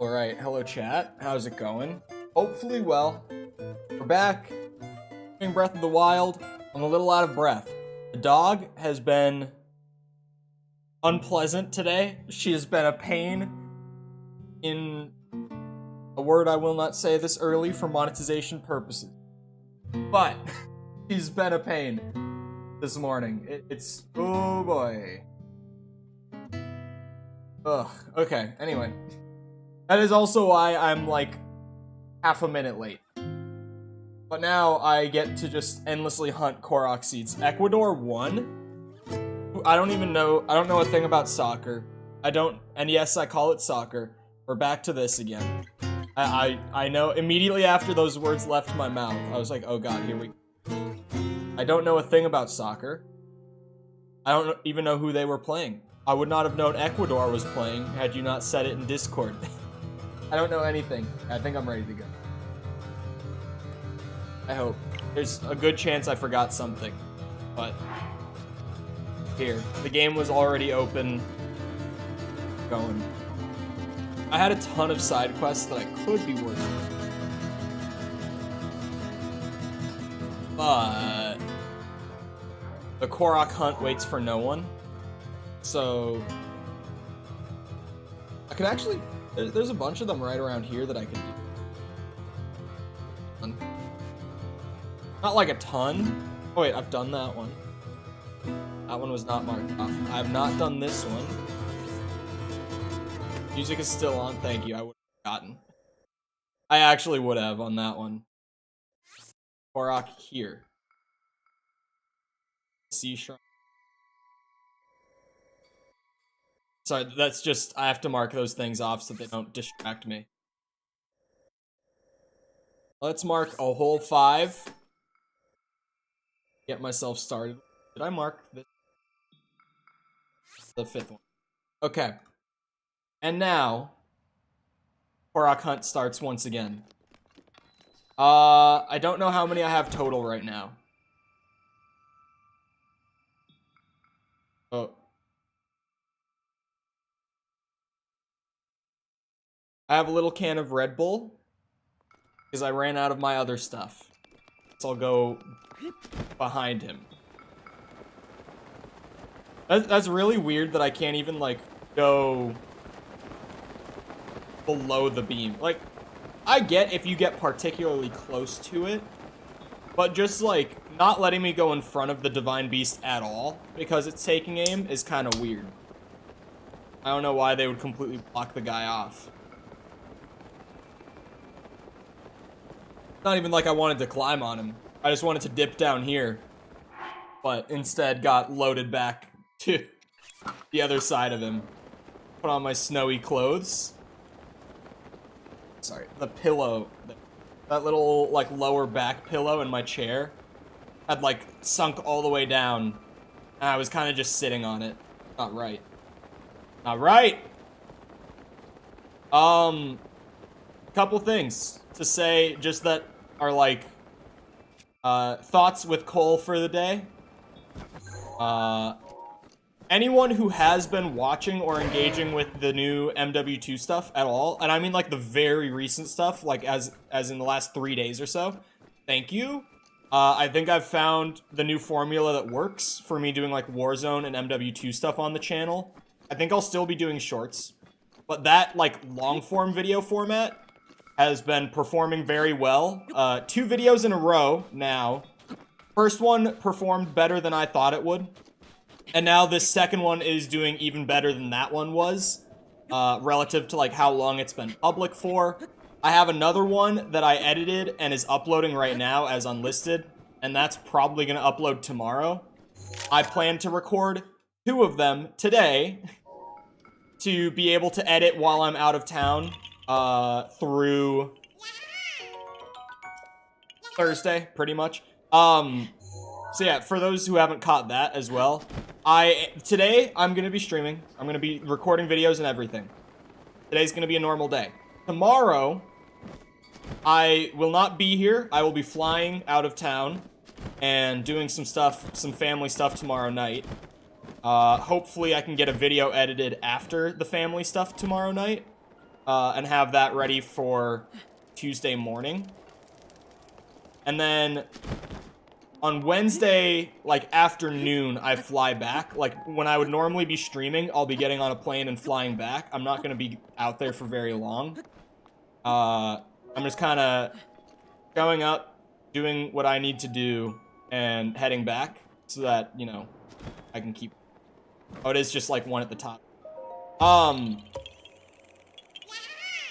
Alright, hello chat. How's it going? Hopefully well. We're back. Playing Breath of the Wild. I'm a little out of breath. The dog has been unpleasant today. She has been a pain in a word I will not say this early for monetization purposes. But she's been a pain this morning. It's oh boy. Ugh. Okay, anyway. That is also why I'm like half a minute late. But now I get to just endlessly hunt Korok seeds. Ecuador won? I don't know a thing about soccer. And yes, I call it soccer. We're back to this again. I know immediately after those words left my mouth, I was like, oh god, here we go. I don't know a thing about soccer. I don't even know who they were playing. I would not have known Ecuador was playing had you not said it in Discord. I don't know anything. I think I'm ready to go. I hope. There's a good chance I forgot something. But here. The game was already open. Going. I had a ton of side quests that I could be working. But the Korok hunt waits for no one. So I could actually there's a bunch of them right around here that I could do. Not like a ton. Oh wait, I've done that one. That one was not marked off. I have not done this one. Music is still on, thank you. I would have gotten. I actually would have on that one. Korok here. Sea Shrine. Sorry, that's just, I have to mark those things off so they don't distract me. Let's mark a whole 5. Get myself started. Did I mark this? The 5th one. Okay. And now, Korok hunt starts once again. I don't know how many I have total right now. Oh. I have a little can of Red Bull because I ran out of my other stuff. So I'll go behind him. That's really weird that I can't even, like, go below the beam. Like, I get if you get particularly close to it, but just, like, not letting me go in front of the Divine Beast at all because it's taking aim is kind of weird. I don't know why they would completely block the guy off. Not even like I wanted to climb on him. I just wanted to dip down here. But instead got loaded back to the other side of him. Put on my snowy clothes. Sorry, the pillow. That little, like, lower back pillow in my chair had, like, sunk all the way down. And I was kind of just sitting on it. Not right. Not right! Couple things to say just that are like thoughts with Cole for the day. Anyone who has been watching or engaging with the new MW2 stuff at all, and I mean like the very recent stuff, like as in the last 3 days or so, thank you. I think I've found the new formula that works for me doing like Warzone and MW2 stuff on the channel. I think I'll still be doing shorts, but that like long form video format has been performing very well. 2 videos in a row now. First one performed better than I thought it would. And now this second one is doing even better than that one was. Relative to like how long it's been public for. I have another one that I edited and is uploading right now as unlisted. And that's probably gonna upload tomorrow. I plan to record 2 of them today to be able to edit while I'm out of town. Through Thursday, pretty much. So yeah, for those who haven't caught that as well, today I'm gonna be streaming. I'm gonna be recording videos and everything. Today's gonna be a normal day. Tomorrow, I will not be here. I will be flying out of town and doing some stuff, some family stuff tomorrow night. Hopefully I can get a video edited after the family stuff tomorrow night. and have that ready for Tuesday morning. And then on Wednesday, like, afternoon, I fly back. Like, when I would normally be streaming, I'll be getting on a plane and flying back. I'm not going to be out there for very long. I'm just kind of going up, doing what I need to do, and heading back so that, you know, I can keep... Oh, it is just, like, one at the top.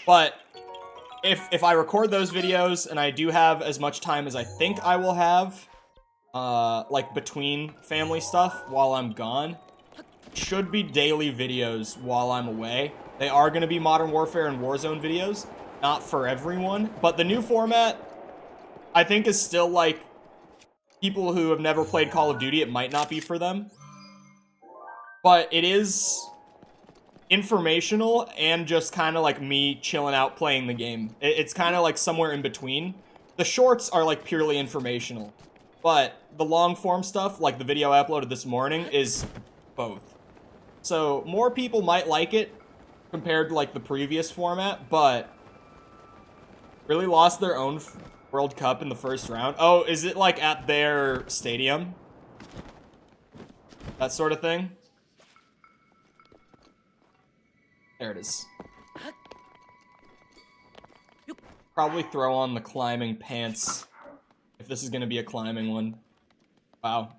But if I record those videos and I do have as much time as I think I will have, like, between family stuff while I'm gone, should be daily videos while I'm away. They are going to be Modern Warfare and Warzone videos, not for everyone, but the new format, I think, is still, like, people who have never played Call of Duty, it might not be for them, but it is informational and just kind of like me chilling out playing the game. It's kind of like somewhere in between. The shorts are like purely informational, but the long form stuff, like the video I uploaded this morning, is both. So more people might like it compared to like the previous format, but really lost their own World Cup in the first round. Oh, is it like at their stadium? That sort of thing? There it is. Probably throw on the climbing pants if this is gonna be a climbing one. Wow.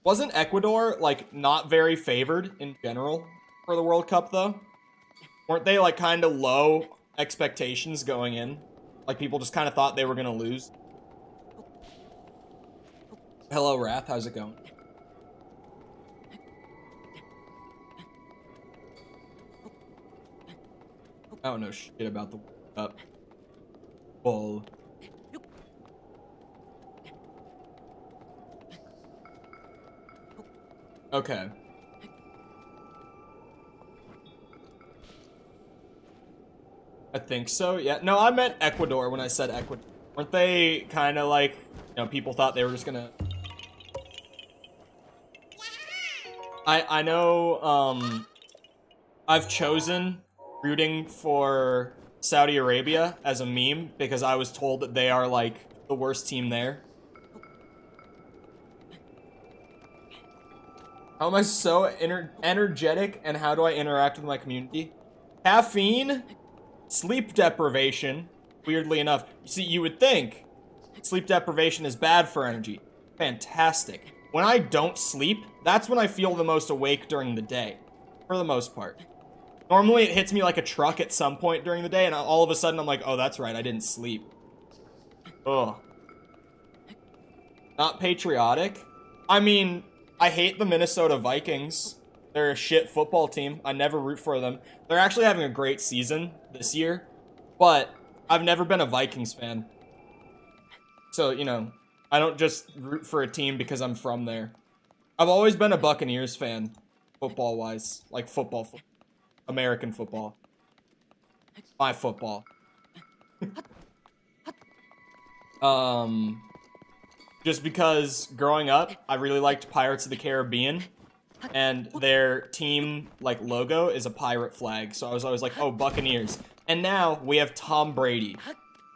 Wasn't Ecuador, like, not very favored in general for the World Cup, though? Weren't they, like, kind of low expectations going in? Like, people just kind of thought they were gonna lose? Hello, Wrath. How's it going? I don't know shit about the World Cup. Bull. Okay. I think so, yeah. No, I meant Ecuador when I said Ecuador. Weren't they kind of like, you know, people thought they were just gonna... I know, I've chosen rooting for Saudi Arabia as a meme because I was told that they are, like, the worst team there. How am I so energetic, and how do I interact with my community? Caffeine, sleep deprivation, weirdly enough. See, you would think sleep deprivation is bad for energy. Fantastic. When I don't sleep, that's when I feel the most awake during the day, for the most part. Normally, it hits me like a truck at some point during the day, and all of a sudden, I'm like, oh, that's right, I didn't sleep. Ugh. Not patriotic? I mean, I hate the Minnesota Vikings. They're a shit football team. I never root for them. They're actually having a great season this year, but I've never been a Vikings fan. So, you know, I don't just root for a team because I'm from there. I've always been a Buccaneers fan, football-wise. Like, football. American football. My football. Just because growing up, I really liked Pirates of the Caribbean, and their team, like, logo is a pirate flag, so I was always like, oh, Buccaneers. And now we have Tom Brady,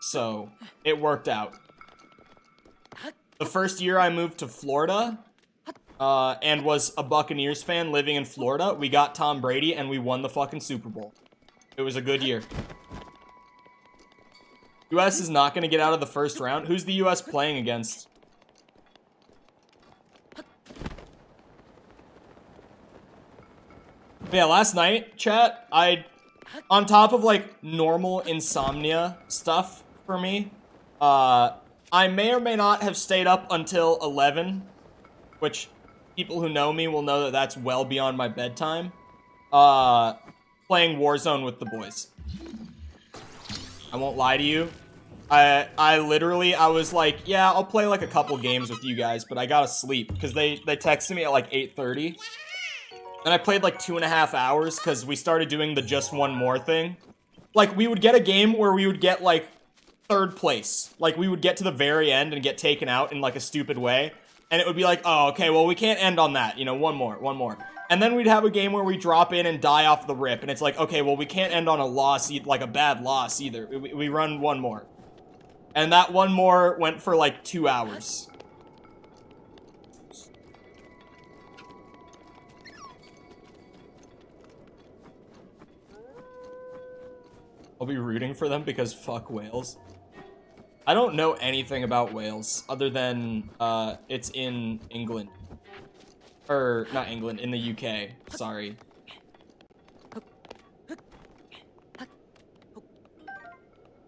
so it worked out. The first year I moved to Florida, and was a Buccaneers fan living in Florida, we got Tom Brady and we won the fucking Super Bowl. It was a good year. US is not going to get out of the first round. Who's the US playing against? Yeah, last night, chat, on top of, like, normal insomnia stuff for me, I may or may not have stayed up until 11, which people who know me will know that that's well beyond my bedtime, playing Warzone with the boys. I won't lie to you. I literally, I was like, yeah, I'll play like a couple games with you guys, but I gotta sleep, because they texted me at like 8:30, and I played like 2.5 hours, because we started doing the just one more thing. Like, we would get a game where we would get like 3rd place. Like, we would get to the very end and get taken out in like a stupid way, And it would be like, oh, okay, well, we can't end on that. You know, one more. And then we'd have a game where we drop in and die off the rip. And it's like, okay, well, we can't end on a loss, like a bad loss either. We run one more. And that one more went for like 2 hours. I'll be rooting for them because fuck Wales. I don't know anything about Wales other than it's in England. Or, not England, in the UK. Sorry.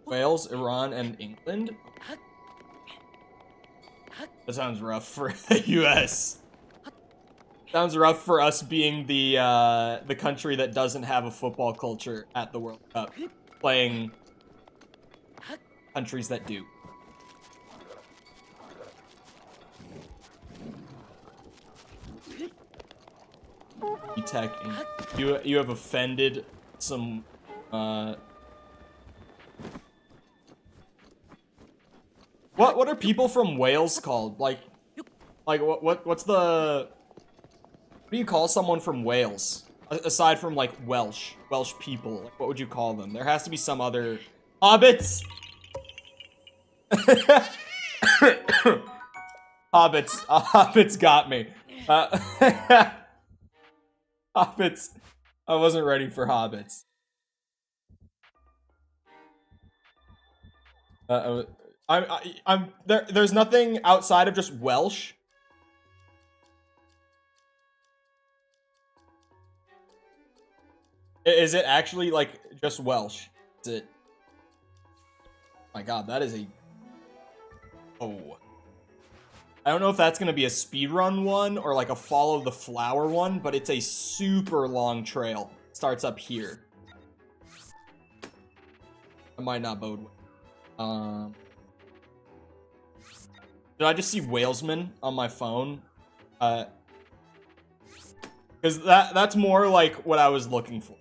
Wales, Iran, and England? That sounds rough for the US. Sounds rough for us being the country that doesn't have a football culture at the World Cup. Playing countries that do. Tech, you have offended some what are people from Wales called? Like what's the, what do you call someone from Wales aside from like Welsh people? Like, what would you call them? There has to be some other hobbits. Hobbits got me. Hobbits. I wasn't ready for hobbits. I'm there. There's nothing outside of just Welsh. Is it actually like just Welsh? Is it? My God, that is a. Oh. I don't know if that's going to be a speedrun one or like a follow the flower one, but it's a super long trail. It starts up here. It might not bode well. Did I just see Walesman on my phone? Because that's more like what I was looking for.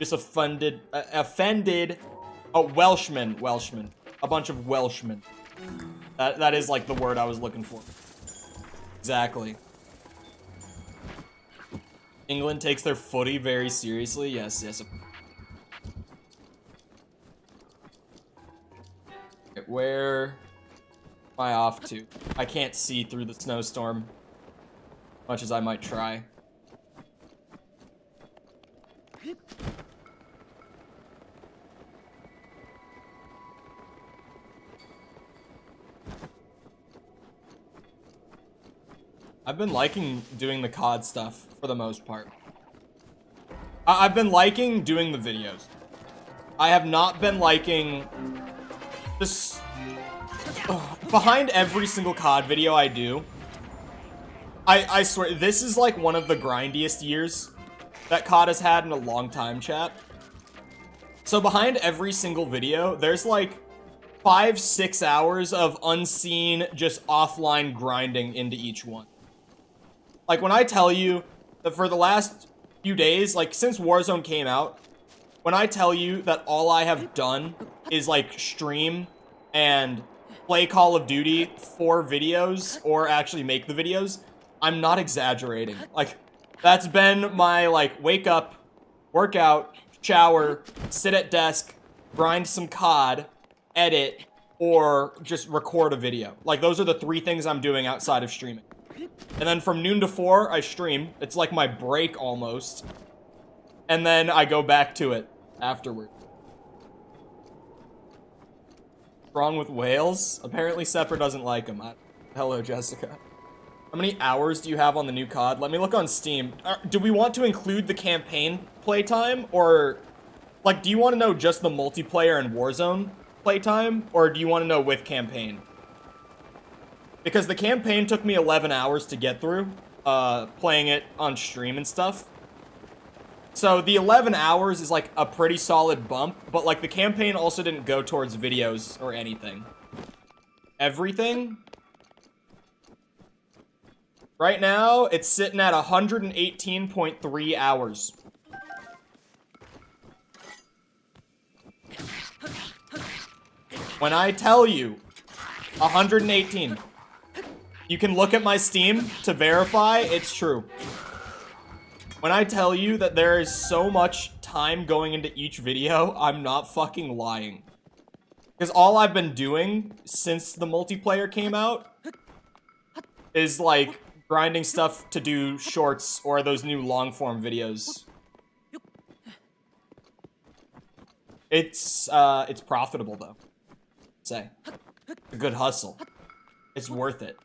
Just offended. Oh, Welshman. A bunch of Welshmen. That is like the word I was looking for. Exactly. England takes their footy very seriously. Yes. Okay, where am I off to? I can't see through the snowstorm, much as I might try. I've been liking doing the COD stuff for the most part. I've been liking doing the videos. I have not been liking this. Behind every single COD video I do, I swear, this is like one of the grindiest years that COD has had in a long time, chat. So behind every single video, there's like 5-6 hours of unseen, just offline grinding into each one. Like, when I tell you that for the last few days, like, since Warzone came out, when I tell you that all I have done is, like, stream and play Call of Duty for videos, or actually make the videos, I'm not exaggerating. Like, that's been my, like, wake up, work out, shower, sit at desk, grind some COD, edit, or just record a video. Like, those are the 3 things I'm doing outside of streaming. And then from noon to 4, I stream. It's like my break almost. And then I go back to it afterward. What's wrong with Wales? Apparently Sepper doesn't like him. Hello, Jessica. How many hours do you have on the new COD? Let me look on Steam. Do we want to include the campaign playtime? Or, like, do you want to know just the multiplayer and Warzone playtime? Or do you want to know with campaign? Because the campaign took me 11 hours to get through, playing it on stream and stuff. So the 11 hours is like a pretty solid bump, but like the campaign also didn't go towards videos or anything. Everything? Right now, it's sitting at 118.3 hours. When I tell you, 118. You can look at my Steam to verify it's true. When I tell you that there is so much time going into each video, I'm not fucking lying. Because all I've been doing since the multiplayer came out is, like, grinding stuff to do shorts or those new long-form videos. It's profitable, though. Say. A good hustle. It's worth it.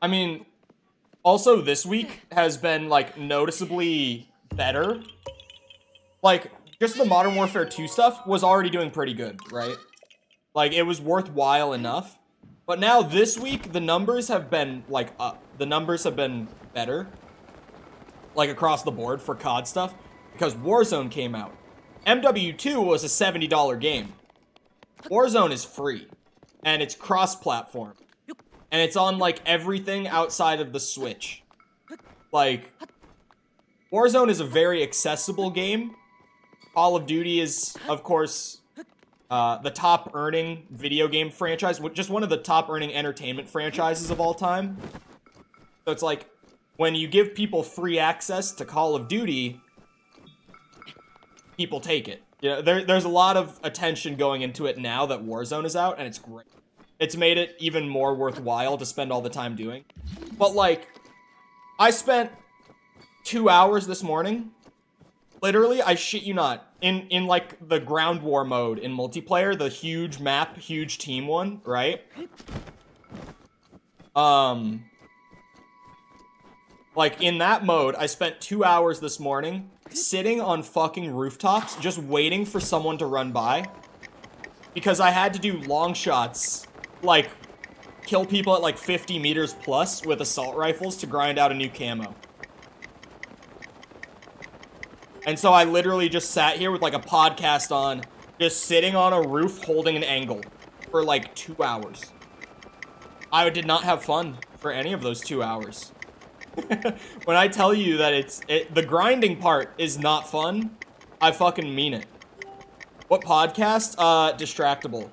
I mean, also this week has been, like, noticeably better. Like, just the Modern Warfare 2 stuff was already doing pretty good, right? Like, it was worthwhile enough. But now this week, the numbers have been, like, up. The numbers have been better. Like, across the board for COD stuff. Because Warzone came out. MW2 was a $70 game. Warzone is free. And it's cross-platform. And it's on, like, everything outside of the Switch. Like, Warzone is a very accessible game. Call of Duty is, of course, the top-earning video game franchise. Just one of the top-earning entertainment franchises of all time. So it's like, when you give people free access to Call of Duty, people take it. You know, there's a lot of attention going into it now that Warzone is out, and it's great. It's made it even more worthwhile to spend all the time doing. But, like, I spent 2 hours this morning. Literally, I shit you not. In like, the ground war mode in multiplayer, the huge map, huge team one, right? Like, in that mode, I spent 2 hours this morning sitting on fucking rooftops just waiting for someone to run by. Because I had to do long shots, like, kill people at, like, 50 meters plus with assault rifles to grind out a new camo. And so I literally just sat here with, like, a podcast on, just sitting on a roof holding an angle for, like, 2 hours. I did not have fun for any of those 2 hours. When I tell you that the grinding part is not fun, I fucking mean it. What podcast? Distractable.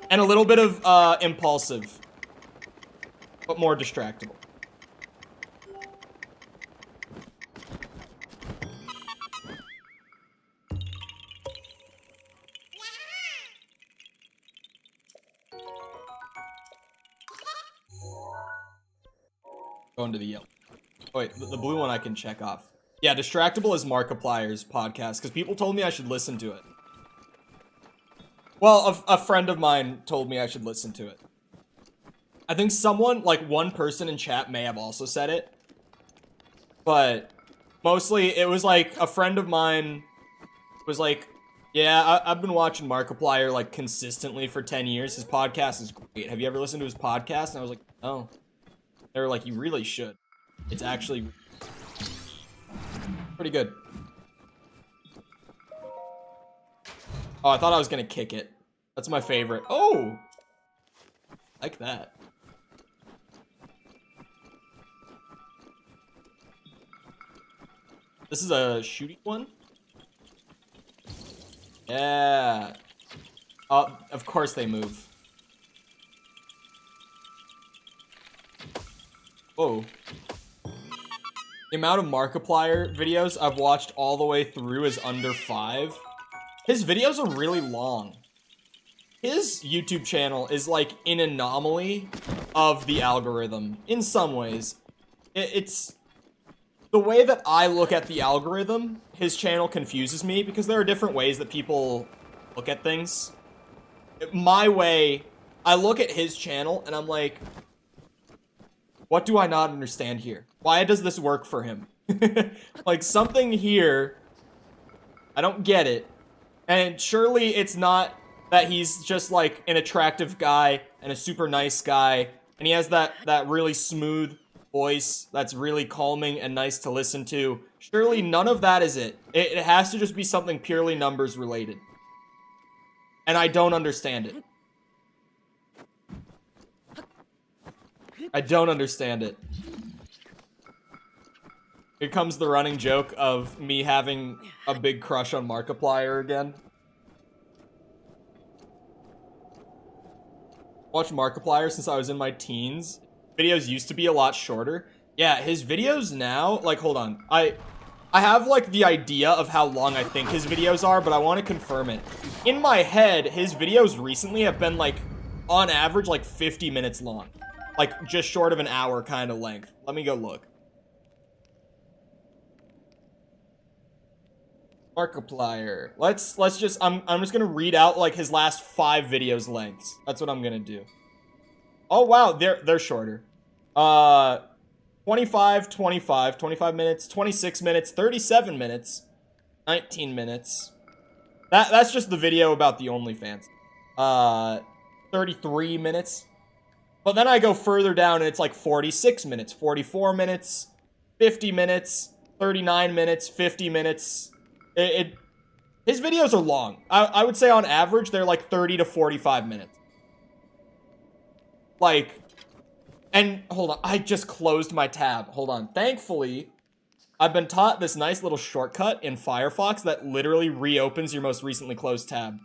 And a little bit of, impulsive. But more distractible. Going to the yellow. Oh, wait, the blue one I can check off. Yeah, Distractable is Markiplier's podcast, because people told me I should listen to it. Well, a friend of mine told me I should listen to it. I think someone, like one person in chat may have also said it. But mostly it was like a friend of mine was like, yeah, I've been watching Markiplier like consistently for 10 years. His podcast is great. Have you ever listened to his podcast? And I was like, no. They were like, you really should. It's actually pretty good. Oh, I thought I was gonna kick it. That's my favorite. Oh! Like that. This is a shooting one? Yeah. Oh, of course they move. Whoa. The amount of Markiplier videos I've watched all the way through is under 5. His videos are really long. His YouTube channel is like an anomaly of the algorithm in some ways. It's the way that I look at the algorithm, his channel confuses me because there are different ways that people look at things. My way, I look at his channel and I'm like, what do I not understand here? Why does this work for him? Like, something here, I don't get it. And surely it's not that he's just, like, an attractive guy and a super nice guy, and he has that really smooth voice that's really calming and nice to listen to. Surely none of that is it. It has to just be something purely numbers related. And I don't understand it. I don't understand it. Here comes the running joke of me having a big crush on Markiplier again. Watched Markiplier since I was in my teens. Videos used to be a lot shorter. Yeah, his videos now, like, hold on. I have, like, the idea of how long I think his videos are, but I want to confirm it. In my head, his videos recently have been, like, on average, like, 50 minutes long. Like, just short of an hour kind of length. Let me go look. Markiplier. Let's just, I'm just gonna read out, like, his last 5 videos lengths. That's what I'm gonna do. Oh, wow, they're shorter. 25 minutes, 26 minutes, 37 minutes, 19 minutes. That's just the video about the OnlyFans. 33 minutes. But then I go further down and it's like 46 minutes, 44 minutes, 50 minutes, 39 minutes, 50 minutes. His videos are long. I would say on average, they're like 30 to 45 minutes. Like, and hold on, I just closed my tab. Hold on. Thankfully, I've been taught this nice little shortcut in Firefox that literally reopens your most recently closed tab.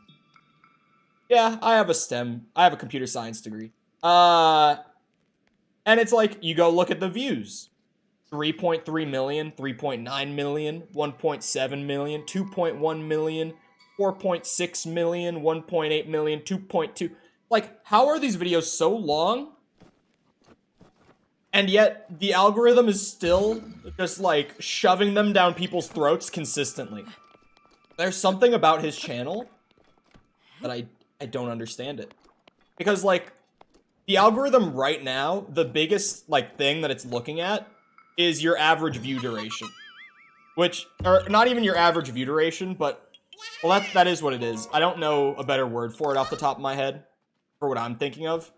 Yeah, I have a computer science degree. And it's like, you go look at the views. 3.3 million, 3.9 million, 1.7 million, 2.1 million, 4.6 million, 1.8 million, 2.2. Like, how are these videos so long? And yet, the algorithm is still just, like, shoving them down people's throats consistently. There's something about his channel that I don't understand it. Because, like, the algorithm right now, the biggest, like, thing that it's looking at is your average view duration. Which, or not even your average view duration, but, well, that is what it is. I don't know a better word for it off the top of my head, for what I'm thinking of.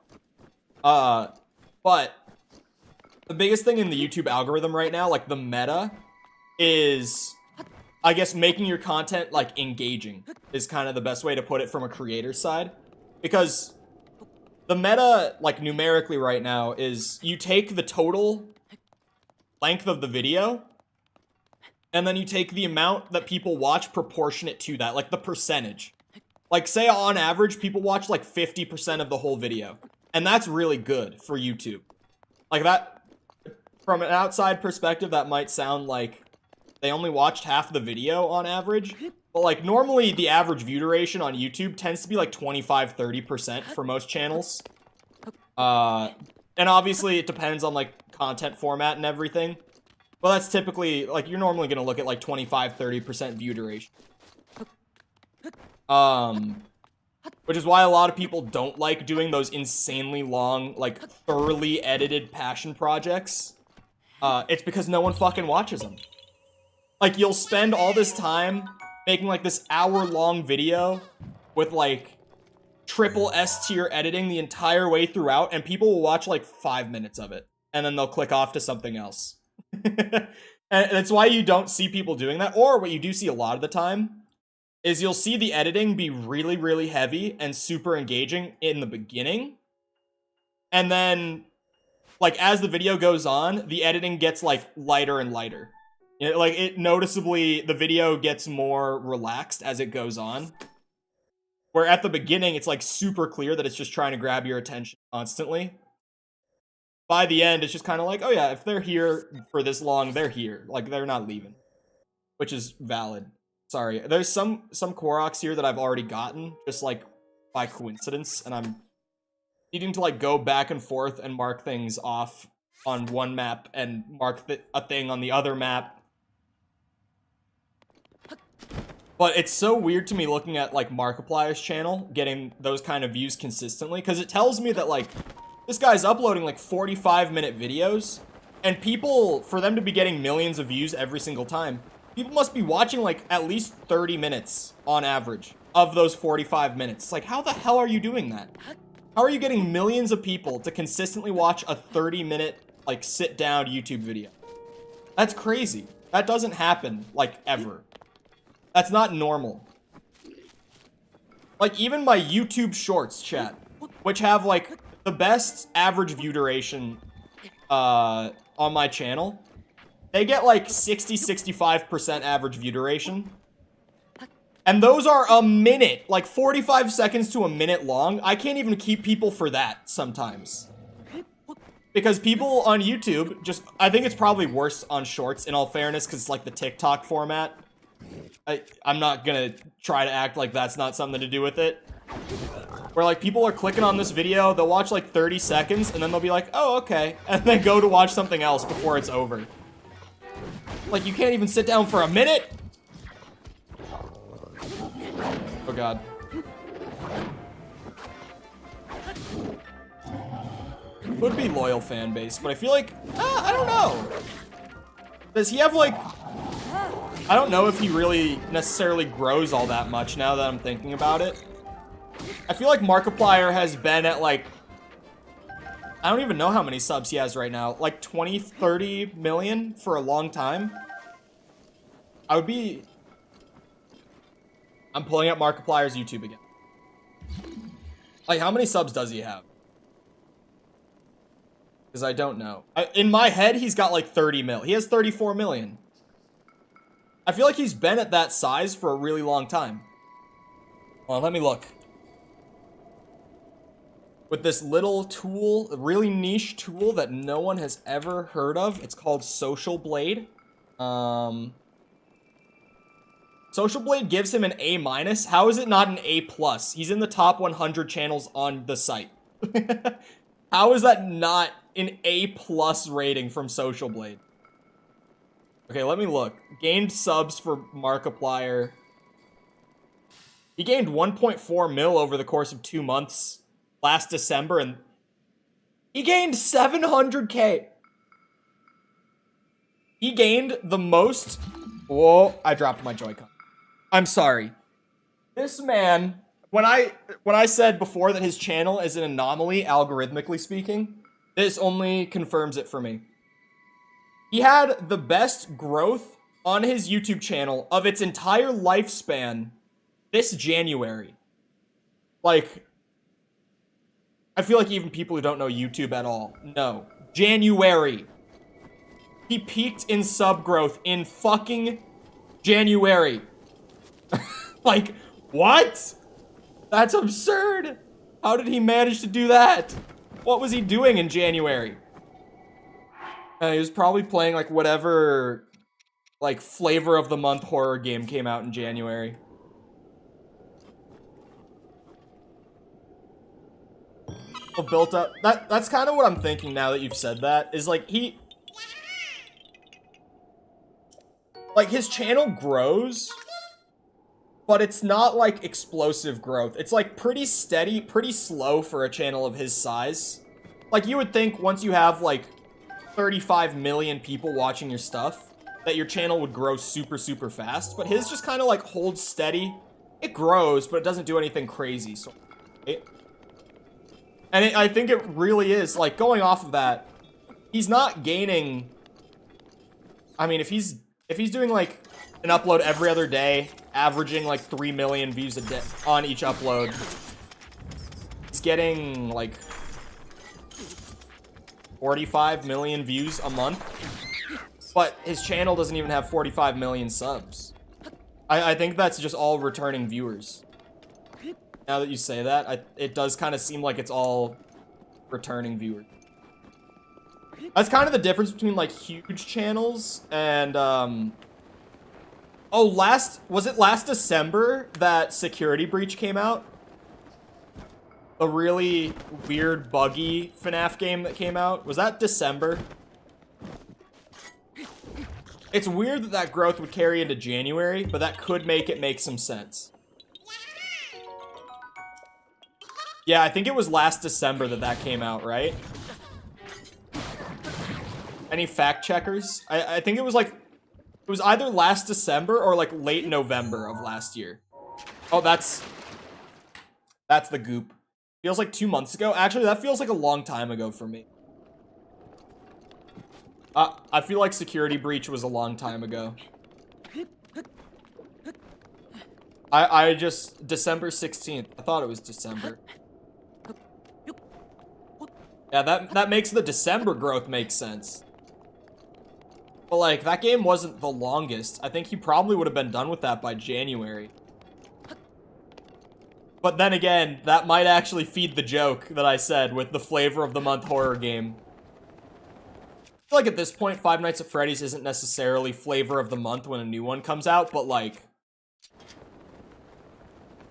But the biggest thing in the YouTube algorithm right now, like the meta, is, I guess, making your content, like, engaging is kind of the best way to put it from a creator's side. Because the meta, like, numerically right now is you take the total length of the video, and then you take the amount that people watch proportionate to that, like the percentage. Like, say on average, people watch like 50% of the whole video. And that's really good for YouTube. Like, that, from an outside perspective, that might sound like they only watched half the video on average. But, like, normally the average view duration on YouTube tends to be like 25-30% for most channels. And obviously it depends on, like, content format and everything. Well, that's typically, like, you're normally going to look at, like, 25-30% view duration. Which is why a lot of people don't like doing those insanely long, like, thoroughly edited passion projects. It's because no one fucking watches them. Like, you'll spend all this time making, like, this hour-long video with, like, triple S-tier editing the entire way throughout, and people will watch, like, 5 minutes of it. And then they'll click off to something else. And that's why you don't see people doing that. Or what you do see a lot of the time is you'll see the editing be really, really heavy and super engaging in the beginning. And then, like, as the video goes on, the editing gets, like, lighter and lighter. You know, like, it noticeably, the video gets more relaxed as it goes on. Where at the beginning, it's, like, super clear that it's just trying to grab your attention constantly. By the end, it's just kind of like, oh yeah, if they're here for this long, they're here. Like, they're not leaving. Which is valid. Sorry. There's some Koroks here that I've already gotten, just, like, by coincidence, and I'm needing to, like, go back and forth and mark things off on one map and mark a thing on the other map. But it's so weird to me looking at, like, Markiplier's channel, getting those kind of views consistently, because it tells me that, like, this guy's uploading, like, 45-minute videos, and people, for them to be getting millions of views every single time, people must be watching, like, at least 30 minutes on average of those 45 minutes. Like, how the hell are you doing that? How are you getting millions of people to consistently watch a 30-minute, like, sit-down YouTube video? That's crazy. That doesn't happen, like, ever. That's not normal. Like, even my YouTube Shorts, chat, which have, like, the best average view duration on my channel, they get like 60-65% average view duration. And those are a minute, like 45 seconds to a minute long. I can't even keep people for that sometimes. Because people on YouTube just, I think it's probably worse on shorts in all fairness, because it's like the TikTok format. I'm not gonna try to act like that's not something to do with it. Where like people are clicking on this video, they'll watch like 30 seconds and then they'll be like, oh, okay. And then go to watch something else before it's over. Like you can't even sit down for a minute. Oh God. Would be loyal fan base, but I feel like, I don't know. Does he have like, I don't know if he really necessarily grows all that much now that I'm thinking about it. I feel like Markiplier has been at like, I don't even know how many subs he has right now. Like 20, 30 million for a long time. I'm pulling up Markiplier's YouTube again. Like how many subs does he have? Because I don't know. In my head, he's got like 30 mil. He has 34 million. I feel like he's been at that size for a really long time. Well, let me look. With this little tool, a really niche tool that no one has ever heard of. It's called Social Blade. Social Blade gives him an A-. How is it not an A+? He's in the top 100 channels on the site. How is that not an A+ rating from Social Blade? Okay, let me look. Gained subs for Markiplier. He gained 1.4 mil over the course of 2 months last December, and he gained 700K. He gained the most. Whoa, I dropped my Joy-Con. I'm sorry. This man, when I said before that his channel is an anomaly, algorithmically speaking, this only confirms it for me. He had the best growth on his YouTube channel of its entire lifespan this January. Like, I feel like even people who don't know YouTube at all know. January. He peaked in sub growth in fucking January. Like, what? That's absurd. How did he manage to do that? What was he doing in January? He was probably playing like whatever like flavor of the month horror game came out in January. Built up. That's kind of what I'm thinking now that you've said that. Is like his channel grows, but it's not like explosive growth. It's like pretty steady, pretty slow for a channel of his size. Like you would think once you have like 35 million people watching your stuff, that your channel would grow super, super fast. But his just kind of like holds steady. It grows, but it doesn't do anything crazy. So, I think it really is, like, going off of that, he's not gaining. I mean, if he's doing like an upload every other day, averaging like 3 million views a day on each upload, he's getting like 45 million views a month, but his channel doesn't even have 45 million subs. I think that's just all returning viewers. Now that you say that, it does kind of seem like it's all returning viewers. That's kind of the difference between like huge channels and oh, was it last December that Security Breach came out? A really weird, buggy FNAF game that came out. Was that December? It's weird that that growth would carry into January, but that could make it make some sense. Yeah, I think it was last December that that came out, right? Any fact checkers? I think it was like, it was either last December or like late November of last year. Oh, that's the goop. Feels like 2 months ago. Actually, that feels like a long time ago for me. I feel like Security Breach was a long time ago. I just, December 16th. I thought it was December. Yeah, that makes the December growth make sense. But, like, that game wasn't the longest. I think he probably would have been done with that by January. But then again, that might actually feed the joke that I said with the flavor of the month horror game. I feel like at this point, Five Nights at Freddy's isn't necessarily flavor of the month when a new one comes out, but, like,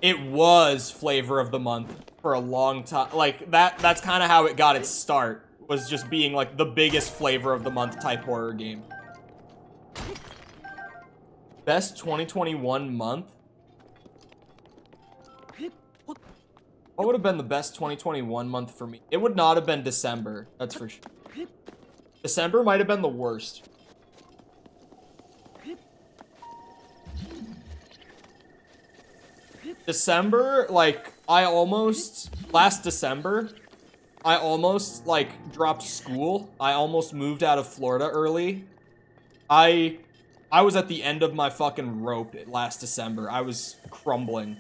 it was flavor of the month for a long time. Like, that's kind of how it got its start, was just being, like, the biggest flavor of the month type horror game. Best 2021 month? What would have been the best 2021 month for me? It would not have been December, that's for sure. December might have been the worst. December, like, last December, I almost, like, dropped school. I almost moved out of Florida early. I was at the end of my fucking rope last December. I was crumbling.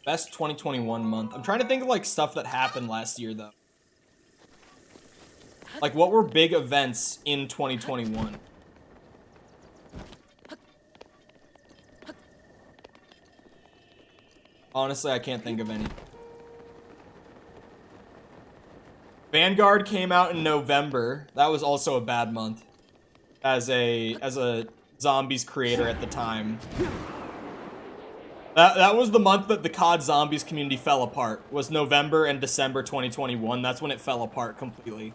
Best 2021 month. I'm trying to think of, like, stuff that happened last year, though. Like, what were big events in 2021? Honestly, I can't think of any. Vanguard came out in November. That was also a bad month. As a zombies creator at the time. That was the month that the COD Zombies community fell apart. Was November and December 2021. That's when it fell apart completely.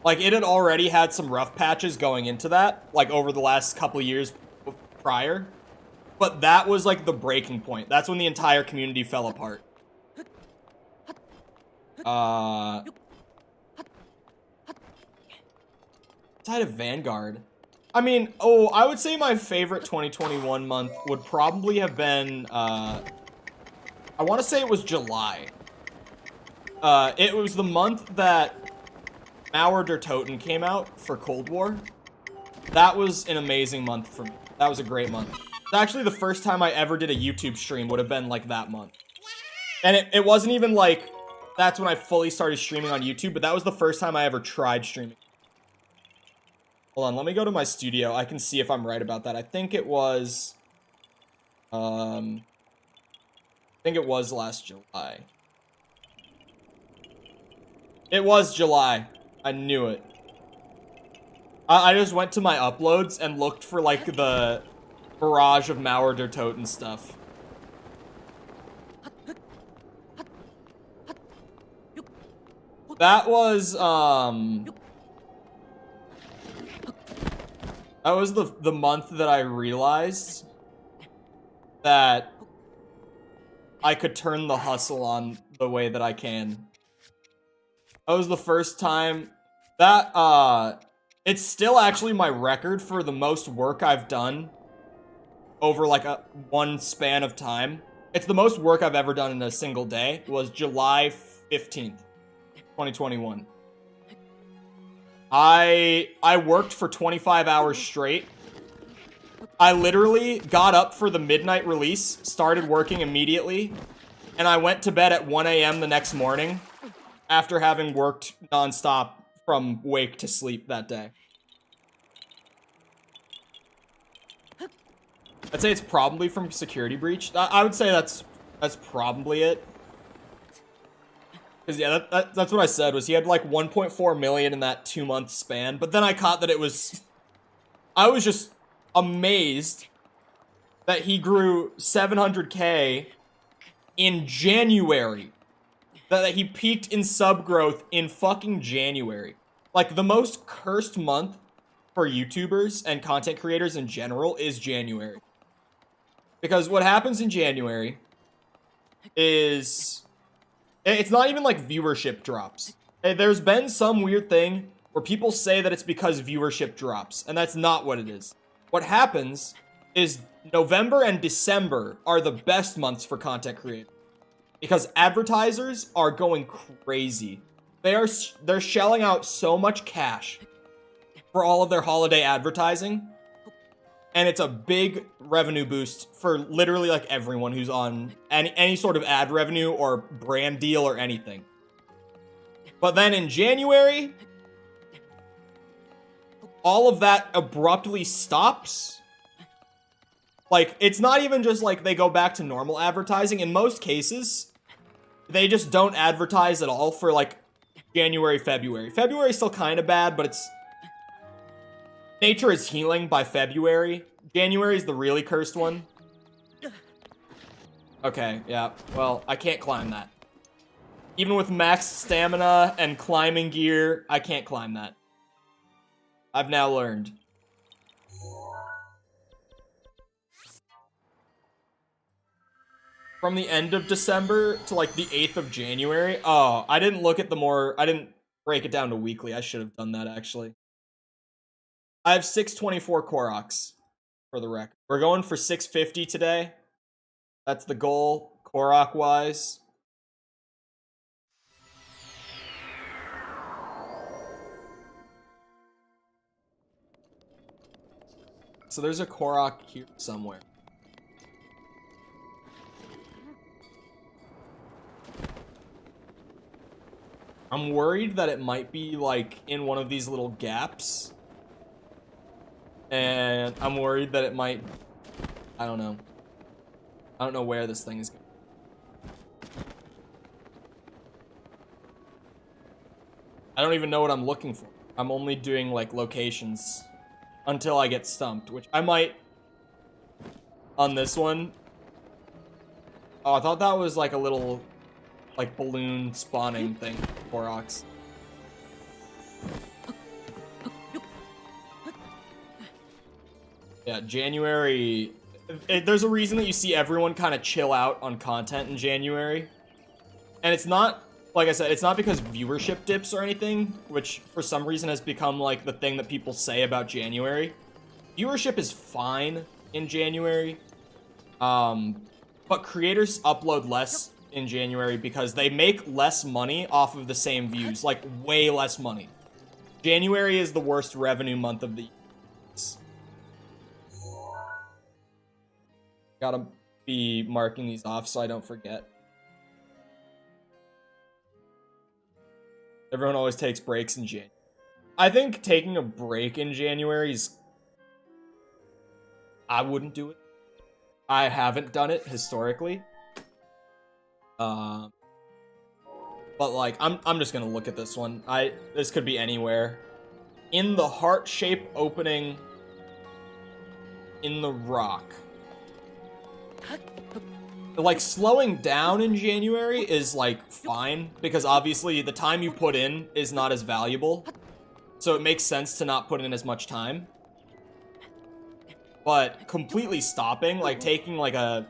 Like, it had already had some rough patches going into that, like, over the last couple of years prior. But that was, like, the breaking point. That's when the entire community fell apart. Outside of Vanguard. I mean, I would say my favorite 2021 month would probably have been, I want to say it was July. It was the month that required.Other came out for Cold War. That was an amazing month for me. That was a great month. It's actually the first time I ever did a YouTube stream would have been, like, that month. And it wasn't even, like, that's when I fully started streaming on YouTube, but that was the first time I ever tried streaming. Hold on, let me go to my studio. I can see if I'm right about that. I think it was... I think it was last July. It was July. I knew it. I just went to my uploads and looked for, like, the barrage of required.Other stuff. That was, that was the month that I realized that I could turn the hustle on the way that I can. That was the first time that, it's still actually my record for the most work I've done over, like, one span of time. It's the most work I've ever done in a single day. It was July 15th, 2021. I worked for 25 hours straight. I literally got up for the midnight release, started working immediately, and I went to bed at 1 a.m. the next morning after having worked nonstop from wake to sleep that day. I'd say it's probably from Security Breach. I would say that's probably it. Because, yeah, that's what I said, was he had, like, 1.4 million in that 2-month span. But then I caught that it was... I was just amazed that he grew 700k in January. That he peaked in sub growth in fucking January. Like, the most cursed month for YouTubers and content creators in general is January. Because what happens in January is... It's not even like viewership drops. There's been some weird thing where people say that it's because viewership drops, and that's not what it is. What happens is November and December are the best months for content creators. Because advertisers are going crazy. They're shelling out so much cash for all of their holiday advertising. And it's a big revenue boost for literally, like, everyone who's on any sort of ad revenue or brand deal or anything. But then in January, all of that abruptly stops. Like, it's not even just like they go back to normal advertising. In most cases, they just don't advertise at all for like January, February. February's still kind of bad, but it's... Nature is healing by February. January's the really cursed one. Okay, yeah. Well, I can't climb that. Even with max stamina and climbing gear, I can't climb that. I've now learned. From the end of December to like the 8th of January. Oh, I didn't look at I didn't break it down to weekly. I should have done that actually. I have 624 Koroks for the record. We're going for 650 today. That's the goal, Korok wise. So there's a Korok here somewhere. I'm worried that it might be like in one of these little gaps. And I'm worried that it might... I don't know. I don't know where this thing is going. I don't even know what I'm looking for. I'm only doing like locations until I get stumped, which I might on this one. Oh, I thought that was like a little like balloon spawning thing for Koroks. Yeah, January. There's a reason that you see everyone kind of chill out on content in January. And it's not, like I said, it's not because viewership dips or anything, which for some reason has become like the thing that people say about January. Viewership is fine in January. But creators upload less in January because they make less money off of the same views, like way less money. January is the worst revenue month of the year. Gotta be marking these off so I don't forget. Everyone always takes breaks in January. I think taking a break in January is... I wouldn't do it. I haven't done it historically. But like, I'm just gonna look at this one. This could be anywhere. In the heart-shaped opening in the rock. Like, slowing down in January is, like, fine, because obviously the time you put in is not as valuable. So it makes sense to not put in as much time. But completely stopping, like, taking, like, a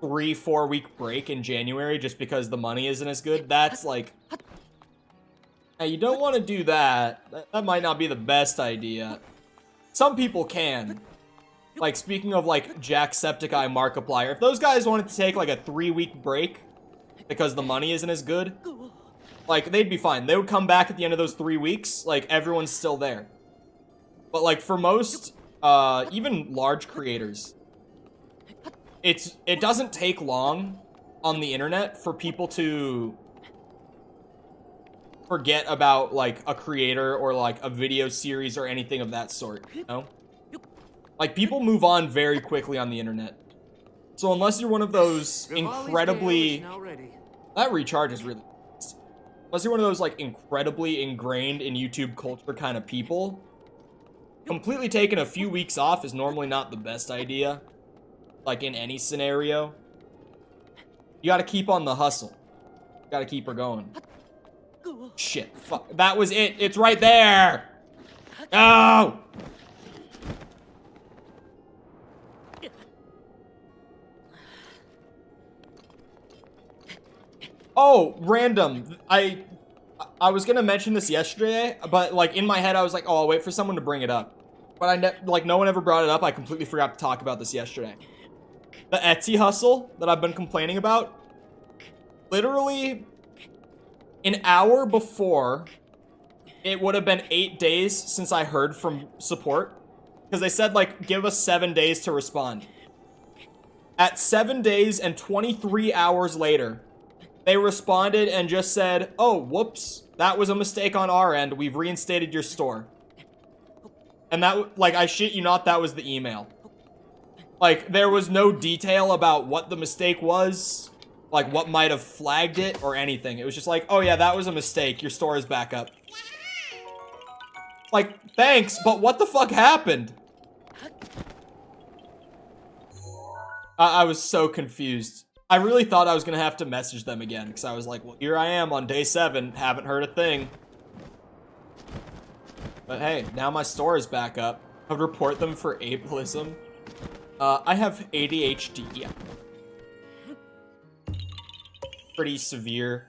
3-4 week break in January just because the money isn't as good, that's, like... Now, you don't want to do that. That might not be the best idea. Some people can. Like, speaking of, like, Jacksepticeye, Markiplier, if those guys wanted to take, like, a 3-week break because the money isn't as good, like, they'd be fine. They would come back at the end of those 3 weeks, like, everyone's still there. But, like, for most, even large creators, it doesn't take long on the internet for people to forget about, like, a creator or, like, a video series or anything of that sort, you know? Like, people move on very quickly on the internet. So unless you're one of those incredibly... That recharge is really... Unless you're one of those, like, incredibly ingrained in YouTube culture kind of people, completely taking a few weeks off is normally not the best idea. Like, in any scenario. You gotta keep on the hustle. You gotta keep her going. Shit, fuck. That was it. It's right there! No! Oh, random. I was gonna mention this yesterday, but like in my head I was like, oh, I'll wait for someone to bring it up. But like no one ever brought it up. I completely forgot to talk about this yesterday. The Etsy hustle that I've been complaining about. Literally, an hour before, it would have been 8 days since I heard from support. Because they said like, give us 7 days to respond. At 7 days and 23 hours later, they responded and just said, oh, whoops, that was a mistake on our end. We've reinstated your store. And that, like, I shit you not, that was the email. Like, there was no detail about what the mistake was, like, what might have flagged it, or anything. It was just like, oh yeah, that was a mistake. Your store is back up. Like, thanks, but what the fuck happened? I was so confused. I really thought I was gonna have to message them again, because I was like, well, here I am on day 7, haven't heard a thing. But hey, now my store is back up. I would report them for ableism. I have ADHD. Pretty severe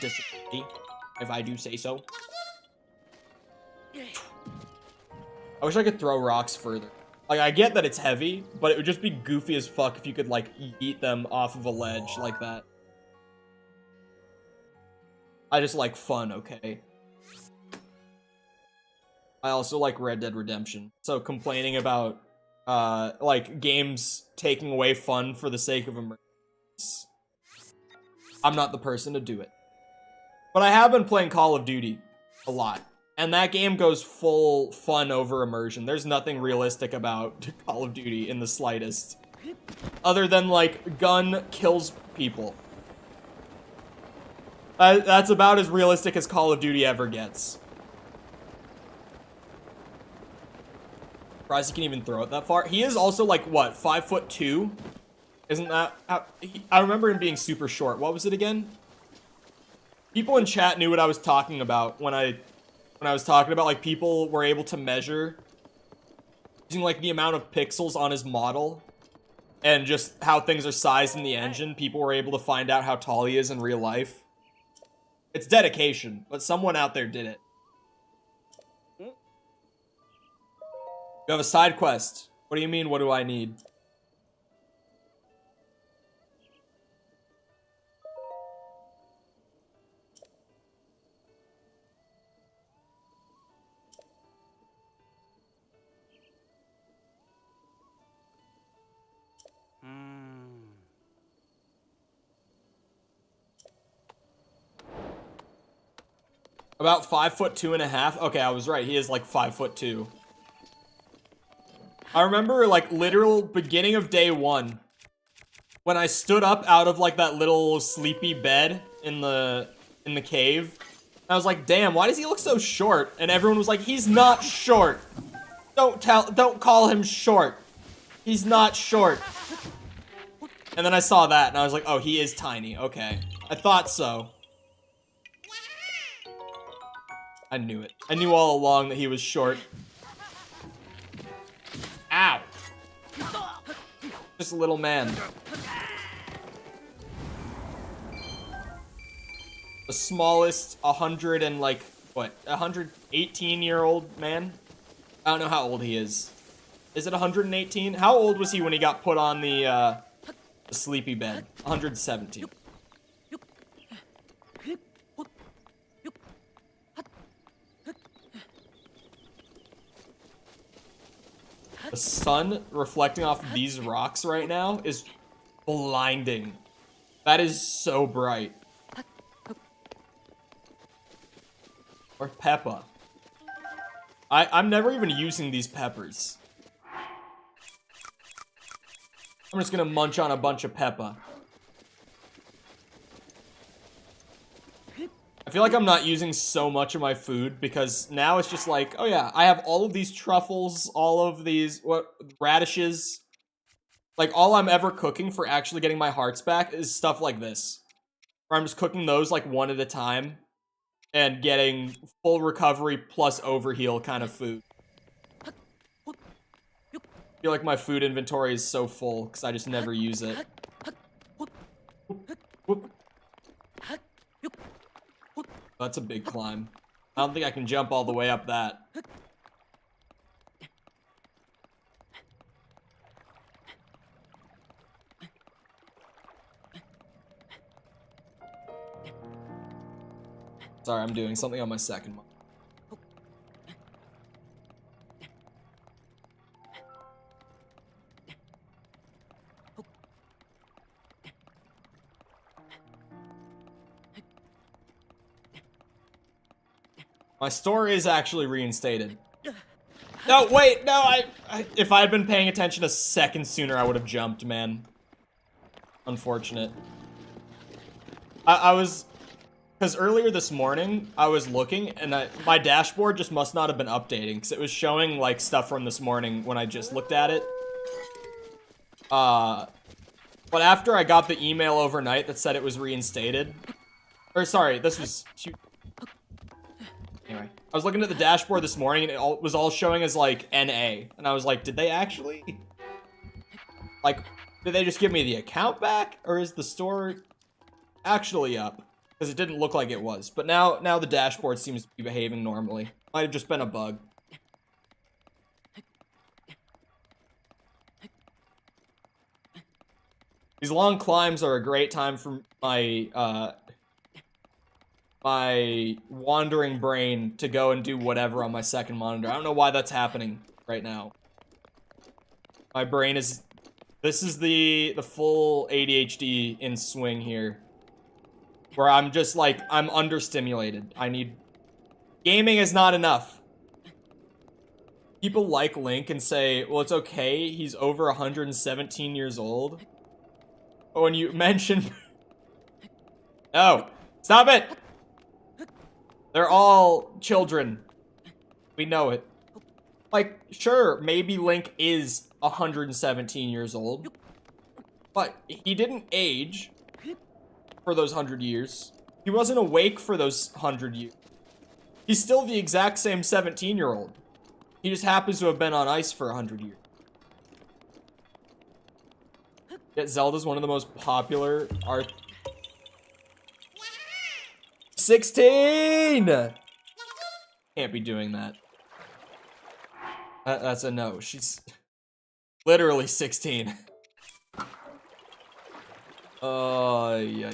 disability, if I do say so. I wish I could throw rocks further. Like, I get that it's heavy, but it would just be goofy as fuck if you could, like, eat them off of a ledge like that. I just like fun, okay? I also like Red Dead Redemption. So complaining about, like, games taking away fun for the sake of immersion, I'm not the person to do it. But I have been playing Call of Duty a lot. And that game goes full fun over immersion. There's nothing realistic about Call of Duty in the slightest. Other than, like, gun kills people. That's about as realistic as Call of Duty ever gets. Surprised he can even throw it that far. He is also, like, what, 5'2"? Isn't that... I remember him being super short. What was it again? People in chat knew what I was talking about when I was talking about, like, people were able to measure using, like, the amount of pixels on his model and just how things are sized in the engine. People were able to find out how tall he is in real life. It's dedication, but someone out there did it. You have a side quest. What do you mean, what do I need? About 5'2.5". Okay, I was right. He is like 5'2". I remember, like, literal beginning of day 1 when I stood up out of, like, that little sleepy bed in the cave. I was like, damn, why does he look so short? And everyone was like, he's not short. Don't call him short. He's not short. And then I saw that and I was like, oh, he is tiny. Okay. I thought so. I knew it. I knew all along that he was short. Ow. Just a little man. The smallest 118-year-old man. I don't know how old he is. Is it 118? How old was he when he got put on the sleepy bed? 117. The sun reflecting off of these rocks right now is blinding. That is so bright. Or Peppa. I'm never even using these peppers. I'm just gonna munch on a bunch of Peppa. I feel like I'm not using so much of my food because now it's just like, oh yeah, I have all of these truffles, all of these radishes. Like, all I'm ever cooking for actually getting my hearts back is stuff like this. Where I'm just cooking those like one at a time and getting full recovery plus overheal kind of food. I feel like my food inventory is so full because I just never use it. That's a big climb. I don't think I can jump all the way up that. Sorry, I'm doing something on my second one. My store is actually reinstated. No, wait, no, if I had been paying attention a second sooner, I would have jumped, man. Unfortunate. I was, because earlier this morning, I was looking, and my dashboard just must not have been updating, because it was showing, like, stuff from this morning when I just looked at it. But after I got the email overnight that said it was reinstated, or sorry, this was, anyway, I was looking at the dashboard this morning, and it was all showing as, like, NA, and I was like, did they actually, like, did they just give me the account back, or is the store actually up? Because it didn't look like it was, but now the dashboard seems to be behaving normally. Might have just been a bug. These long climbs are a great time for my my wandering brain to go and do whatever on my second monitor. I don't know why that's happening right now. My brain is... This is the full ADHD in swing here. Where I'm just like, I'm understimulated. I need... Gaming is not enough. People like Link and say, well, it's okay, he's over 117 years old. But when you mention... No! Stop it! They're all children. We know it. Like, sure, maybe Link is 117 years old. But he didn't age for those 100 years. He wasn't awake for those 100 years. He's still the exact same 17-year-old. He just happens to have been on ice for 100 years. Yet Zelda's one of the most popular art... 16! Can't be doing that. That's a no. She's literally 16. Oh, yeah.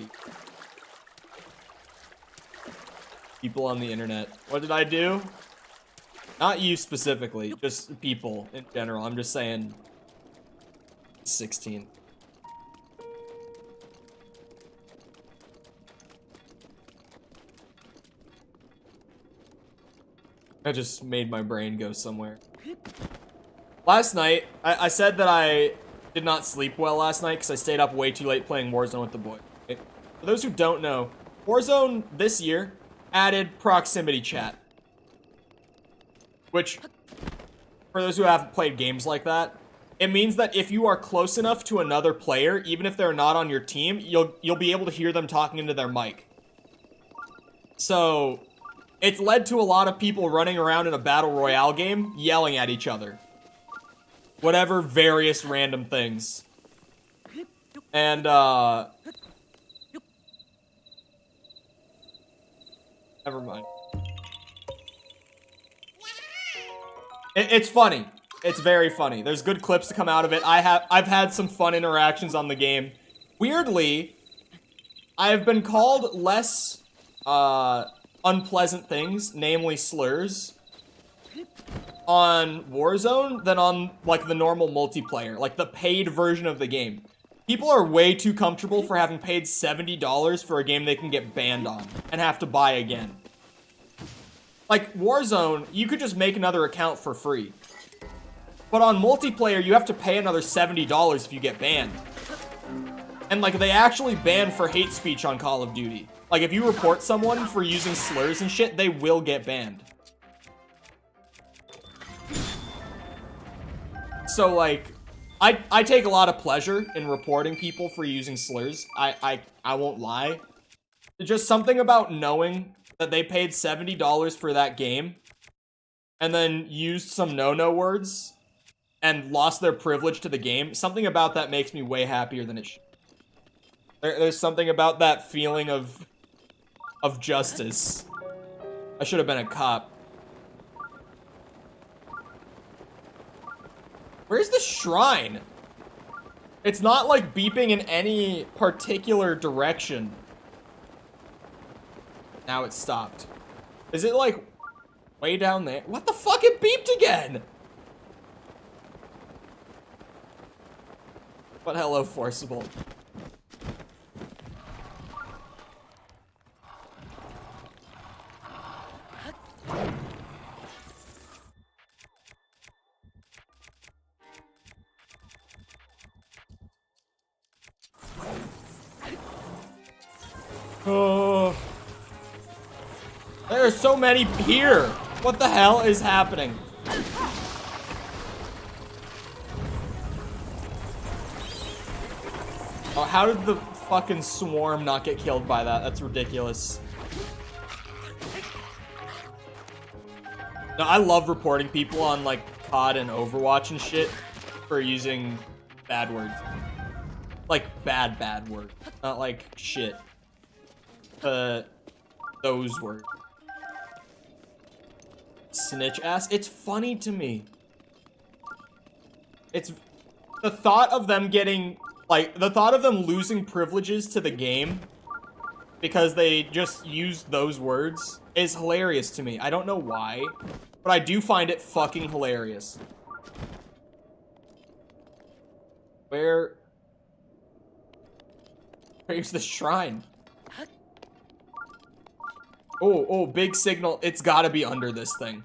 People on the internet. What did I do? Not you specifically, just people in general. I'm just saying 16. I just made my brain go somewhere. Last night, I said that I did not sleep well last night because I stayed up way too late playing Warzone with the boy. Okay. For those who don't know, Warzone this year added proximity chat. Which, for those who haven't played games like that, it means that if you are close enough to another player, even if they're not on your team, you'll be able to hear them talking into their mic. So... it's led to a lot of people running around in a battle royale game, yelling at each other. Whatever various random things. And, never mind. It's funny. It's very funny. There's good clips to come out of it. I've had some fun interactions on the game. Weirdly, I've been called less, unpleasant things, namely slurs, on Warzone than on, like, the normal multiplayer, like the paid version of the game. People are way too comfortable for having paid $70 for a game they can get banned on and have to buy again. Like, Warzone, you could just make another account for free. But on multiplayer, you have to pay another $70 if you get banned. And, like, they actually ban for hate speech on Call of Duty. Like, if you report someone for using slurs and shit, they will get banned. So, like, I take a lot of pleasure in reporting people for using slurs. I won't lie. Just something about knowing that they paid $70 for that game and then used some no-no words and lost their privilege to the game. Something about that makes me way happier than it should. There's something about that feeling of justice. I should have been a cop. Where's the shrine? It's not, like, beeping in any particular direction. Now it's stopped. Is it, like, way down there? What the fuck? It beeped again! But hello, Forcible. Oh. There are so many here. What the hell is happening? Oh, how did the fucking swarm not get killed by that? That's ridiculous. No, I love reporting people on like COD and Overwatch and shit for using bad words. Like bad words. Not like shit. Those words. Snitch ass. It's funny to me. It's the thought of them getting, like, the thought of them losing privileges to the game because they just used those words is hilarious to me. I don't know why, but I do find it fucking hilarious. Where's the shrine? Oh, big signal. It's gotta be under this thing.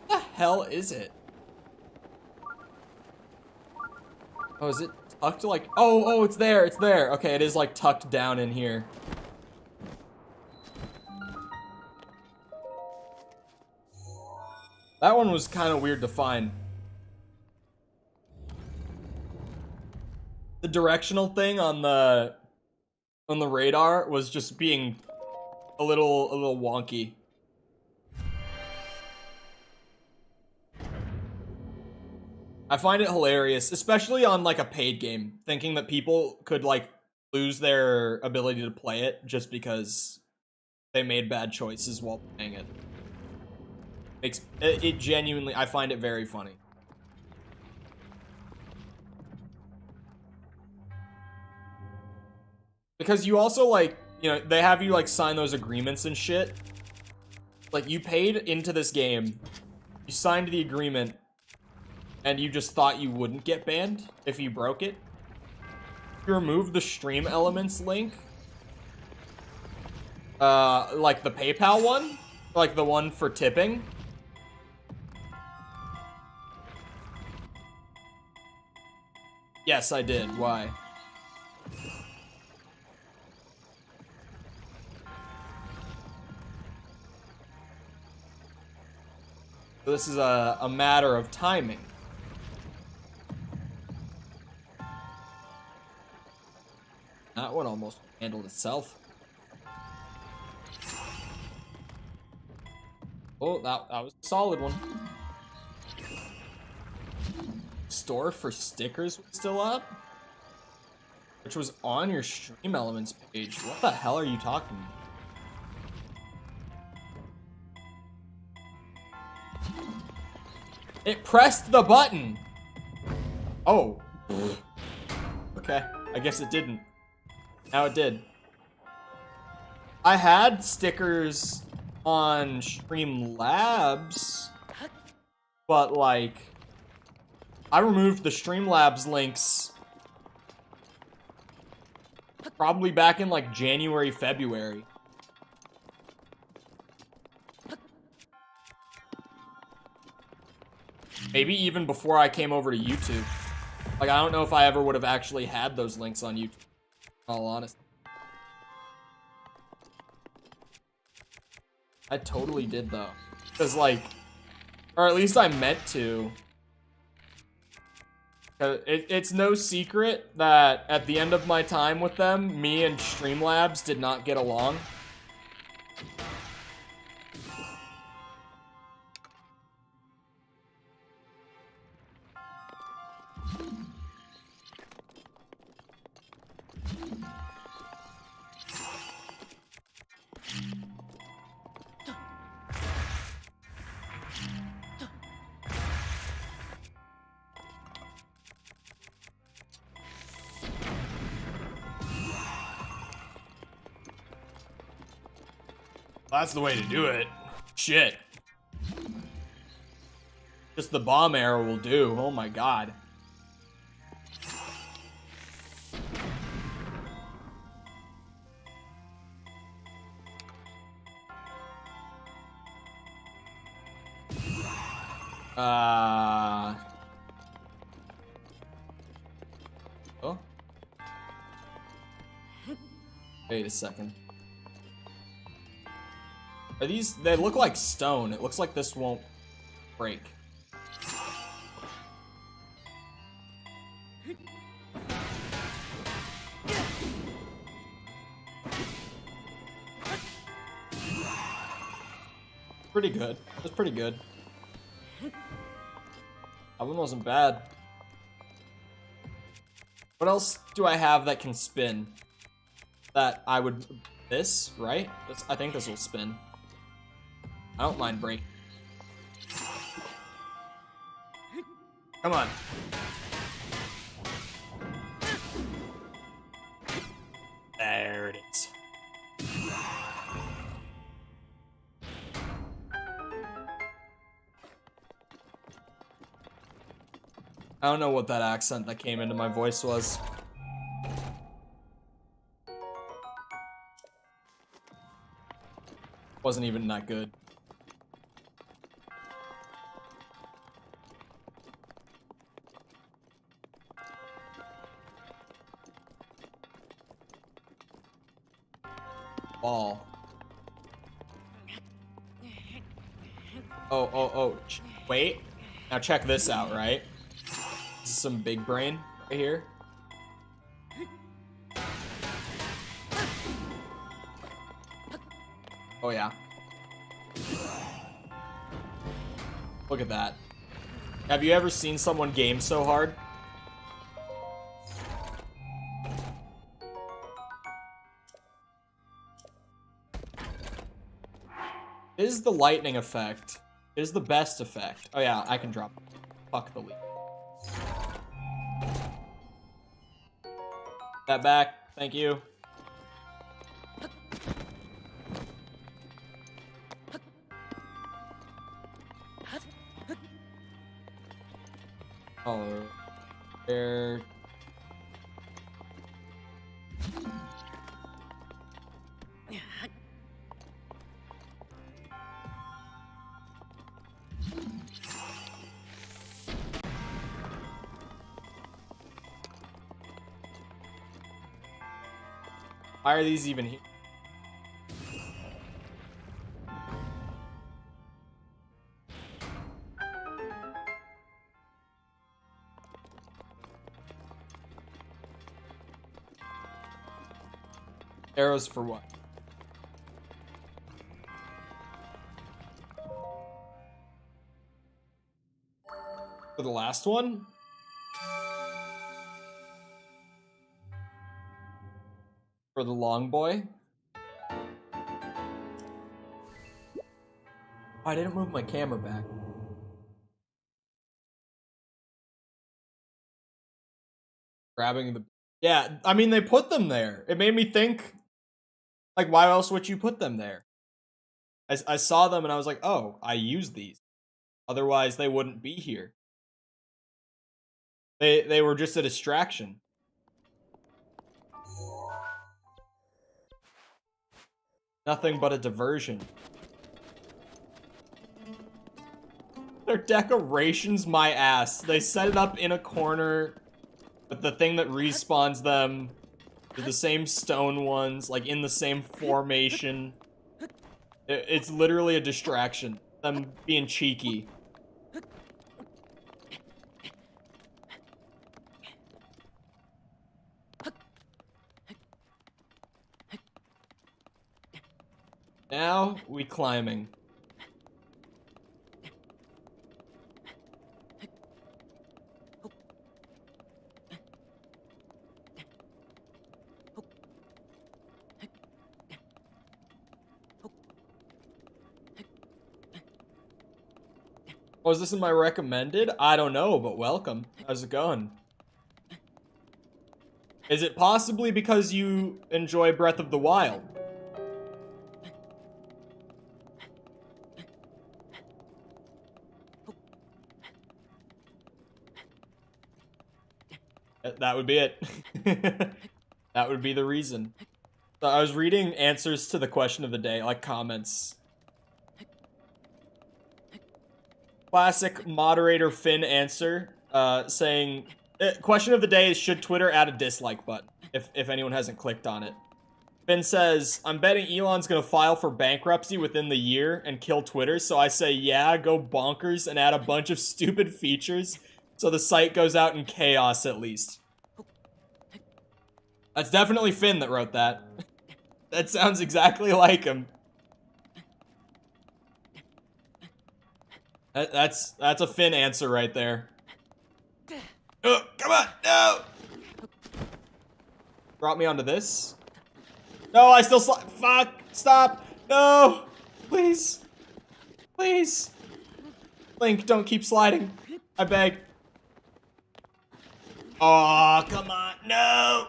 What the hell is it? Oh, is it tucked like... Oh, it's there, it's there. Okay, it is like tucked down in here. That one was kind of weird to find. The directional thing on the radar was just being a little wonky. I find it hilarious, especially on like a paid game, thinking that people could like lose their ability to play it just because they made bad choices while playing it. It genuinely, I find it very funny. Because you also, like, you know, they have you, like, sign those agreements and shit. Like, you paid into this game, you signed the agreement, and you just thought you wouldn't get banned if you broke it. You remove the stream elements link, like the PayPal one, like the one for tipping. Yes, I did. Why? So this is a matter of timing. That one almost handled itself. Oh, that was a solid one. Store for stickers was still up? Which was on your stream elements page. What the hell are you talking about? It pressed the button! Oh. Okay, I guess it didn't. Now it did. I had stickers on Streamlabs, but like, I removed the Streamlabs links probably back in like January, February. Maybe even before I came over to YouTube. Like, I don't know if I ever would have actually had those links on YouTube, in all honesty. I totally did though. Because like, or at least I meant to. It's no secret that at the end of my time with them, me and Streamlabs did not get along. That's the way to do it. Shit. Just the bomb arrow will do. Oh my god. Oh. Wait a second. Are these... They look like stone. It looks like this won't break. Pretty good. It was pretty good. That one wasn't bad. What else do I have that can spin? That I would... This, right? I think this will spin. I don't mind break. Come on. There it is. I don't know what that accent that came into my voice was. Wasn't even that good. Ball. Oh. Wait. Now check this out, right? This is some big brain right here. Oh yeah. Look at that. Have you ever seen someone game so hard? Is the lightning effect? Is the best effect? Oh yeah, I can drop. Fuck the lead. That back. Thank you. Oh, there. Why are these even here? Arrows for what? For the last one? For the long boy? Oh, I didn't move my camera back. Grabbing the... Yeah, I mean, they put them there. It made me think, like, why else would you put them there? I saw them and I was like, oh, I use these. Otherwise, they wouldn't be here. They were just a distraction. Nothing but a diversion. Their decorations, my ass. They set it up in a corner with the thing that respawns them. They're the same stone ones, like in the same formation. It's literally a distraction. Them being cheeky. Now, we climbing. Oh, is this in my recommended? I don't know, but welcome. How's it going? Is it possibly because you enjoy Breath of the Wild? That would be it. That would be the reason. So I was reading answers to the question of the day, like comments. Classic moderator Finn answer, saying, question of the day is, should Twitter add a dislike button, if anyone hasn't clicked on it. Finn says, I'm betting Elon's gonna file for bankruptcy within the year and kill Twitter, so I say, yeah, go bonkers and add a bunch of stupid features so the site goes out in chaos at least. That's definitely Finn that wrote that. That sounds exactly like him. That's a Finn answer right there. Oh, come on, no! Brought me onto this. No, I still fuck, stop, no! Please. Please. Link, don't keep sliding. I beg. Oh, come on, no!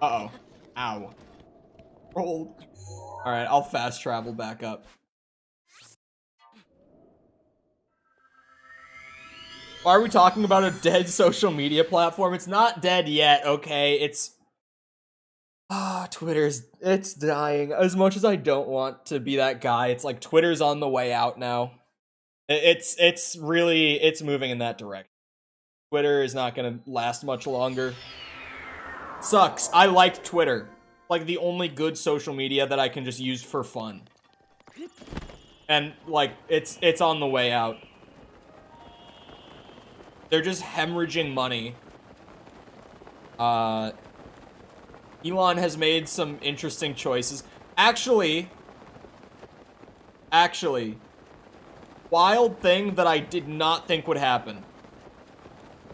Uh-oh. Ow. Rolled. Alright, I'll fast travel back up. Why are we talking about a dead social media platform? It's not dead yet, okay? It's... it's dying. As much as I don't want to be that guy, it's like Twitter's on the way out now. It's moving in that direction. Twitter is not gonna last much longer. Sucks. I like Twitter. Like the only good social media that I can just use for fun. And like it's on the way out. They're just hemorrhaging money. Elon has made some interesting choices. Actually, wild thing that I did not think would happen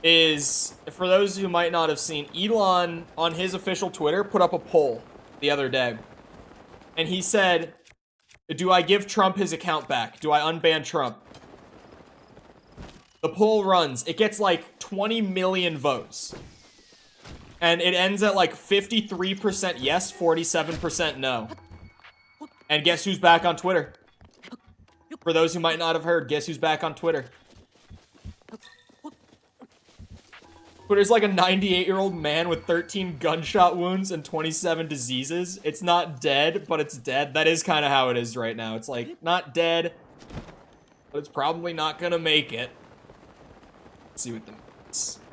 is, for those who might not have seen, Elon on his official Twitter put up a poll the other day. And he said, do I give Trump his account back? Do I unban Trump? The poll runs. It gets like 20 million votes. And it ends at like 53% yes, 47% no. And guess who's back on Twitter? For those who might not have heard, guess who's back on Twitter? Twitter's like a 98-year-old man with 13 gunshot wounds and 27 diseases. It's not dead, but it's dead. That is kind of how it is right now. It's like, not dead, but it's probably not gonna make it. Let's see what the...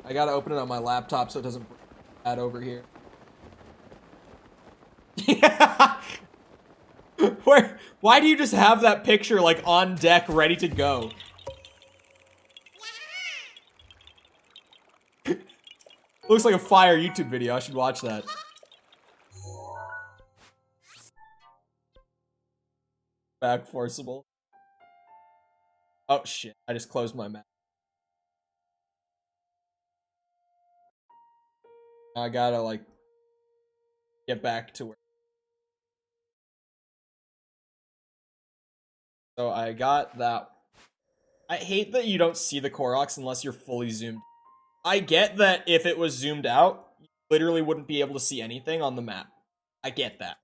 I gotta open it on my laptop so it doesn't add over here. Yeah. Why do you just have that picture like on deck ready to go? Looks like a fire YouTube video. I should watch that. Back forcible. Oh shit, I just closed my map. I gotta like get back to where. So I got that. I hate that you don't see the Koroks unless you're fully zoomed. I get that if it was zoomed out, you literally wouldn't be able to see anything on the map. I get that.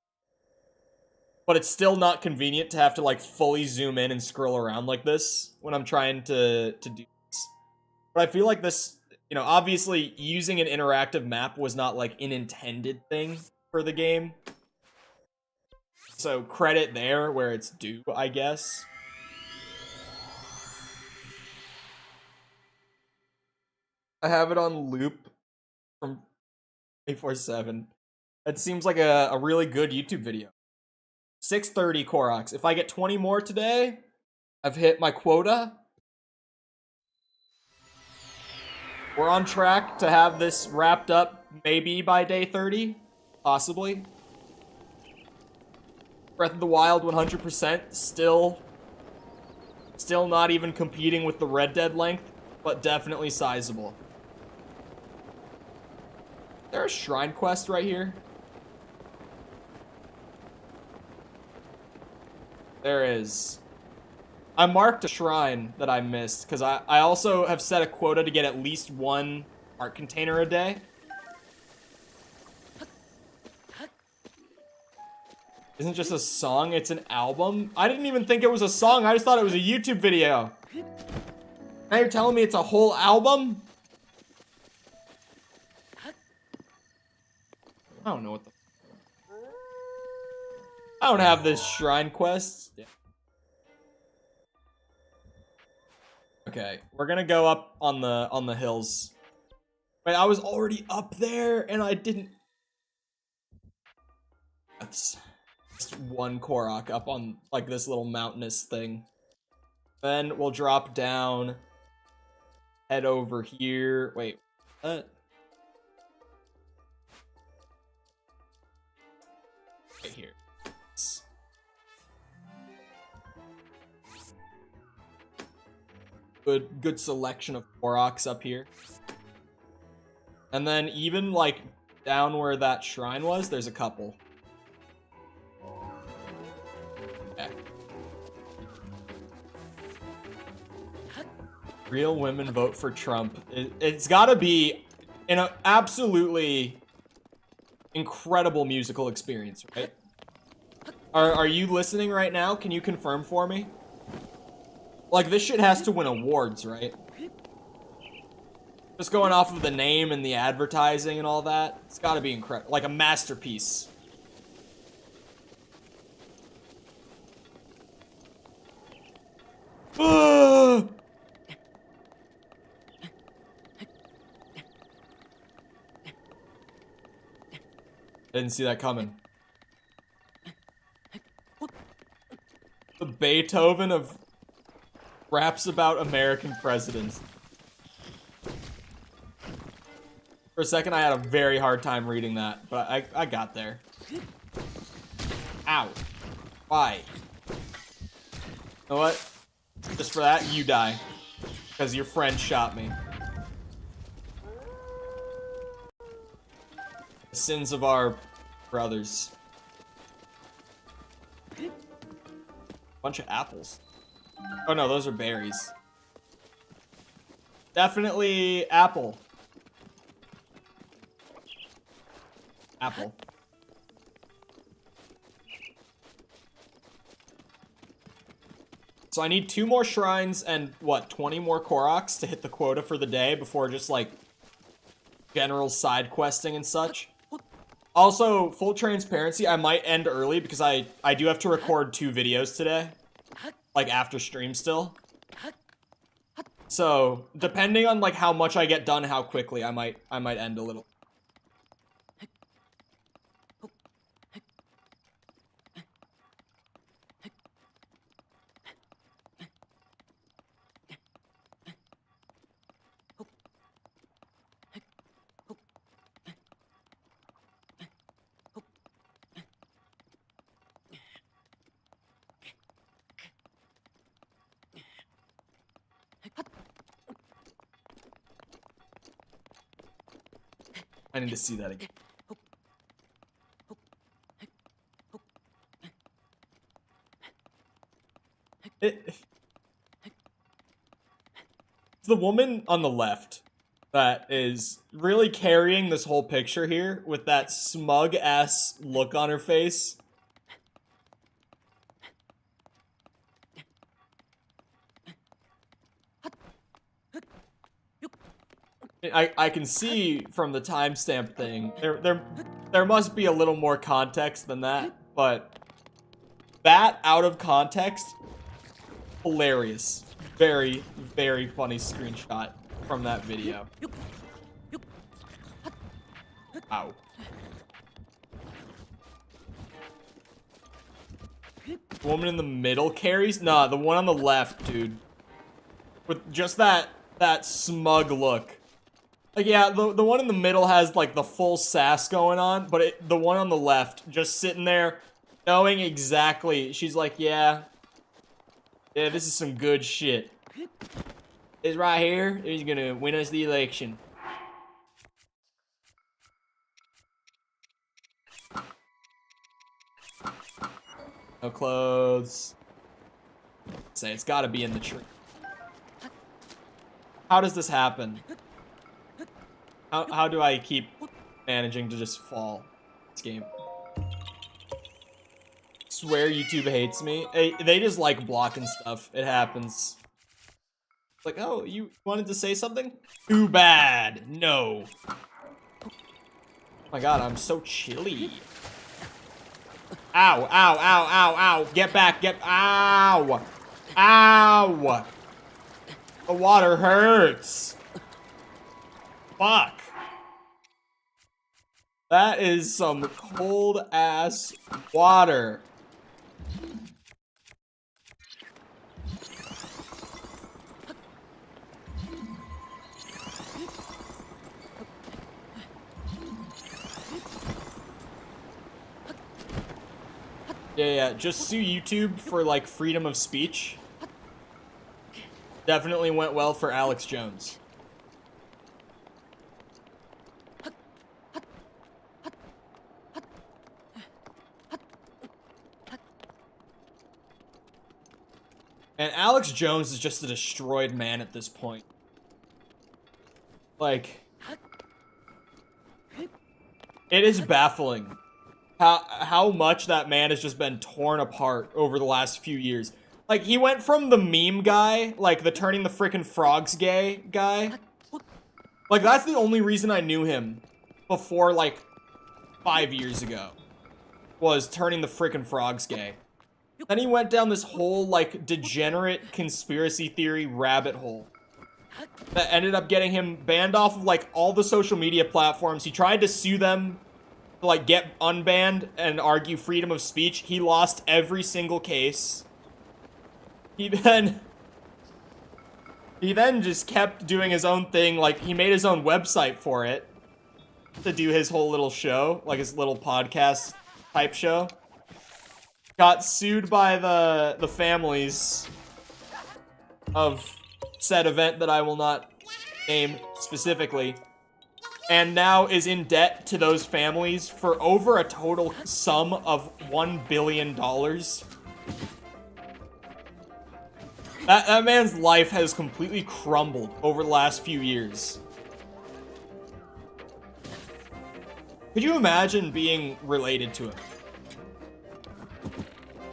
But it's still not convenient to have to like fully zoom in and scroll around like this when I'm trying to do this. But I feel like this, you know, obviously using an interactive map was not like an intended thing for the game. So credit there where it's due, I guess. I have it on loop from 24/7. That seems like a really good YouTube video. 6:30 Koroks. If I get 20 more today, I've hit my quota. We're on track to have this wrapped up maybe by day 30. Possibly. Breath of the Wild 100%. Still not even competing with the Red Dead length, but definitely sizable. Is there a shrine quest right here? There is. I marked a shrine that I missed, because I also have set a quota to get at least one art container a day. Isn't just a song, it's an album? I didn't even think it was a song, I just thought it was a YouTube video. Now you're telling me it's a whole album? I don't know what the... I don't have this shrine quest. Yeah. Okay, we're gonna go up on the hills. Wait, I was already up there and I didn't. That's just one Korok up on like this little mountainous thing. Then we'll drop down, head over here. Wait, what? Right here. Good selection of Koroks up here. And then even like down where that shrine was, there's a couple. Okay. Real women vote for Trump. It's gotta be an absolutely incredible musical experience, right? Are you listening right now? Can you confirm for me? Like, this shit has to win awards, right? Just going off of the name and the advertising and all that, it's gotta be incredible. Like a masterpiece. Didn't see that coming. The Beethoven of raps about American presidents. For a second, I had a very hard time reading that, but I got there. Ow. Why? You know what? Just for that, you die. Because your friend shot me. The sins of our brothers. Bunch of apples. Oh no, those are berries. Definitely apple. Apple. So I need 2 more shrines and, what, 20 more Koroks to hit the quota for the day before just, like, general side questing and such. Also, full transparency, I might end early because I do have to record 2 videos today. Like, after stream still. So, depending on, like, how much I get done, how quickly, I might end a little. I need to see that again. It's the woman on the left that is really carrying this whole picture here with that smug-ass look on her face. I can see from the timestamp thing, there must be a little more context than that, but that out of context, hilarious. Very, very funny screenshot from that video. Ow. The woman in the middle carries? Nah, the one on the left, dude. With just that smug look. Like, yeah, the one in the middle has, like, the full sass going on, but the one on the left, just sitting there, knowing exactly, she's like, yeah, this is some good shit. This right here is gonna win us the election. No clothes. Say, it's gotta be in the tree. How does this happen? How do I keep managing to just fall this game? Swear YouTube hates me. They just like blocking stuff. It happens. It's like, oh, you wanted to say something? Too bad. No. Oh my god, I'm so chilly. Ow, ow, ow, ow, ow. Get back, ow. Ow. The water hurts. Fuck. That is some cold ass water. Yeah, just sue YouTube for, like, freedom of speech. Definitely went well for Alex Jones. And Alex Jones is just a destroyed man at this point. Like, it is baffling how much that man has just been torn apart over the last few years. Like, he went from the meme guy, like the turning the frickin' frogs gay guy. Like, that's the only reason I knew him before, like, 5 years ago. Was turning the frickin' frogs gay. Then he went down this whole, like, degenerate conspiracy theory rabbit hole. That ended up getting him banned off of, like, all the social media platforms. He tried to sue them to, like, get unbanned and argue freedom of speech. He lost every single case. He then just kept doing his own thing. Like, he made his own website for it to do his whole little show, like his little podcast type show. Got sued by the families of said event that I will not name specifically, and now is in debt to those families for over a total sum of $1 billion. That man's life has completely crumbled over the last few years. Could you imagine being related to him?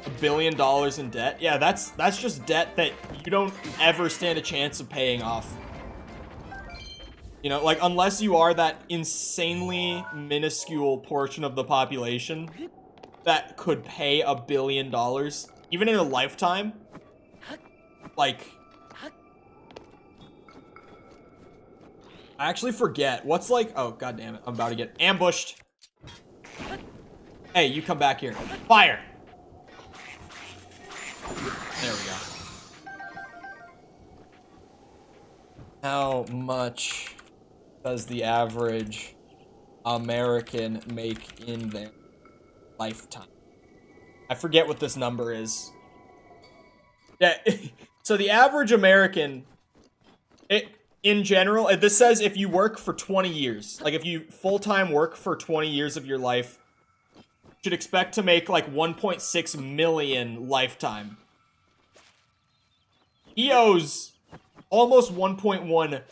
$1 billion in debt? Yeah, that's just debt that you don't ever stand a chance of paying off. You know, like, unless you are that insanely minuscule portion of the population that could pay $1 billion, even in a lifetime. Like, I actually forget. What's like, oh, god damn it, I'm about to get ambushed. Hey, you come back here. Fire! There we go. How much does the average American make in their lifetime? I forget what this number is. Yeah, so the average American, in general, this says if you work for 20 years, like if you full-time work for 20 years of your life, you should expect to make like 1.6 million lifetime. He owes almost $1.1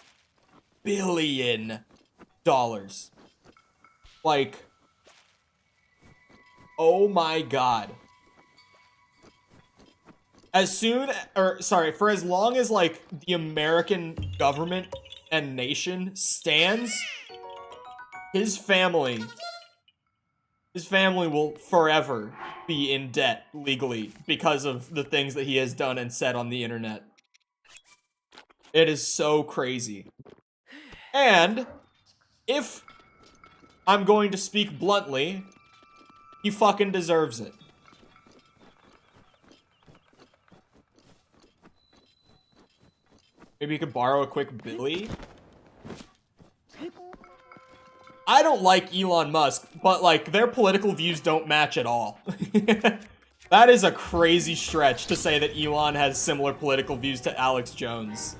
billion. Like, oh my god. For as long as, like, the American government and nation stands, his family will forever be in debt legally because of the things that he has done and said on the internet. It is so crazy. And if I'm going to speak bluntly, he fucking deserves it. Maybe you could borrow a quick Billy? I don't like Elon Musk, but, like, their political views don't match at all. That is a crazy stretch to say that Elon has similar political views to Alex Jones.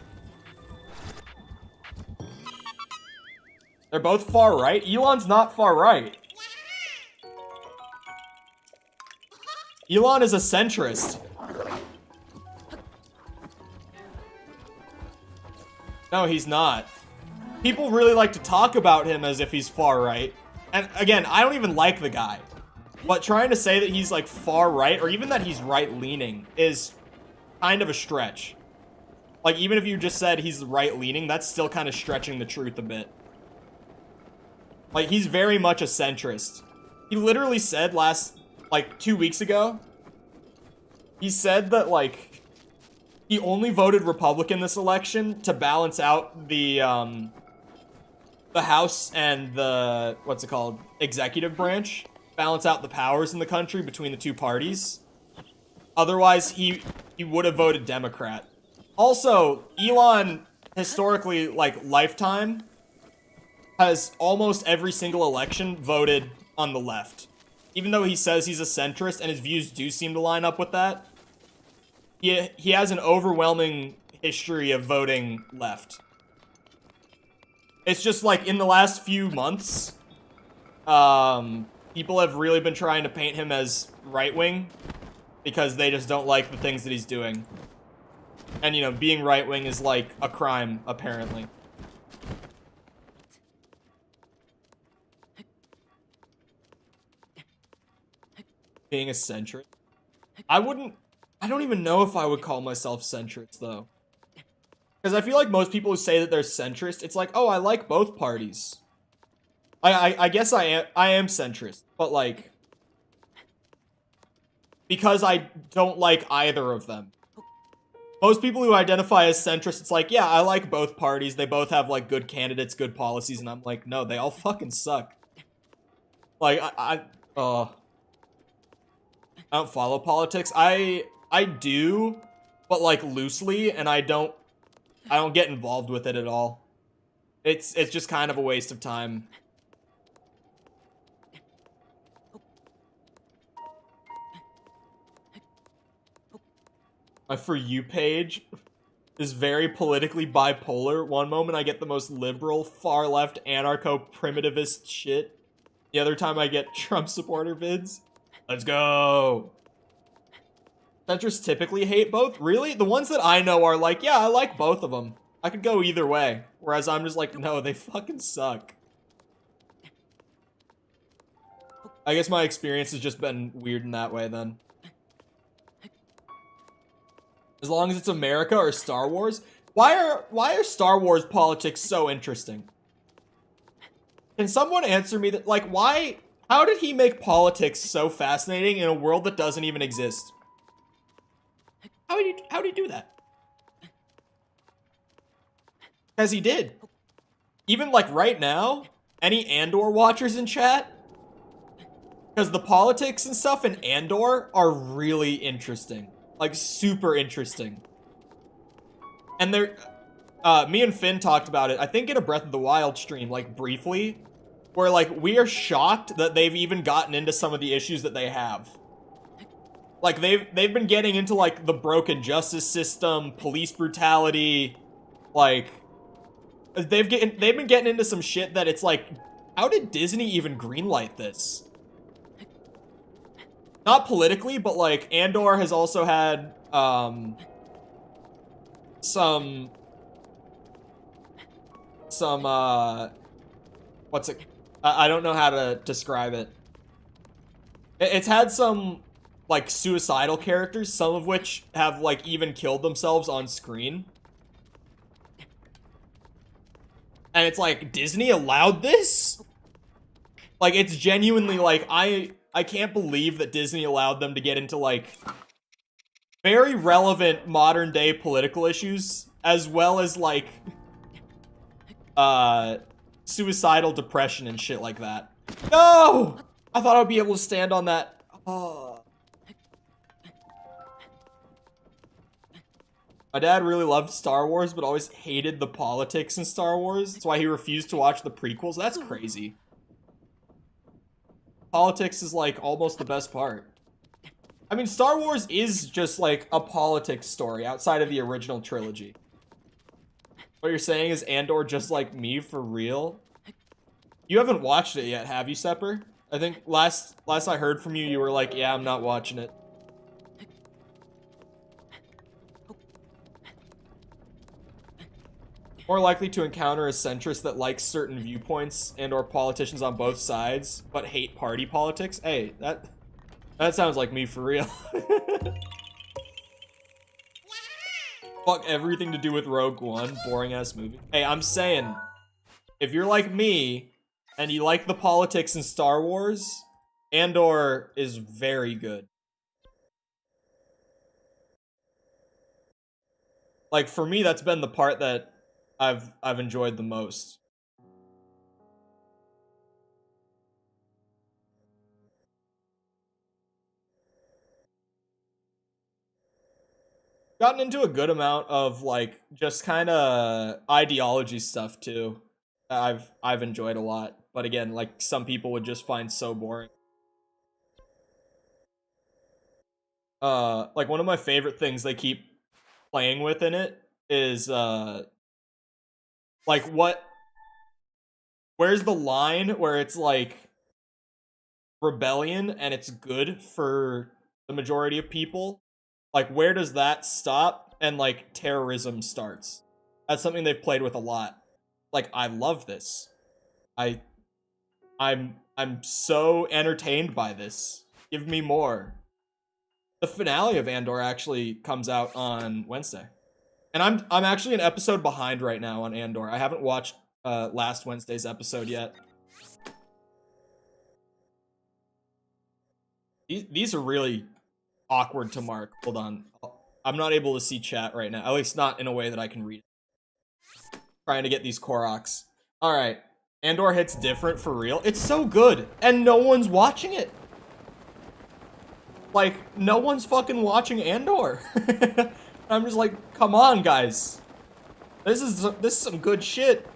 They're both far right? Elon's not far right. Elon is a centrist. No, he's not. People really like to talk about him as if he's far right. And again, I don't even like the guy. But trying to say that he's like far right, or even that he's right-leaning, is kind of a stretch. Like, even if you just said he's right-leaning, that's still kind of stretching the truth a bit. Like, he's very much a centrist. He literally said like 2 weeks ago, he said that, like, he only voted Republican this election to balance out the House and the, what's it called, executive branch, balance out the powers in the country between the two parties. Otherwise, he would have voted Democrat. Also, Elon, historically, like, lifetime, has almost every single election voted on the left. Even though he says he's a centrist and his views do seem to line up with that, he has an overwhelming history of voting left. It's just like in the last few months, people have really been trying to paint him as right-wing because they just don't like the things that he's doing. And, you know, being right-wing is like a crime, apparently. Being a centrist. I don't even know if I would call myself centrist, though. Because I feel like most people who say that they're centrist, it's like, oh, I like both parties. I guess I am centrist, but like, because I don't like either of them. Most people who identify as centrist, it's like, yeah, I like both parties. They both have like good candidates, good policies, and I'm like, no, they all fucking suck. Like, I don't follow politics. I do, but like loosely, and I don't get involved with it at all. It's just kind of a waste of time. My For You page is very politically bipolar. One moment I get the most liberal, far-left, anarcho-primitivist shit. The other time I get Trump supporter vids. Let's go! Centrists typically hate both? Really? The ones that I know are like, yeah, I like both of them. I could go either way. Whereas I'm just like, no, they fucking suck. I guess my experience has just been weird in that way, then. As long as it's America or Star Wars. Why are Star Wars politics so interesting? Can someone answer me that, like, how did he make politics so fascinating in a world that doesn't even exist? How did he do that? Because he did. Even, like, right now, any Andor watchers in chat? Because the politics and stuff in Andor are really interesting. Like, super interesting. And me and Finn talked about it, I think in a Breath of the Wild stream, like, briefly, where, like, we are shocked that they've even gotten into some of the issues that they have. Like, they've been getting into, like, the broken justice system, police brutality, like, they've been getting into some shit that it's like, how did Disney even greenlight this? Not politically, but like Andor has also had some what's it? I don't know how to describe it. It's had some like suicidal characters, some of which have like even killed themselves on screen. And it's like, Disney allowed this? Like, it's genuinely like, I can't believe that Disney allowed them to get into, like, very relevant modern-day political issues, as well as, like, suicidal depression and shit like that. No! I thought I'd be able to stand on that. Oh. My dad really loved Star Wars, but always hated the politics in Star Wars. That's why he refused to watch the prequels. That's crazy. Politics is, like, almost the best part. I mean, Star Wars is just, like, a politics story outside of the original trilogy. What you're saying is Andor just like me, for real? You haven't watched it yet, have you, Sepper? I think last I heard from you, you were like, yeah, I'm not watching it. More likely to encounter a centrist that likes certain viewpoints and or politicians on both sides, but hate party politics. Hey, that sounds like me for real. Fuck everything to do with Rogue One, boring ass movie. Hey, I'm saying, if you're like me, and you like the politics in Star Wars, Andor is very good. Like, for me, that's been the part that I've enjoyed the most. Gotten into a good amount of like just kind of ideology stuff too. I've enjoyed a lot, but again, like some people would just find so boring. Like one of my favorite things they keep playing with in it is like where's the line where it's like rebellion and it's good for the majority of people? Like where does that stop and like terrorism starts? That's something they've played with a lot. Like I love this. I I'm so entertained by this. Give me more. The finale of Andor actually comes out on Wednesday. And I'm actually an episode behind right now on Andor. I haven't watched last Wednesday's episode yet. These are really awkward to mark. Hold on. I'm not able to see chat right now. At least not in a way that I can read. Trying to get these Koroks. Alright. Andor hits different for real. It's so good. And no one's watching it. Like, no one's fucking watching Andor. I'm just like, come on, guys. This is some good shit.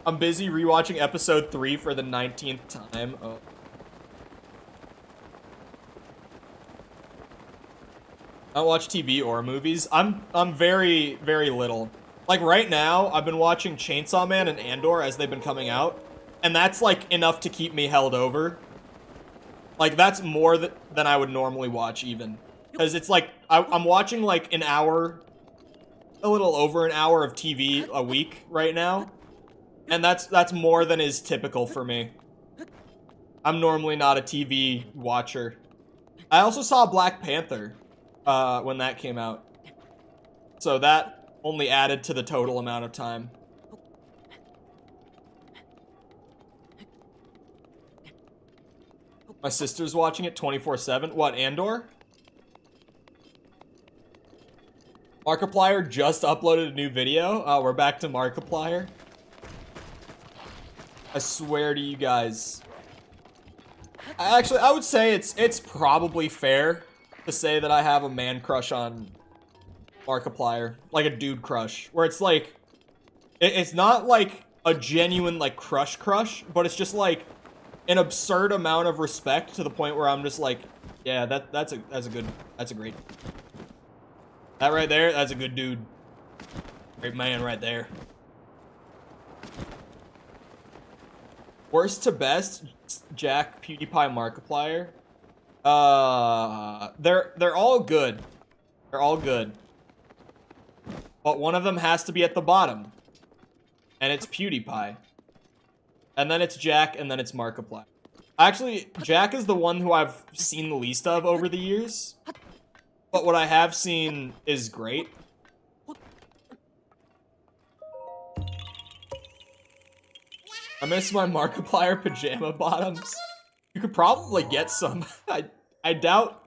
I'm busy rewatching episode 3 for the 19th time. Oh. I don't watch TV or movies. I'm very, very little. Like right now, I've been watching Chainsaw Man and Andor as they've been coming out. And that's like enough to keep me held over. Like that's more than I would normally watch even. Because it's like, I'm watching like an hour, a little over an hour of TV a week right now. And that's more than is typical for me. I'm normally not a TV watcher. I also saw Black Panther when that came out. So that only added to the total amount of time. My sister's watching it 24/7. What, Andor? Markiplier just uploaded a new video. We're back to Markiplier. I swear to you guys. Actually, I would say it's probably fair to say that I have a man crush on Markiplier. Like a dude crush. Where it's like, it's not like a genuine like crush, but it's just like an absurd amount of respect to the point where I'm just like, yeah, that's a great. That right there, that's a good dude. Great man right there. Worst to best, Jack, PewDiePie, Markiplier. They're all good. They're all good. But one of them has to be at the bottom. And it's PewDiePie. And then it's Jack, and then it's Markiplier. Actually, Jack is the one who I've seen the least of over the years. But what I have seen is great. I miss my Markiplier pajama bottoms. You could probably get some. I doubt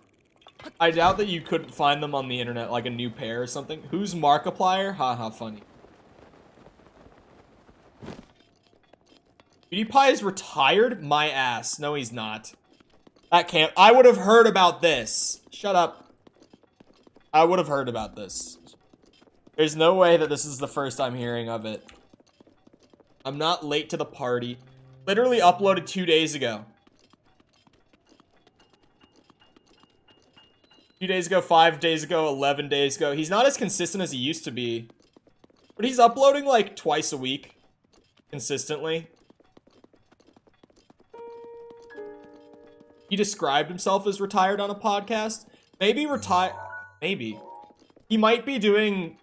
that you couldn't find them on the internet, like a new pair or something. Who's Markiplier? Haha, funny. PewDiePie is retired? My ass. No, he's not. That can't. I would have heard about this. Shut up. I would have heard about this. There's no way that this is the first I'm hearing of it. I'm not late to the party. Literally uploaded 2 days ago. 2 days ago, 5 days ago, 11 days ago. He's not as consistent as he used to be. But he's uploading like twice a week. Consistently. He described himself as retired on a podcast. Maybe maybe. He might be doing...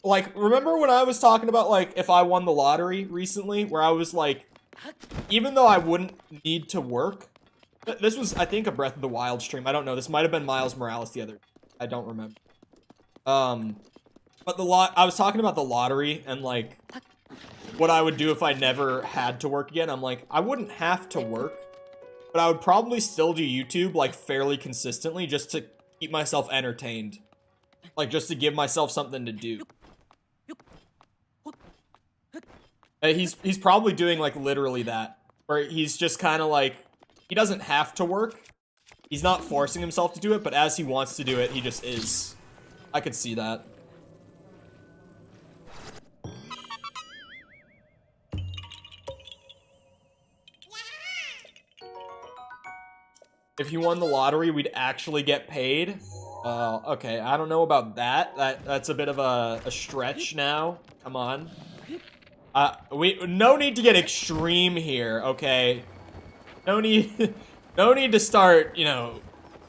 Like, remember when I was talking about, like, if I won the lottery recently? Where I was like, even though I wouldn't need to work... This was, I think, a Breath of the Wild stream. I don't know. This might have been Miles Morales the other... I don't remember. But I was talking about the lottery and, like, what I would do if I never had to work again. I'm like, I wouldn't have to work. But I would probably still do YouTube, like, fairly consistently just to keep myself entertained. Like, just to give myself something to do. He's probably doing, like, literally that. Where he's just kind of like, he doesn't have to work. He's not forcing himself to do it, but as he wants to do it, he just is. I could see that. If he won the lottery, we'd actually get paid. Okay, I don't know about that. That's a bit of a stretch now. Come on. No need to get extreme here, okay? No need, no need to start, you know,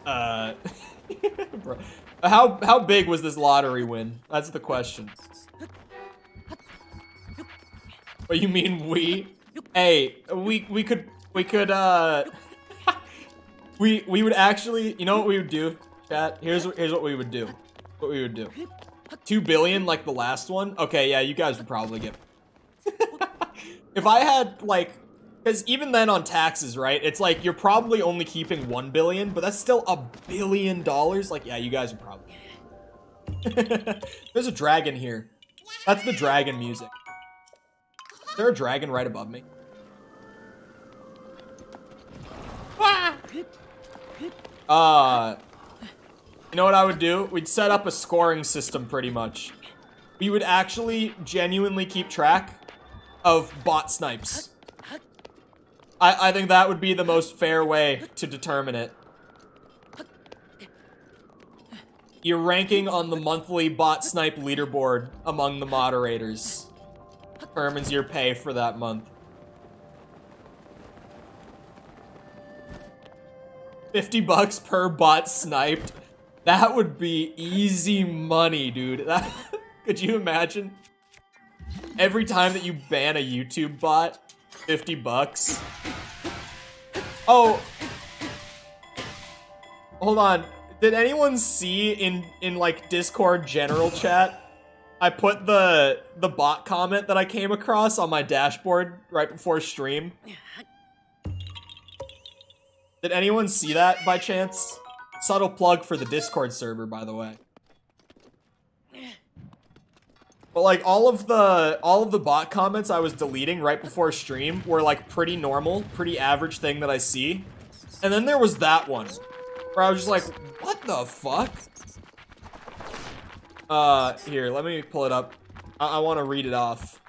bro. How big was this lottery win? That's the question. What you mean we? Hey, we could we would actually, you know what we would do, chat? Here's what we would do. What we would do. 2 billion like the last one? Okay, yeah, you guys would probably get. If I had like, because even then on taxes, right? It's like you're probably only keeping 1 billion, but that's still $1 billion. Like, yeah, you guys would probably. There's a dragon here. That's the dragon music. Is there a dragon right above me? You know what I would do? We'd set up a scoring system pretty much. We would actually genuinely keep track of bot snipes. I think that would be the most fair way to determine it. Your ranking on the monthly bot snipe leaderboard among the moderators determines your pay for that month. 50 bucks per bot sniped. That would be easy money, dude. Could you imagine? Every time that you ban a YouTube bot, 50 bucks. Oh. Hold on. Did anyone see in like Discord general chat? I put the bot comment that I came across on my dashboard right before stream. Did anyone see that by chance? Subtle plug for the Discord server, by the way. But like all of the bot comments I was deleting right before stream were like pretty normal, pretty average thing that I see. And then there was that one where I was just like, what the fuck? Here, let me pull it up. I want to read it off.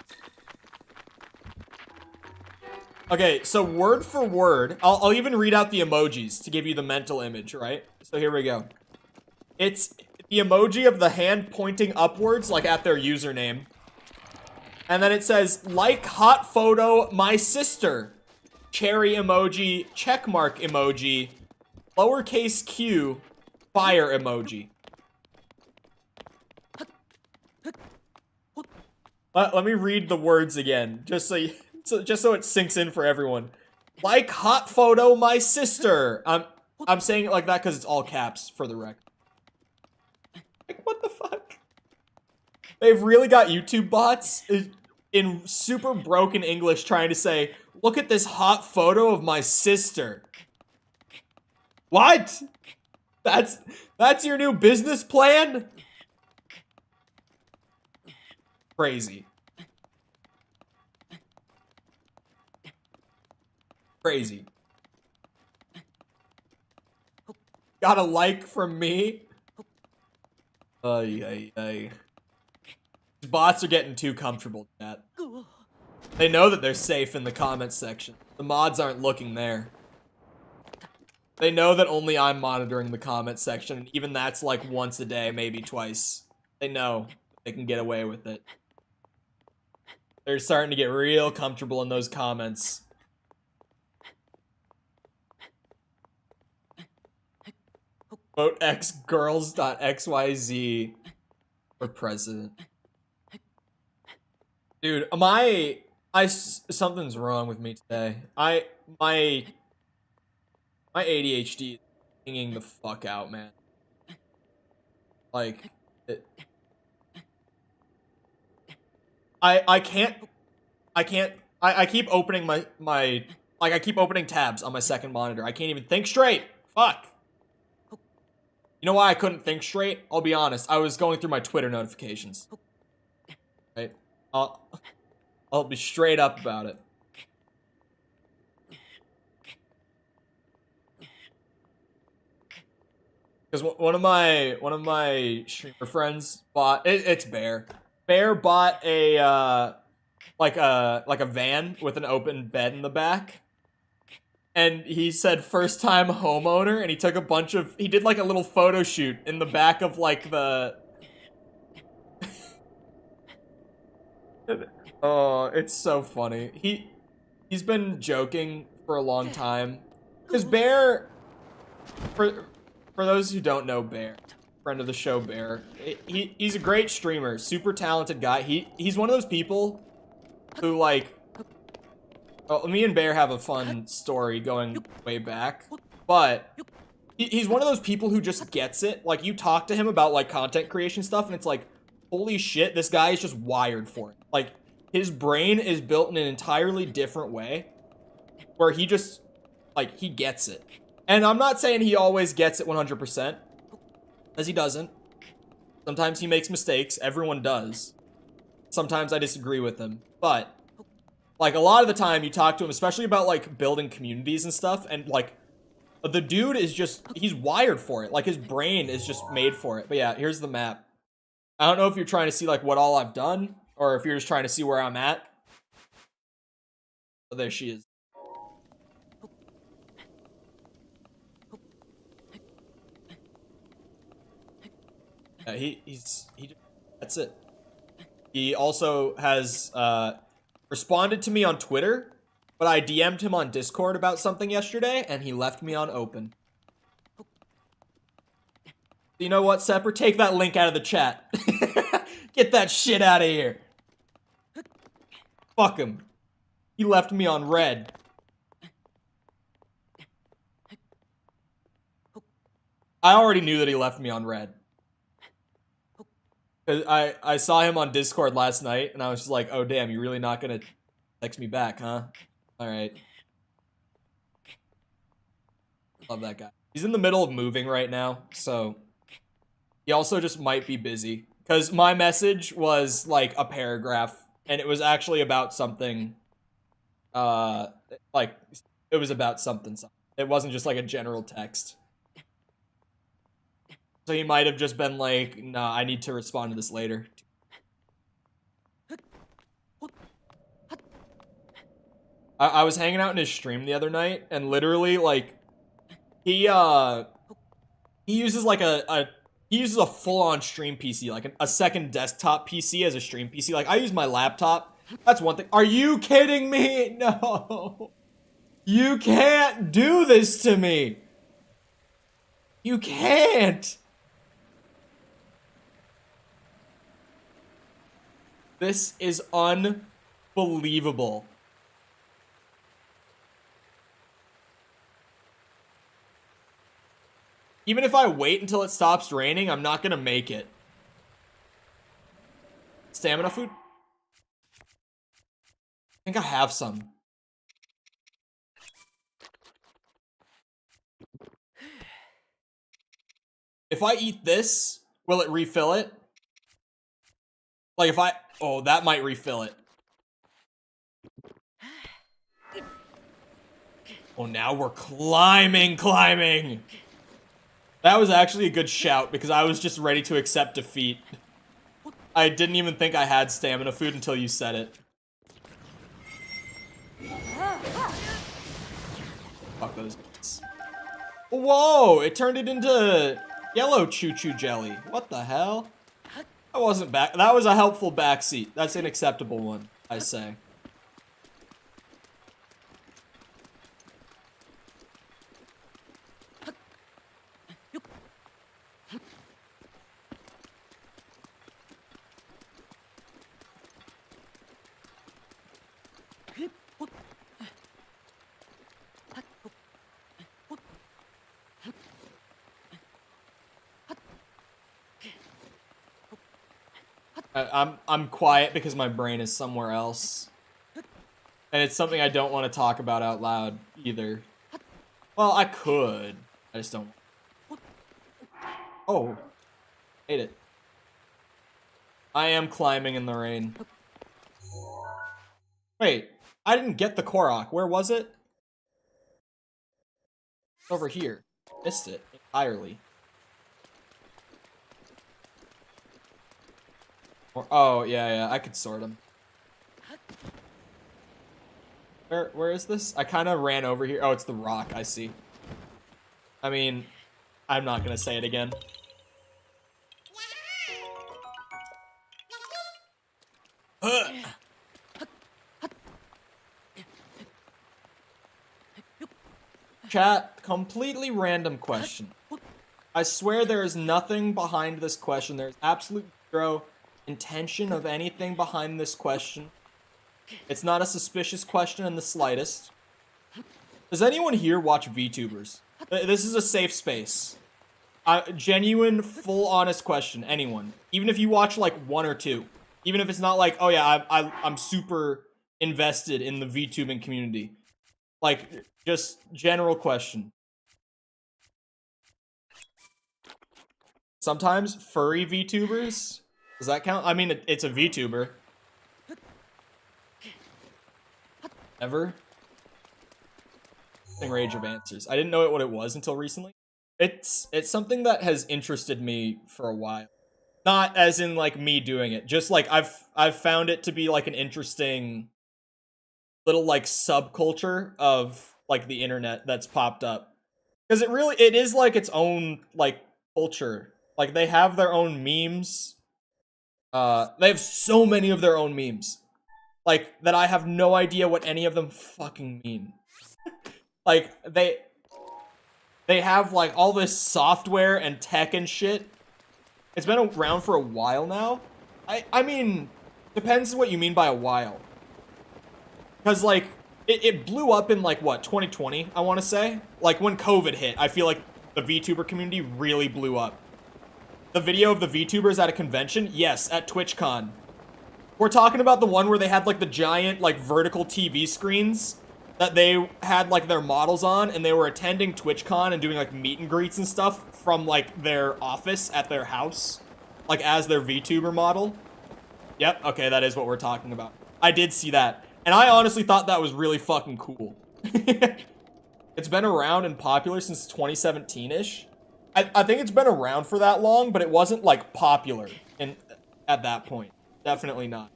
Okay, so word for word, I'll even read out the emojis to give you the mental image, right? So here we go. It's the emoji of the hand pointing upwards, like at their username. And then it says, like hot photo, my sister. Cherry emoji, checkmark emoji, lowercase q, fire emoji. Let me read the words again, just so it sinks in for everyone. Like hot photo, my sister. I'm saying it like that because it's all caps for the record. Like, what the fuck? They've really got YouTube bots in super broken English trying to say, look at this hot photo of my sister. What? That's your new business plan? Crazy. Crazy. Got a like from me? Ay. Bots are getting too comfortable, chat. They know that they're safe in the comments section. The mods aren't looking there. They know that only I'm monitoring the comments section, and even that's like once a day, maybe twice. They know they can get away with it. They're starting to get real comfortable in those comments. Vote xgirls.xyz for president. Dude, something's wrong with me today. My ADHD is pinging the fuck out, man. Like, I keep opening I keep opening tabs on my second monitor. I can't even think straight. Fuck. You know why I couldn't think straight? I'll be honest. I was going through my Twitter notifications. Right? I'll be straight up about it. Because one of my streamer friends bought it's Bear. Bear bought a like a van with an open bed in the back. And he said first time homeowner, and he took a bunch of he did like a little photo shoot in the back of like the Oh, it's so funny. He's been joking for a long time. Because Bear, for those who don't know Bear, friend of the show Bear, he's a great streamer, super talented guy. He's one of those people who like, well, me and Bear have a fun story going way back, but he's one of those people who just gets it. Like, you talk to him about like content creation stuff, and it's like, holy shit, this guy is just wired for it. Like, his brain is built in an entirely different way, where he just, like, he gets it. And I'm not saying he always gets it 100%, as he doesn't. Sometimes he makes mistakes. Everyone does. Sometimes I disagree with him. But, like, a lot of the time you talk to him, especially about, like, building communities and stuff, and, like, the dude is just, he's wired for it. Like, his brain is just made for it. But yeah, here's the map. I don't know if you're trying to see, like, what all I've done, or if you're just trying to see where I'm at. Oh, there she is. Yeah, that's it. He also has responded to me on Twitter, but I DM'd him on Discord about something yesterday, and he left me on open. You know what, Sepper? Take that link out of the chat. Get that shit out of here. Fuck him. He left me on red. I already knew that he left me on red. I saw him on Discord last night, and I was just like, oh damn, you're really not gonna text me back, huh? Alright. Love that guy. He's in the middle of moving right now, so he also just might be busy. Because my message was like a paragraph, and it was actually about something, like, it was about something. It wasn't just like a general text. So he might have just been like, nah, I need to respond to this later. I was hanging out in his stream the other night, and literally, like, he uses like he uses a full-on stream PC, like a second desktop PC as a stream PC. Like, I use my laptop. That's one thing. Are you kidding me? No. You can't do this to me. You can't. This is unbelievable. Even if I wait until it stops raining, I'm not gonna make it. Stamina food? I think I have some. If I eat this, will it refill it? Like if I... Oh, that might refill it. Oh, now we're climbing. That was actually a good shout, because I was just ready to accept defeat. I didn't even think I had stamina food until you said it. Fuck those guys. Whoa! It turned it into yellow choo-choo jelly. What the hell? That wasn't back. That was a helpful backseat. That's an acceptable one, I say. I'm quiet because my brain is somewhere else. And it's something I don't want to talk about out loud, either. Well, I could. I just don't. Oh, made it. I am climbing in the rain. Wait, I didn't get the Korok. Where was it? Over here. Missed it entirely. Oh, yeah, I could sort them. Where is this? I kind of ran over here. Oh, it's the rock, I see. I mean, I'm not gonna say it again. Chat, completely random question. I swear there is nothing behind this question. There's absolute zero intention of anything behind this question. It's not a suspicious question in the slightest. Does anyone here watch VTubers? This is a safe space. Genuine, full, honest question. Anyone. Even if you watch like one or two. Even if it's not like, oh yeah, I'm super invested in the VTubing community. Like, just general question. Sometimes furry VTubers? Does that count? I mean, it's a VTuber. Ever? Rage of answers. I didn't know what it was until recently. It's something that has interested me for a while. Not as in like me doing it. Just like I've found it to be like an interesting little like subculture of like the internet that's popped up. Because it is like its own like culture. Like they have their own memes. They have so many of their own memes. Like that I have no idea what any of them fucking mean. Like they have like all this software and tech and shit. It's been around for a while now. I mean, depends what you mean by a while. Because like it blew up in like what, 2020, I want to say. Like when COVID hit, I feel like the VTuber community really blew up. The video of the VTubers at a convention? Yes, at TwitchCon. We're talking about the one where they had like the giant like vertical TV screens that they had like their models on, and they were attending TwitchCon and doing like meet and greets and stuff from like their office at their house, like as their VTuber model. Yep, okay, that is what we're talking about. I did see that, and I honestly thought that was really fucking cool. It's been around and popular since 2017-ish. I think it's been around for that long, but it wasn't like popular at that point. Definitely not.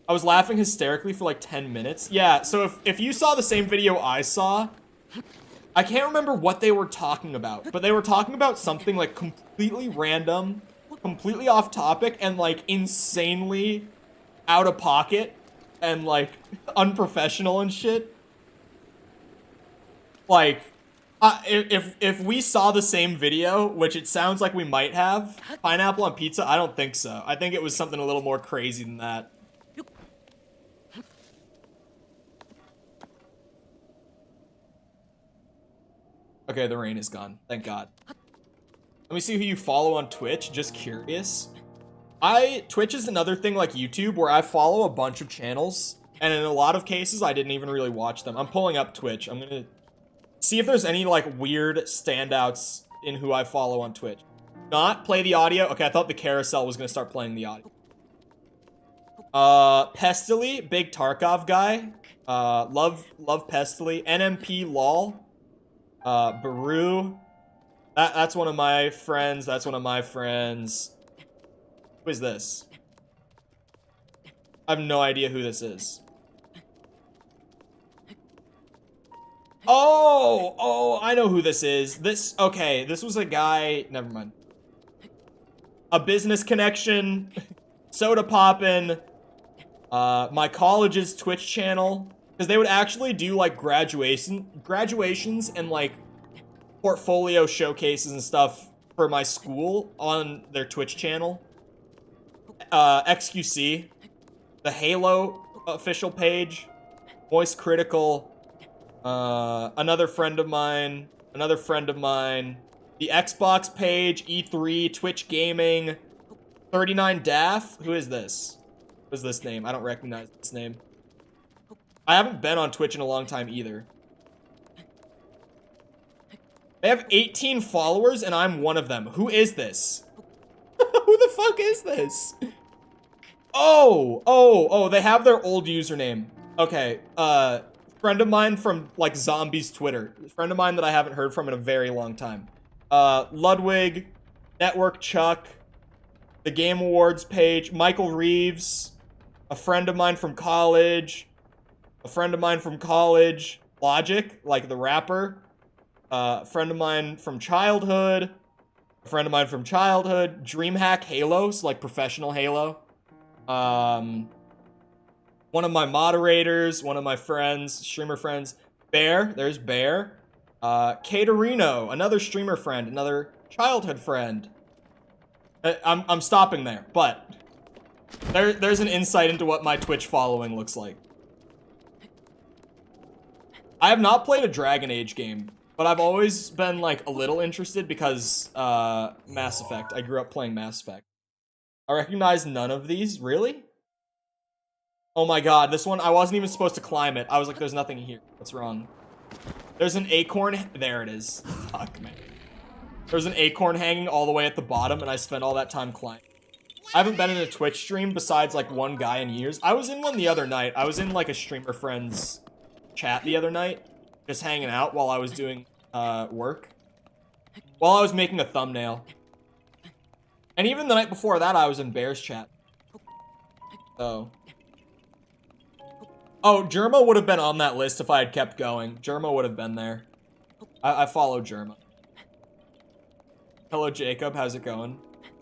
I was laughing hysterically for like 10 minutes. Yeah, so if you saw the same video I saw, I can't remember what they were talking about, but they were talking about something like completely random, completely off topic, and like insanely out of pocket and like unprofessional and shit. Like, if we saw the same video, which it sounds like we might have, pineapple on pizza, I don't think so. I think it was something a little more crazy than that. Okay, the rain is gone. Thank God. Let me see who you follow on Twitch. Just curious. Twitch is another thing like YouTube where I follow a bunch of channels, and in a lot of cases, I didn't even really watch them. I'm pulling up Twitch. I'm gonna see if there's any like weird standouts in who I follow on Twitch. Not play the audio. Okay, I thought the carousel was gonna start playing the audio. Pestily, big Tarkov guy. Love Pestily. NMP lol. Baru. That's one of my friends. That's one of my friends. Who is this? I have no idea who this is. Oh, I know who this is. Okay, this was a guy, never mind. A business connection, soda poppin', my college's Twitch channel, because they would actually do like graduations and like portfolio showcases and stuff for my school on their Twitch channel. XQC, the Halo official page, Voice Critical, another friend of mine, the Xbox page, E3, Twitch Gaming, 39 Daff. Who is this? What is this name? I don't recognize this name. I haven't been on Twitch in a long time either. They have 18 followers, and I'm one of them. Who is this? Who the fuck is this? Oh, they have their old username. Okay, friend of mine from, like, Zombies Twitter. Friend of mine that I haven't heard from in a very long time. Ludwig, Network Chuck, the Game Awards page, Michael Reeves, a friend of mine from college, Logic, like the rapper, a friend of mine from childhood, DreamHack Halo, so like professional Halo. One of my moderators, one of my friends, streamer friends, Bear, there's Bear. Caterino, another streamer friend, another childhood friend. I'm stopping there, but there's an insight into what my Twitch following looks like. I have not played a Dragon Age game, but I've always been, like, a little interested because, Mass Effect. I grew up playing Mass Effect. I recognize none of these. Really? Oh my god, this one, I wasn't even supposed to climb it. I was like, there's nothing here. What's wrong? There's an acorn. There it is. Fuck, man. There's an acorn hanging all the way at the bottom, and I spent all that time climbing. I haven't been in a Twitch stream besides, like, one guy in years. I was in one the other night. I was in, like, a streamer friend's chat the other night, just hanging out while I was doing work, while I was making a thumbnail. And even the night before that, I was in Bear's chat. So, oh, Germa would have been on that list if I had kept going. Germa would have been there. I follow Germa. Hello, Jacob. How's it going?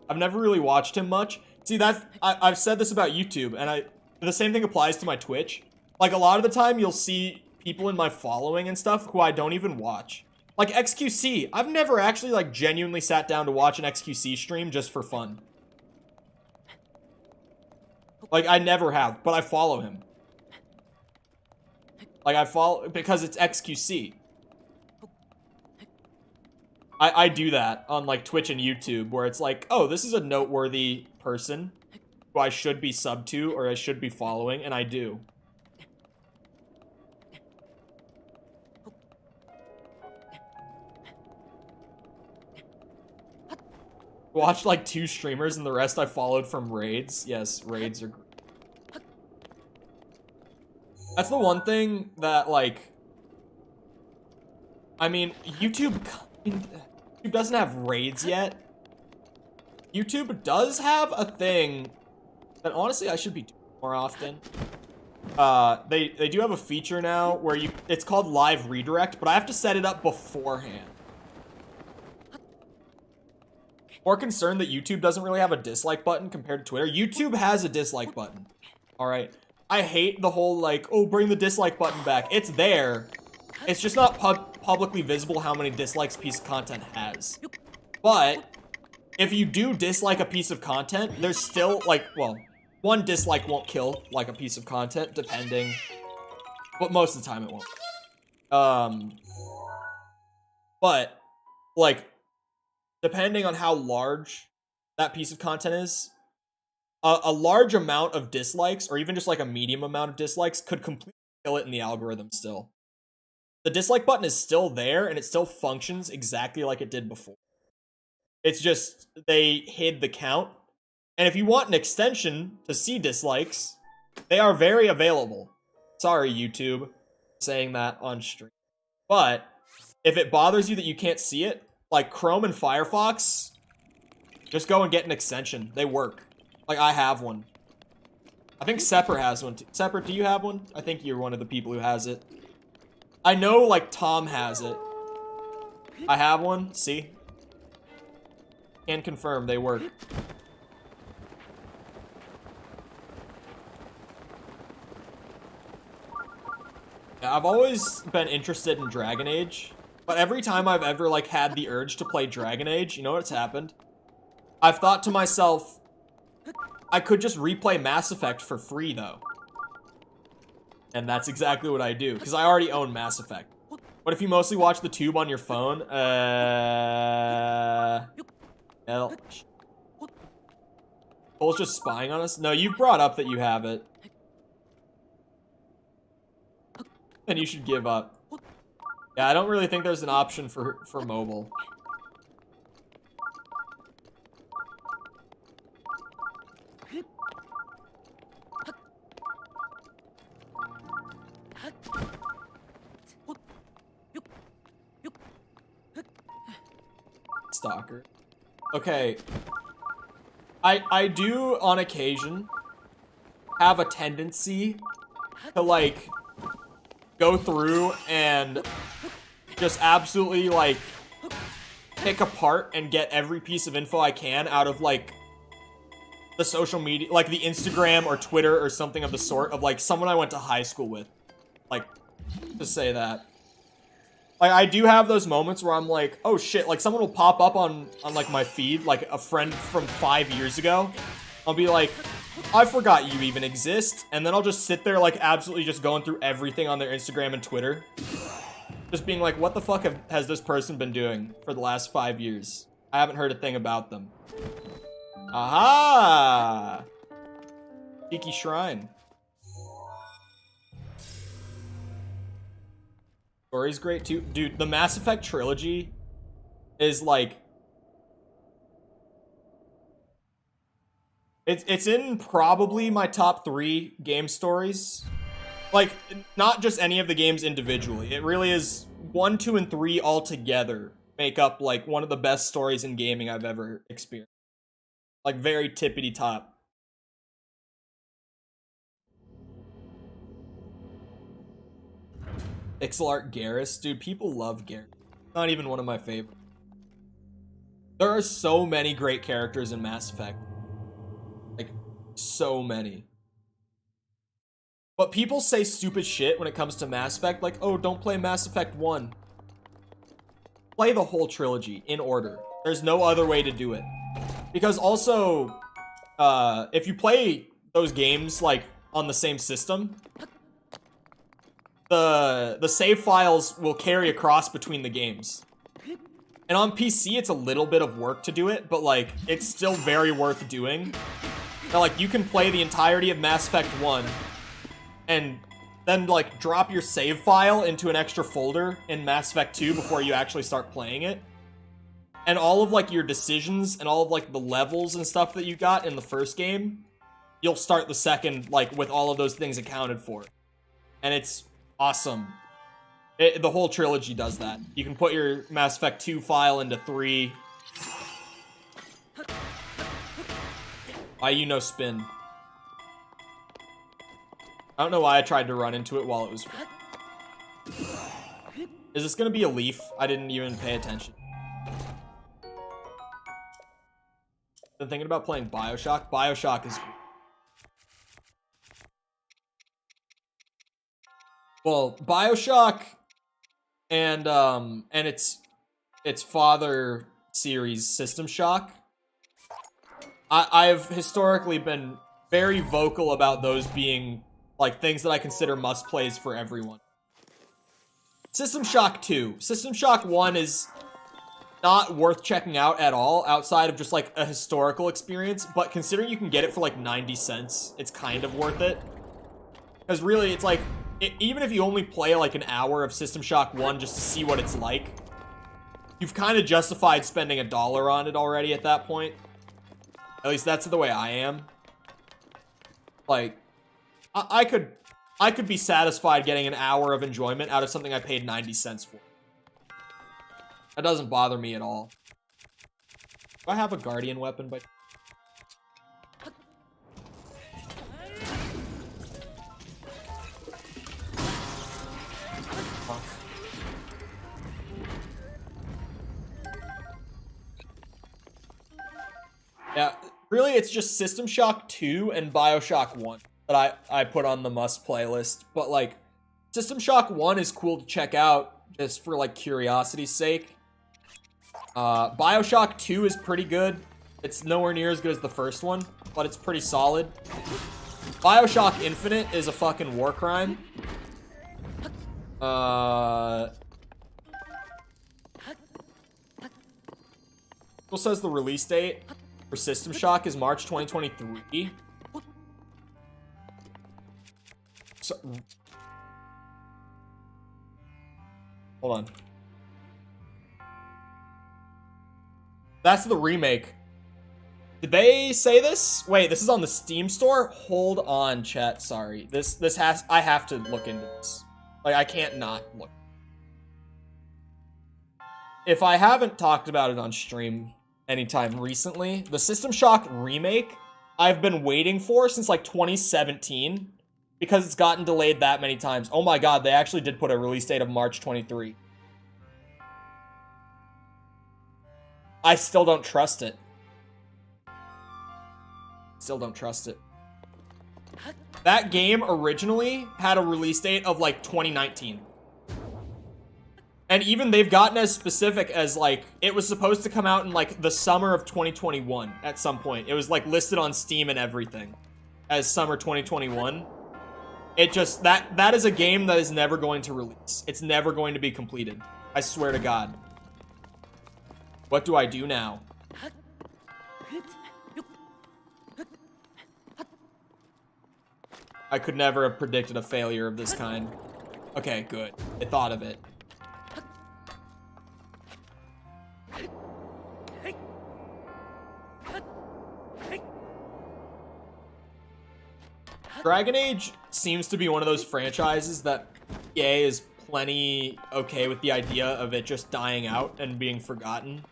I've never really watched him much. See, I've said this about YouTube, and the same thing applies to my Twitch. Like, a lot of the time, you'll see people in my following and stuff who I don't even watch. Like, XQC. I've never actually, like, genuinely sat down to watch an XQC stream just for fun. Like, I never have, but I follow him. Like, I follow, because it's XQC. I do that on, like, Twitch and YouTube, where it's like, oh, this is a noteworthy person who I should be subbed to, or I should be following, and I do. Watched, like, 2 streamers, and the rest I followed from raids. Yes, raids are great. That's the one thing that, like, I mean, YouTube doesn't have raids yet. YouTube does have a thing that, honestly, I should be doing more often. They do have a feature now where it's called live redirect, but I have to set it up beforehand. More concerned that YouTube doesn't really have a dislike button compared to Twitter. YouTube has a dislike button. Alright. I hate the whole, like, oh, bring the dislike button back. It's there. It's just not publicly visible how many dislikes a piece of content has. But if you do dislike a piece of content, there's still, like, well, one dislike won't kill, like, a piece of content, depending. But most of the time it won't. But, like, depending on how large that piece of content is, a large amount of dislikes, or even just like a medium amount of dislikes, could completely kill it in the algorithm still. The dislike button is still there, and it still functions exactly like it did before. It's just, they hid the count. And if you want an extension to see dislikes, they are very available. Sorry, YouTube, saying that on stream. But, if it bothers you that you can't see it, like Chrome and Firefox, just go and get an extension. They work. Like, I have one. I think Sepper has one too. Sepper, do you have one? I think you're one of the people who has it. I know, like, Tom has it. I have one. See? Can confirm they work. Yeah, I've always been interested in Dragon Age. But every time I've ever, like, had the urge to play Dragon Age, you know what's happened? I've thought to myself, I could just replay Mass Effect for free, though. And that's exactly what I do, because I already own Mass Effect. But if you mostly watch the tube on your phone, Cole's just spying on us? No, you brought up that you have it. And you should give up. Yeah, I don't really think there's an option for mobile. Stalker. Okay. I do on occasion have a tendency to like go through and just absolutely like pick apart and get every piece of info I can out of like the social media, like the Instagram or Twitter or something of the sort of like someone I went to high school with. Like, to say that. Like, I do have those moments where I'm like, oh shit, like someone will pop up on like my feed, like a friend from 5 years ago. I'll be like, I forgot you even exist. And then I'll just sit there like absolutely just going through everything on their Instagram and Twitter. Just being like, what the fuck has this person been doing for the last 5 years? I haven't heard a thing about them. Aha! Cheeky Shrine. Story's great too. Dude, the Mass Effect trilogy is like... It's in probably my top 3 game stories. Like, not just any of the games individually. It really is 1, 2, and 3 all together make up like one of the best stories in gaming I've ever experienced. Like, very tippity top. Pixel art Garrus. Dude, people love Garrus. Not even one of my favorites. There are so many great characters in Mass Effect. Like, so many. But people say stupid shit when it comes to Mass Effect. Like, oh, don't play Mass Effect 1. Play the whole trilogy in order. There's no other way to do it. Because also, if you play those games, like, on the same system, the save files will carry across between the games. And on PC, it's a little bit of work to do it, but, like, it's still very worth doing. Now, like, you can play the entirety of Mass Effect 1, and then, like, drop your save file into an extra folder in Mass Effect 2 before you actually start playing it. And all of, like, your decisions and all of, like, the levels and stuff that you got in the first game, you'll start the second, like, with all of those things accounted for. And it's awesome. The whole trilogy does that. You can put your Mass Effect 2 file into 3. Why you no spin? I don't know why I tried to run into it while it was... Is this gonna be a leaf? I didn't even pay attention. Been thinking about playing BioShock. BioShock is cool. Well, BioShock and its father series, System Shock. I've historically been very vocal about those being like things that I consider must-plays for everyone. System Shock 2. System Shock 1 is not worth checking out at all outside of just like a historical experience, but considering you can get it for like 90 cents, it's kind of worth it. Because really, it's like, even if you only play like an hour of System Shock 1 just to see what it's like, you've kind of justified spending $1 on it already at that point. At least that's the way I am. Like, I could be satisfied getting an hour of enjoyment out of something I paid 90 cents for. That doesn't bother me at all. Do I have a guardian weapon? But yeah, really, it's just System Shock 2 and BioShock 1 that I put on the must playlist. But like, System Shock 1 is cool to check out just for like curiosity's sake. BioShock 2 is pretty good. It's nowhere near as good as the first one, but it's pretty solid. BioShock Infinite is a fucking war crime. It says the release date for System Shock is March 2023. So, Hold on. That's the remake. Did they say this? Wait, this is on the Steam store? Hold on, chat. Sorry. I have to look into this. Like, I can't not look. If I haven't talked about it on stream anytime recently, the System Shock remake I've been waiting for since like 2017 because it's gotten delayed that many times. Oh my god, they actually did put a release date of March 23. I still don't trust it. Still don't trust it. That game originally had a release date of like 2019. And even they've gotten as specific as like, it was supposed to come out in like the summer of 2021 at some point. It was like listed on Steam and everything as summer 2021. It just, that is a game that is never going to release. It's never going to be completed. I swear to God. What do I do now? I could never have predicted a failure of this kind. Okay, good. I thought of it. Dragon Age seems to be one of those franchises that EA is plenty okay with the idea of it just dying out and being forgotten.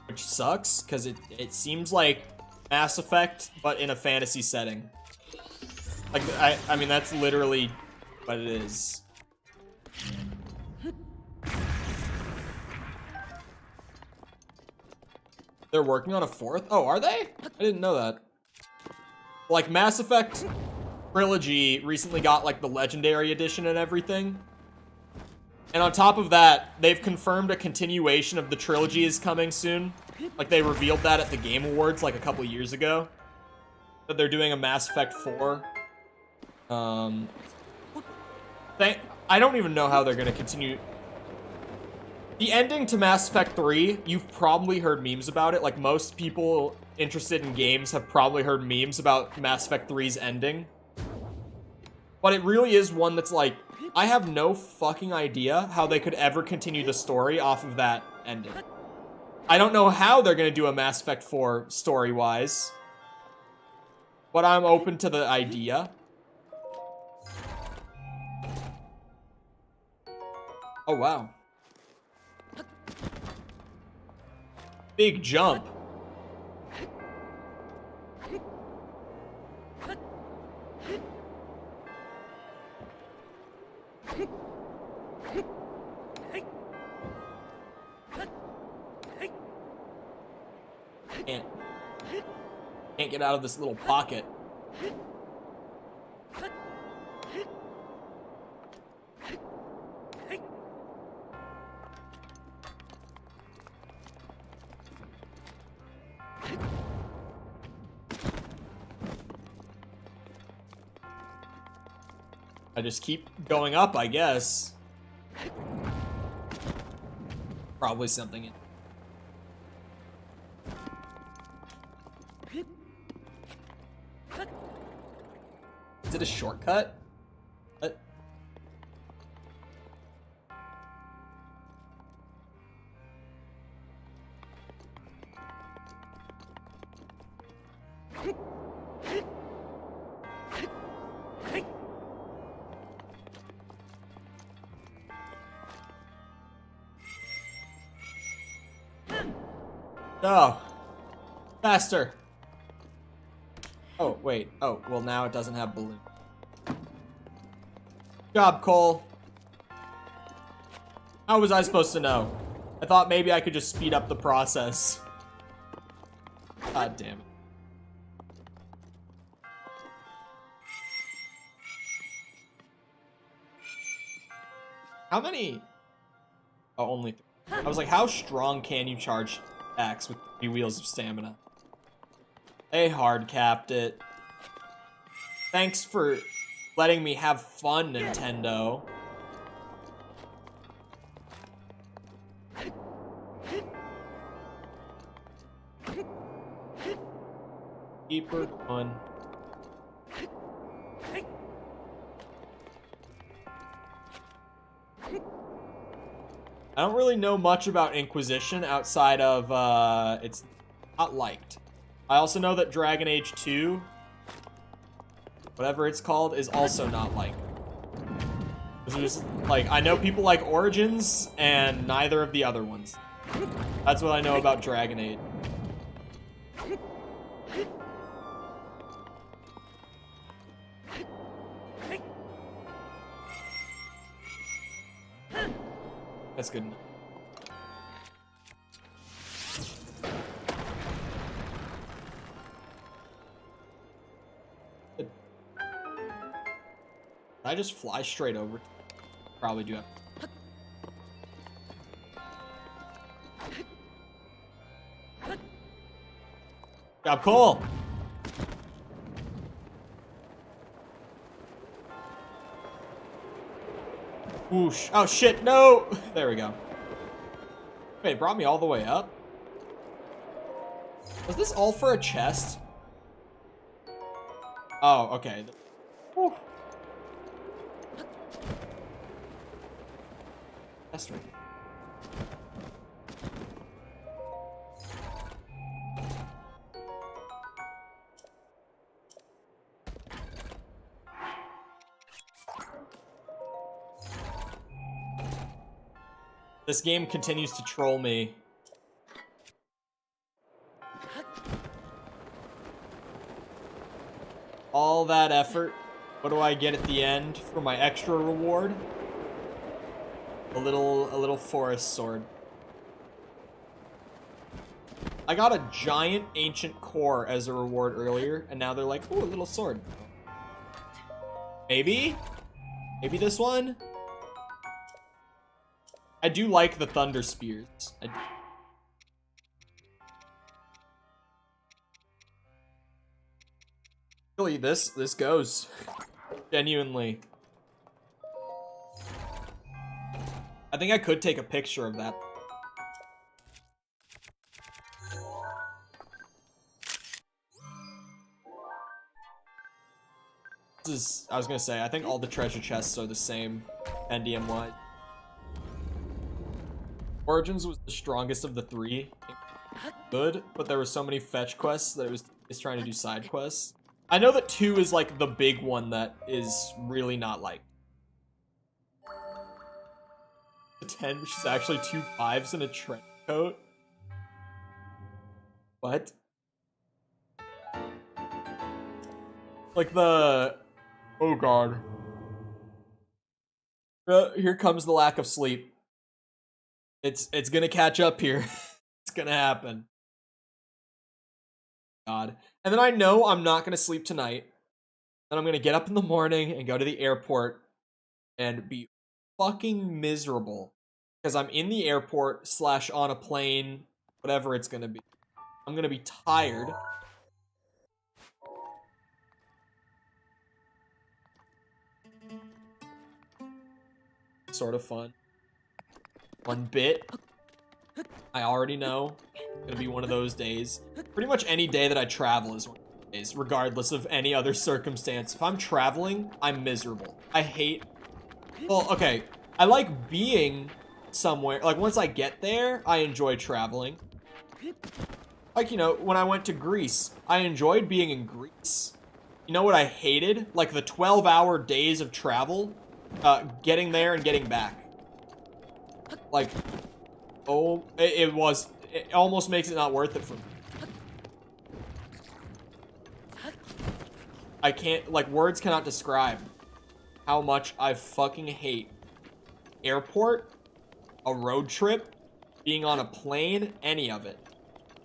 Which sucks, because it seems like Mass Effect, but in a fantasy setting. Like, I mean, that's literally what it is. They're working on a 4th? Oh, are they? I didn't know that. Like, Mass Effect Trilogy recently got, like, the Legendary Edition and everything. And on top of that, they've confirmed a continuation of the trilogy is coming soon. Like, they revealed that at the Game Awards, like, a couple years ago. That they're doing a Mass Effect 4. I don't even know how they're gonna continue. The ending to Mass Effect 3, you've probably heard memes about it. Like, most people interested in games have probably heard memes about Mass Effect 3's ending. But it really is one that's like, I have no fucking idea how they could ever continue the story off of that ending. I don't know how they're gonna do a Mass Effect 4 story-wise. But I'm open to the idea. Oh, wow. Big jump. Can't get out of this little pocket. I just keep going up, I guess. Probably something. Is it a shortcut? Oh, faster. Oh, wait. Oh, well, now it doesn't have balloon. Good job, Cole. How was I supposed to know? I thought maybe I could just speed up the process. God damn it. How many? Oh, only 3. I was like, how strong can you charge axe with 3 wheels of stamina? They hard capped it. Thanks for letting me have fun, Nintendo. Keep her going. I don't really know much about Inquisition outside of, it's not liked. I also know that Dragon Age 2, whatever it's called, is also not liked. There's, like, I know people like Origins, and neither of the other ones. That's what I know about Dragon Age. That's good enough. Did I just fly straight over? Probably do have. Job, Cole! Whoosh. Oh shit, no! There we go. Wait, it brought me all the way up? Was this all for a chest? Oh, okay. Whew. That's right. This game continues to troll me. All that effort. What do I get at the end for my extra reward? A little forest sword. I got a giant ancient core as a reward earlier, and now they're like, ooh, a little sword. Maybe? Maybe this one? I do like the thunder spears. Really, this goes. Genuinely. I think I could take a picture of that. This is, I was gonna say, I think all the treasure chests are the same, NDM-wise. Origins was the strongest of the three. Good, but there were so many fetch quests that it was trying to do side quests. I know that 2 is like the big one that is really not liked. The 10, which is actually 2 5s and a trench coat. What? Like the... Oh god. Here comes the lack of sleep. It's gonna catch up here. It's gonna happen. God. And then I know I'm not gonna sleep tonight. Then I'm gonna get up in the morning and go to the airport and be fucking miserable. Because I'm in the airport / on a plane, whatever it's gonna be. I'm gonna be tired. Sort of fun. One bit. I already know. It's gonna be one of those days. Pretty much any day that I travel is one of those days, regardless of any other circumstance. If I'm traveling, I'm miserable. I hate... Well, okay. I like being somewhere. Like, once I get there, I enjoy traveling. Like, you know, when I went to Greece, I enjoyed being in Greece. You know what I hated? Like, the 12-hour days of travel, getting there and getting back. Like, oh, it almost makes it not worth it for me. I can't, like, words cannot describe how much I fucking hate airport, a road trip, being on a plane, any of it.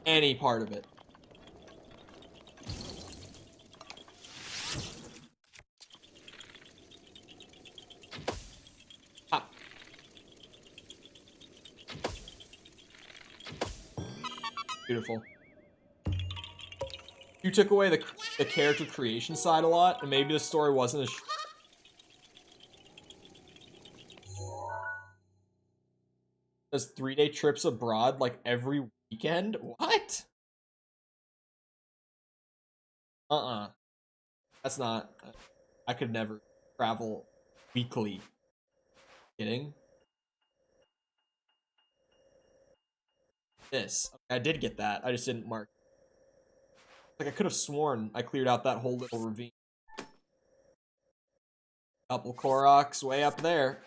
Any part of it. Ah. Beautiful. You took away the character creation side a lot, and maybe the story wasn't as... Does 3-day trips abroad, like, every weekend? What? That's not... I could never travel weekly. Kidding? This. I did get that. I just didn't mark. Like, I could have sworn I cleared out that whole little ravine. Couple Koroks way up there.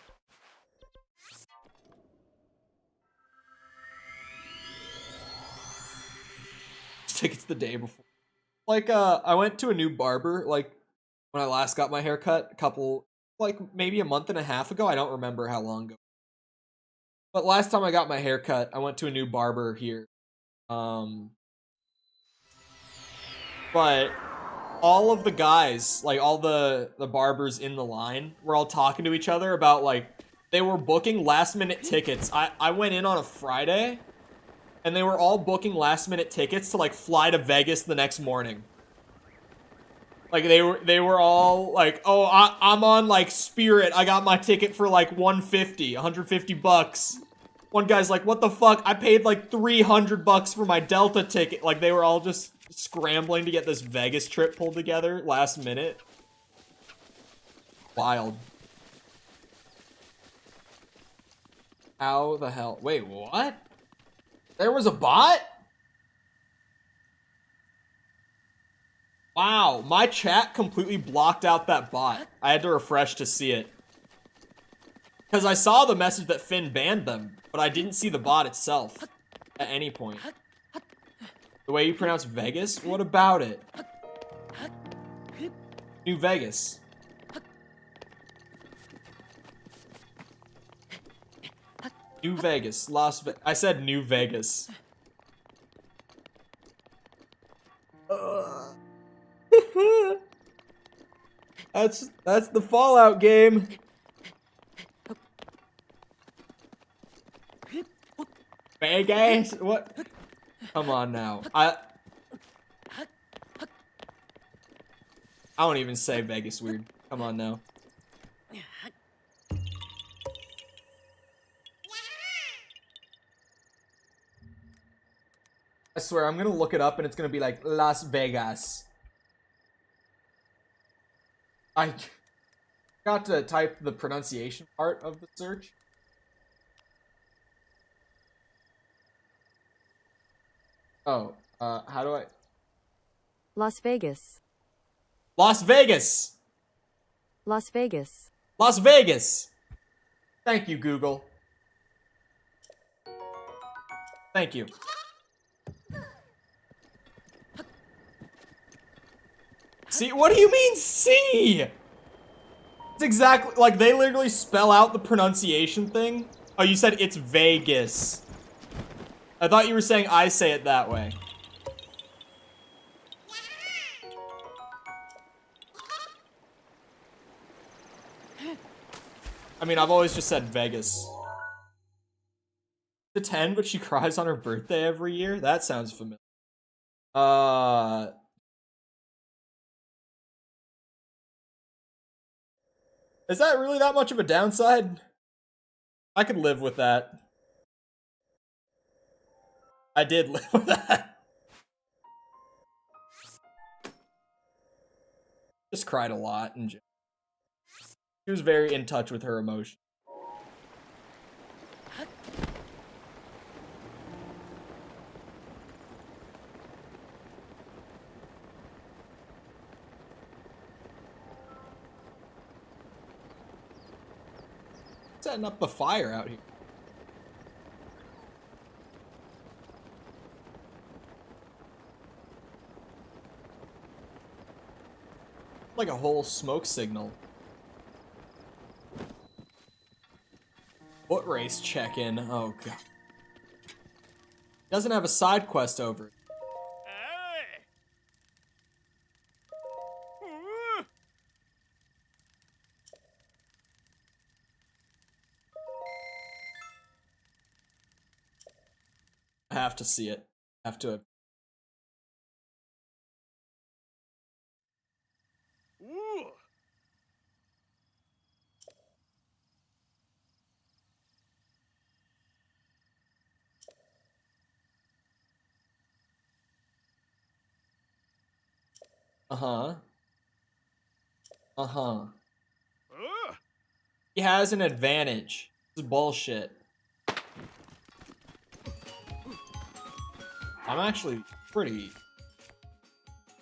I think it's the day before. Like, I went to a new barber, like, when I last got my hair cut, maybe a month and a half ago. I don't remember how long ago. But last time I got my hair cut, I went to a new barber here. But all of the guys, like all the barbers in the line, were all talking to each other about, like, they were booking last minute tickets. I went in on a Friday, and they were all booking last minute tickets to, like, fly to Vegas the next morning. Like, they were all like, oh, I'm on, like, Spirit. I got my ticket for, like, $150 One guy's like, what the fuck? I paid, like, $300 for my Delta ticket. Like, they were all just scrambling to get this Vegas trip pulled together last minute. Wild. How the hell? Wait, what? There was a bot? Wow, my chat completely blocked out that bot. I had to refresh to see it. Because I saw the message that Finn banned them, but I didn't see the bot itself at any point. The way you pronounce Vegas? What about it? New Vegas. New Vegas. I said New Vegas. That's the Fallout game. Vegas? What? Come on now. I don't even say Vegas weird. Come on now. I swear, I'm gonna look it up and it's gonna be like Las Vegas. I got to type the pronunciation part of the search. Oh, how do I? Las Vegas. Las Vegas! Las Vegas. Las Vegas! Thank you, Google. Thank you. See, what do you mean, see? It's exactly, like, they literally spell out the pronunciation thing. Oh, you said it's Vegas. I thought you were saying I say it that way. I mean, I've always just said Vegas. To 10, but she cries on her birthday every year? That sounds familiar. Is that really that much of a downside? I could live with that. I did live with that. Just cried a lot and she was very in touch with her emotions. Setting up the fire out here. Like a whole smoke signal. Foot race check-in. Oh god. Doesn't have a side quest over it. I have to see it. I have to. Uh-huh. Uh-huh. He has an advantage. This is bullshit. I'm actually pretty...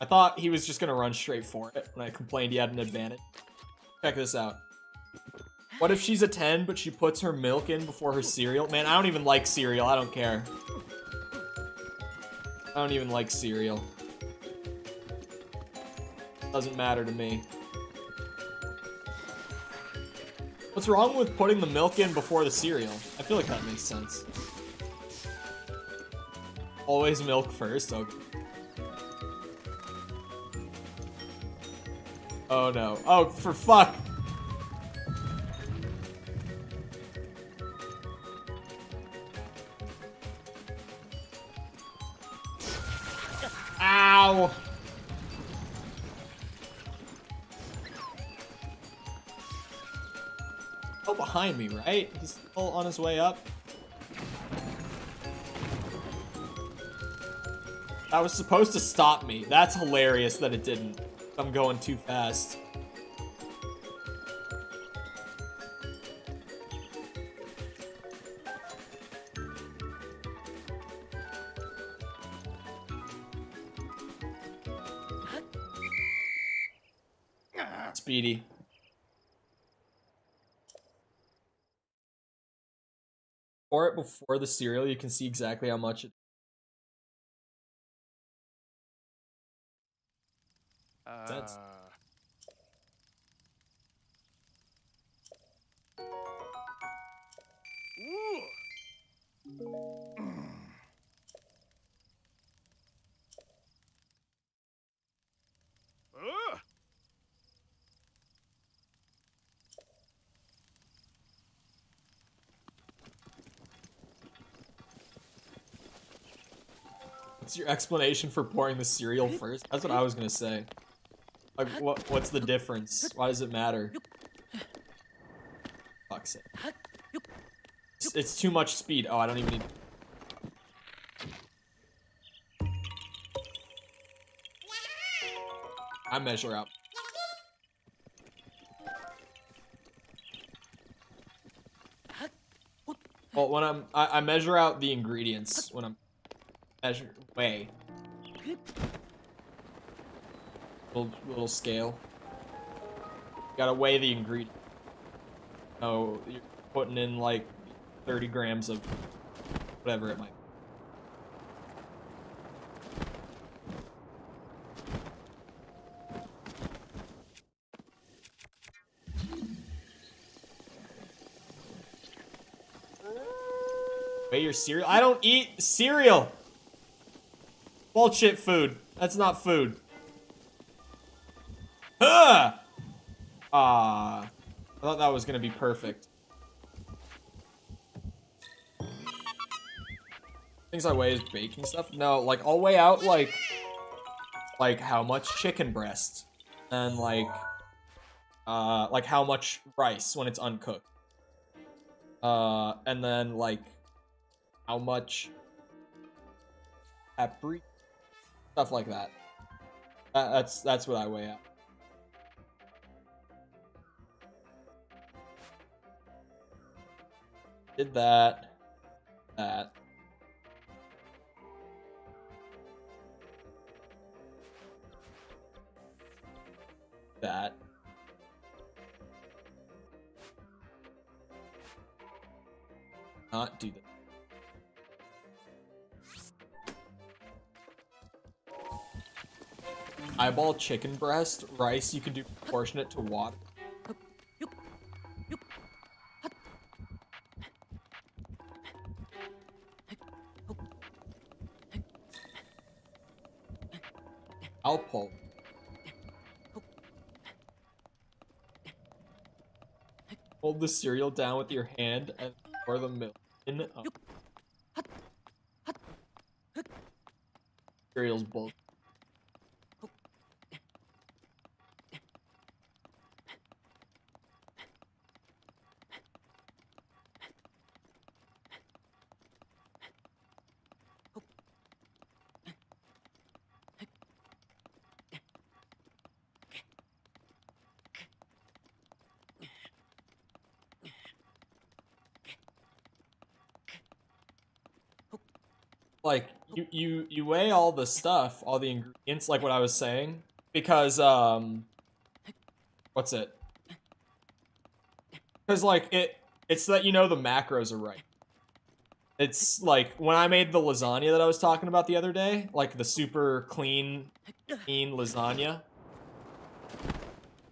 I thought he was just gonna run straight for it when I complained he had an advantage. Check this out. What if she's a 10, but she puts her milk in before her cereal? Man, I don't even like cereal. I don't care. I don't even like cereal. Doesn't matter to me. What's wrong with putting the milk in before the cereal? I feel like that makes sense. Always milk first, okay. Oh no. Oh, for fuck! Ow! Oh, behind me, right? He's still on his way up. That was supposed to stop me. That's hilarious that it didn't. I'm going too fast. Speedy. Pour it before the cereal, you can see exactly how much it... Sense. What's your explanation for pouring the cereal first? That's what I was gonna say. Like, what's the difference? Why does it matter? Fuck's sake. It's too much speed. Oh, I don't even need... I measure out. Well, when I measure out the ingredients when I'm weigh. Little scale. Gotta weigh the ingredient. Oh, you're putting in like 30 grams of whatever it might be. Weigh your cereal? I don't eat cereal! Bullshit food. That's not food. Ugh! I thought that was gonna be perfect. Things I weigh is baking stuff? No, like, I'll weigh out, like how much chicken breast. And, like how much rice when it's uncooked. And then, like, how much paprika. Stuff like that. That's what I weigh out. Did that. That. That. Not do that. Eyeball chicken breast, rice, you can do proportionate to water. I'll pull. Hold the cereal down with your hand and pour the milk in. Cereal's bull. Like, you weigh all the stuff, all the ingredients, like what I was saying, because what's it? Because like it's that you know the macros are right. It's like when I made the lasagna that I was talking about the other day, like the super clean lasagna,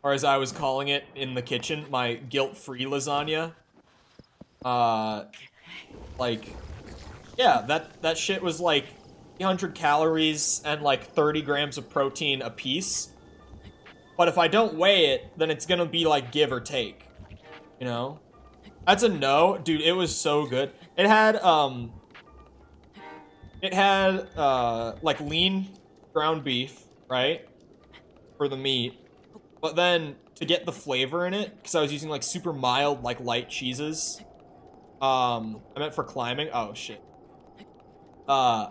or as I was calling it in the kitchen, my guilt-free lasagna. Like, yeah, that shit was like 300 calories and like 30 grams of protein a piece. But if I don't weigh it, then it's gonna be like give or take, you know? That's a no, dude. It was so good. It had like lean ground beef, right, for the meat. But then to get the flavor in it, because I was using like super mild, like light cheeses. I meant for climbing. Oh shit. Yeah,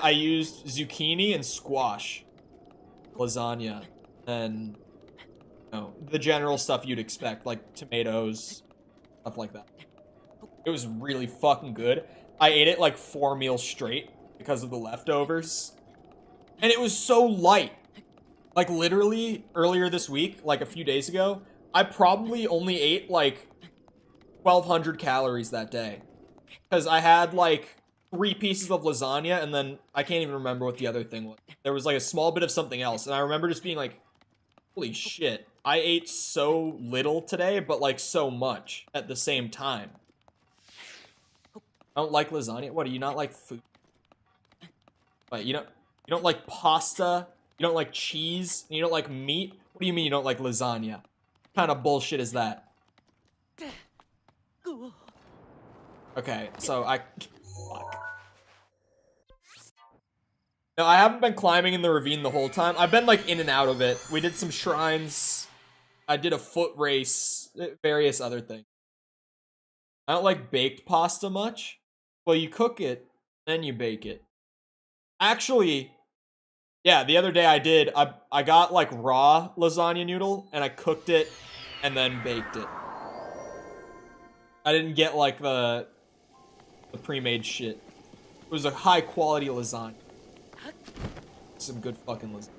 I used zucchini and squash lasagna, and you know, the general stuff you'd expect, like tomatoes, stuff like that. It was really fucking good. I ate it like 4 meals straight because of the leftovers. And it was so light. Like literally earlier this week, like a few days ago, I probably only ate like 1,200 calories that day. Because I had like 3 pieces of lasagna and then I can't even remember what the other thing was. There was like a small bit of something else. And I remember just being like, holy shit, I ate so little today, but like so much at the same time. I don't like lasagna. What, do you not like food? What, you don't like pasta? You don't like cheese? You don't like meat? What do you mean you don't like lasagna? What kind of bullshit is that? Okay, so fuck. No, I haven't been climbing in the ravine the whole time. I've been like in and out of it. We did some shrines. I did a foot race. Various other things. I don't like baked pasta much. Well, you cook it, then you bake it. Actually, yeah, the other day I did. I got like raw lasagna noodle and I cooked it and then baked it. I didn't get like the pre-made shit. It was a high quality lasagna. Some good fucking lasagna.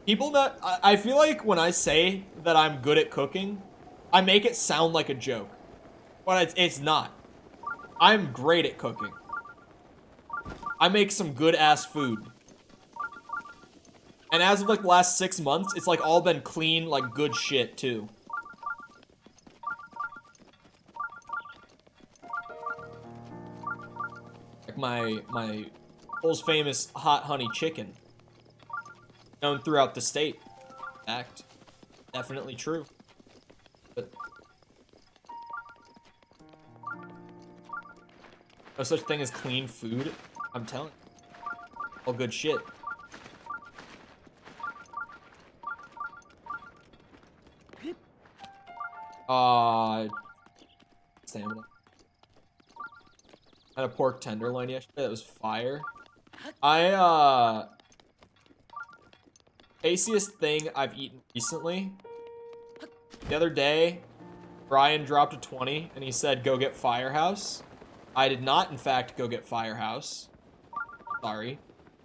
People that I feel like when I say that I'm good at cooking, I make it sound like a joke. But it's not. I'm great at cooking. I make some good ass food. And as of like the last 6 months, it's like all been clean, like good shit too. Like my most famous hot honey chicken. Known throughout the state. Fact. Definitely true. But no such thing as clean food. I'm telling you. All good shit. Stamina. I had a pork tenderloin yesterday that was fire. Tastiest thing I've eaten recently. The other day, Brian dropped a 20 and he said, go get Firehouse. I did not, in fact, go get Firehouse. Sorry.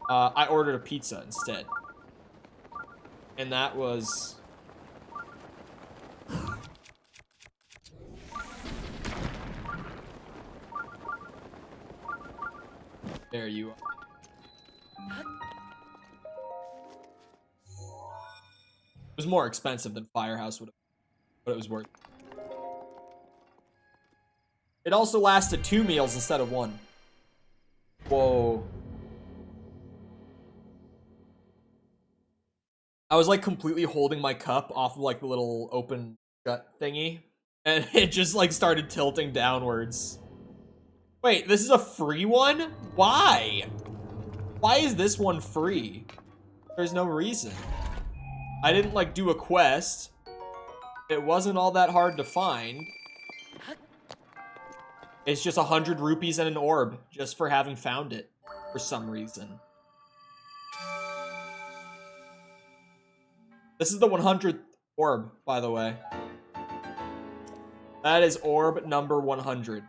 I ordered a pizza instead. And that was... There you are. It was more expensive than Firehouse would have, but it was worth it. It also lasted 2 meals instead of 1. Whoa. I was like completely holding my cup off of like the little open shut thingy, and it just like started tilting downwards. Wait, this is a free one? Why? Why is this one free? There's no reason. I didn't like do a quest. It wasn't all that hard to find. It's just 100 rupees and an orb just for having found it for some reason. This is the 100th orb, by the way. That is orb number 100.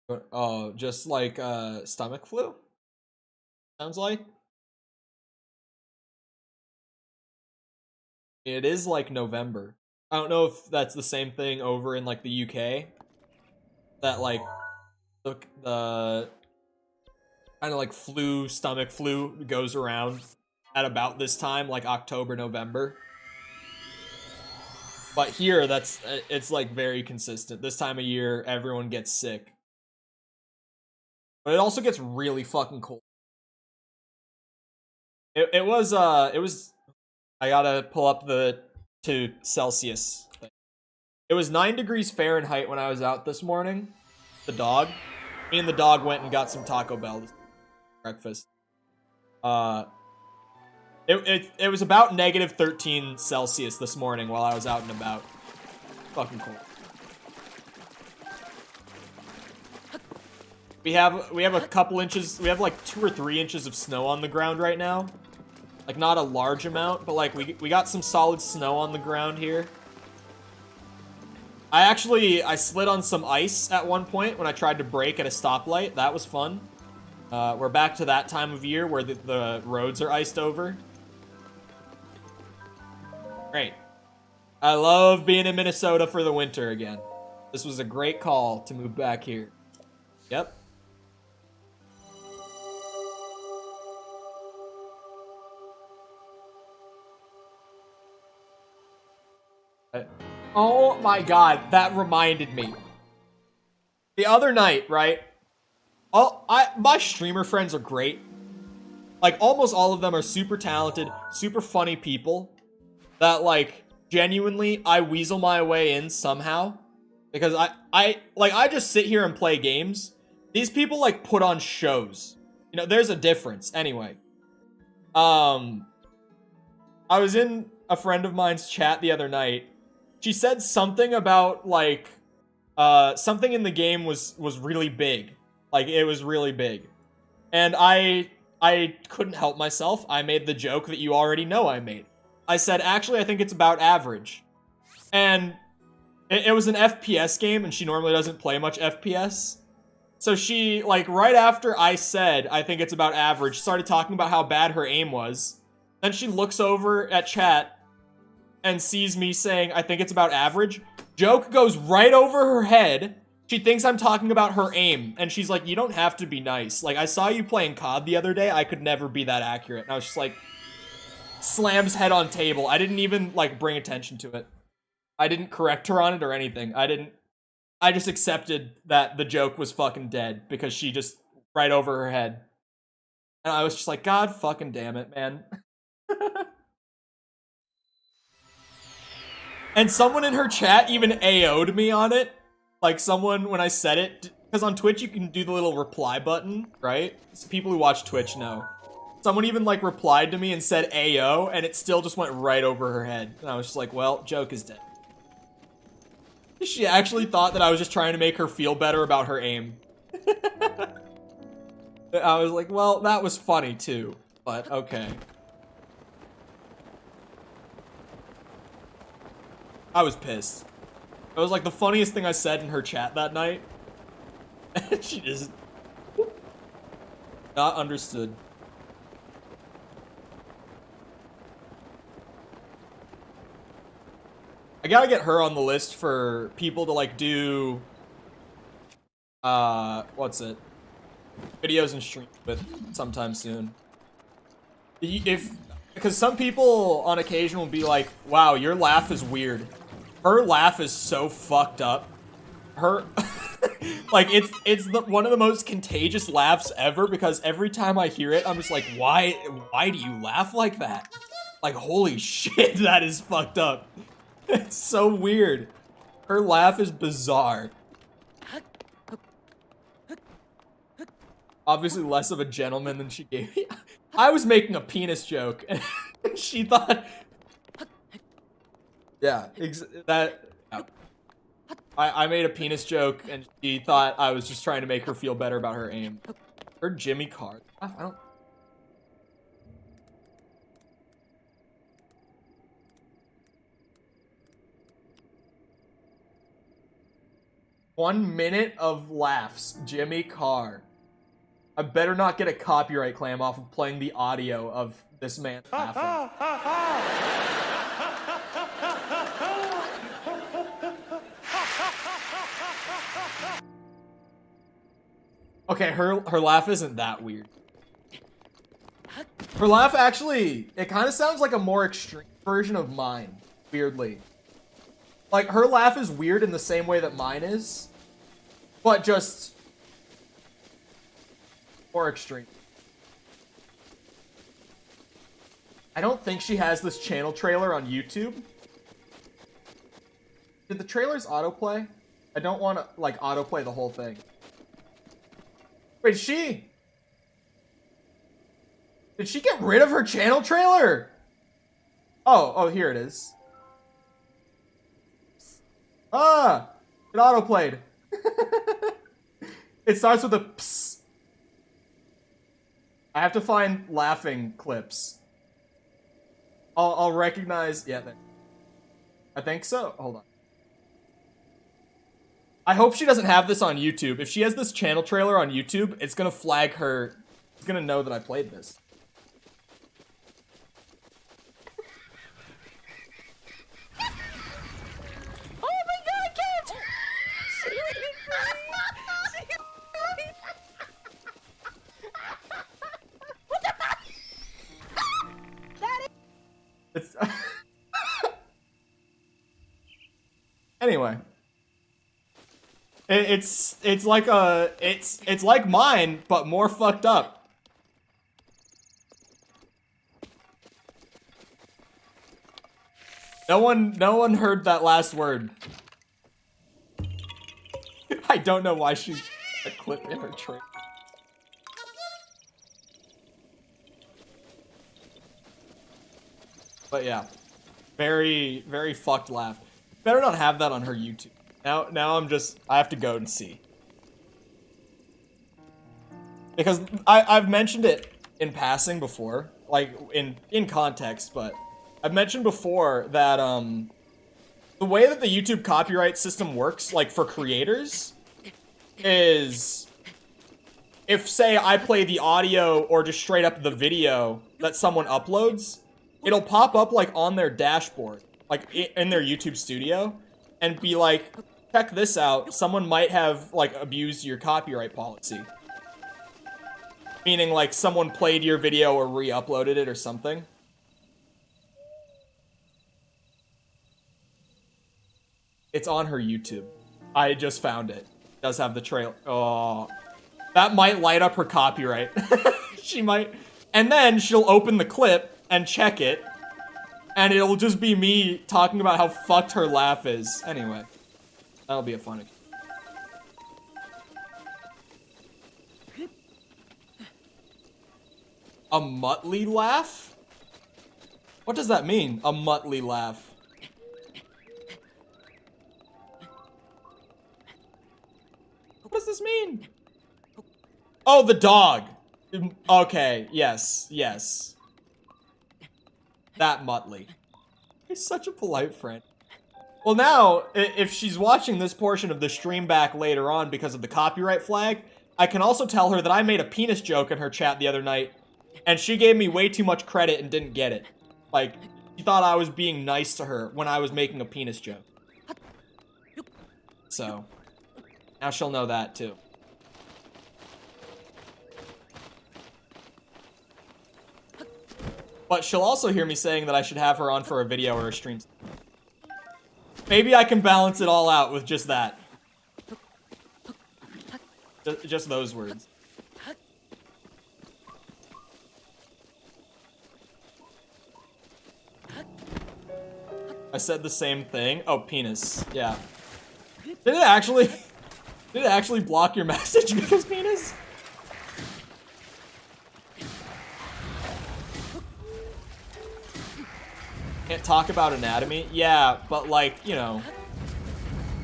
Oh, just like stomach flu? Sounds like. It is like November. I don't know if that's the same thing over in like the UK. That like the kind of like flu, stomach flu goes around at about this time, like October, November. But here, it's like very consistent. This time of year, everyone gets sick. But it also gets really fucking cold. It was I gotta pull up the to Celsius thing. It was 9 degrees Fahrenheit when I was out this morning. The dog. Me and the dog went and got some Taco Bell breakfast. Uh it was about negative 13 Celsius this morning while I was out and about. Fucking cold. We have a couple inches, we have like 2 or 3 inches of snow on the ground right now. Like not a large amount, but like we got some solid snow on the ground here. I slid on some ice at one point when I tried to brake at a stoplight. That was fun. We're back to that time of year where the roads are iced over. Great. I love being in Minnesota for the winter again. This was a great call to move back here. Yep. Oh my god, that reminded me. The other night, right? My streamer friends are great. Like, almost all of them are super talented, super funny people that, like, genuinely, I weasel my way in somehow. Because I just sit here and play games. These people, like, put on shows. You know, there's a difference. Anyway. I was in a friend of mine's chat the other night. She said something about, like, something in the game was really big. Like, it was really big. And I couldn't help myself. I made the joke that you already know I made. I said, actually, I think it's about average. And it was an FPS game, and she normally doesn't play much FPS. So she, like, right after I said, I think it's about average, started talking about how bad her aim was. Then she looks over at chat and sees me saying, I think it's about average. Joke goes right over her head. She thinks I'm talking about her aim. And she's like, you don't have to be nice. Like, I saw you playing COD the other day. I could never be that accurate. And I was just like, slams head on table. I didn't even, like, bring attention to it. I didn't correct her on it or anything. I just accepted that the joke was fucking dead because she just right over her head. And I was just like, God fucking damn it, man. And someone in her chat even AO'd me on it. Like someone, when I said it, because on Twitch you can do the little reply button, right? So people who watch Twitch know. Someone even like replied to me and said AO, and it still just went right over her head. And I was just like, well, joke is dead. She actually thought that I was just trying to make her feel better about her aim. I was like, well, that was funny too, but okay. I was pissed. It was like the funniest thing I said in her chat that night. And she just not understood. I gotta get her on the list for people to like do what's it? Videos and streams with sometime soon. Because some people on occasion will be like, wow, your laugh is weird. Her laugh is so fucked up. Her like it's one of the most contagious laughs ever because every time I hear it, I'm just like, why do you laugh like that? Like, holy shit, that is fucked up. It's so weird. Her laugh is bizarre. Obviously less of a gentleman than she gave me. I was making a penis joke and she thought, yeah, that. I made a penis joke and she thought I was just trying to make her feel better about her aim. Her Jimmy card. I don't. 1 minute of laughs. Jimmy Carr. I better not get a copyright claim off of playing the audio of this man laughing. Okay, her laugh isn't that weird. Her laugh actually, it kind of sounds like a more extreme version of mine, weirdly. Like, her laugh is weird in the same way that mine is, but just more extreme. I don't think she has this channel trailer on YouTube. Did the trailers autoplay? I don't want to, like, autoplay the whole thing. Wait, did she get rid of her channel trailer? Oh, here it is. Ah, it autoplayed. It starts with a psst. I have to find laughing clips. I'll recognize, yeah, I think so. Hold on. I hope she doesn't have this on YouTube. If she has this channel trailer on YouTube, it's gonna flag her. It's gonna know that I played this. Oh my god, kids! What the fuck? Daddy! It's anyway. It's like it's like mine, but more fucked up. No one heard that last word. I don't know why she a clip in her trailer. But yeah, very, very fucked laugh. Better not have that on her YouTube. Now I have to go and see. Because I've mentioned it in passing before, like in context, but I've mentioned before that the way that the YouTube copyright system works, like for creators, is if, say, I play the audio or just straight up the video that someone uploads, it'll pop up like on their dashboard, like in their YouTube studio, and be like, check this out, someone might have like abused your copyright policy. Meaning like someone played your video or re-uploaded it or something. It's on her YouTube. I just found it. It does have the trailer. Oh, that might light up her copyright. She might. And then she'll open the clip and check it. And it'll just be me talking about how fucked her laugh is. Anyway, that'll be a funny. A Muttley laugh? What does that mean? A Muttley laugh. What does this mean? Oh, the dog. Okay, yes. That Muttley. He's such a polite friend. Well, now, if she's watching this portion of the stream back later on because of the copyright flag, I can also tell her that I made a penis joke in her chat the other night, and she gave me way too much credit and didn't get it. Like, she thought I was being nice to her when I was making a penis joke. So, now she'll know that too. But she'll also hear me saying that I should have her on for a video or a stream. Maybe I can balance it all out with just that. Just those words. I said the same thing. Oh, penis. Yeah. Did it actually block your message because penis? Can't talk about anatomy? Yeah, but like, you know,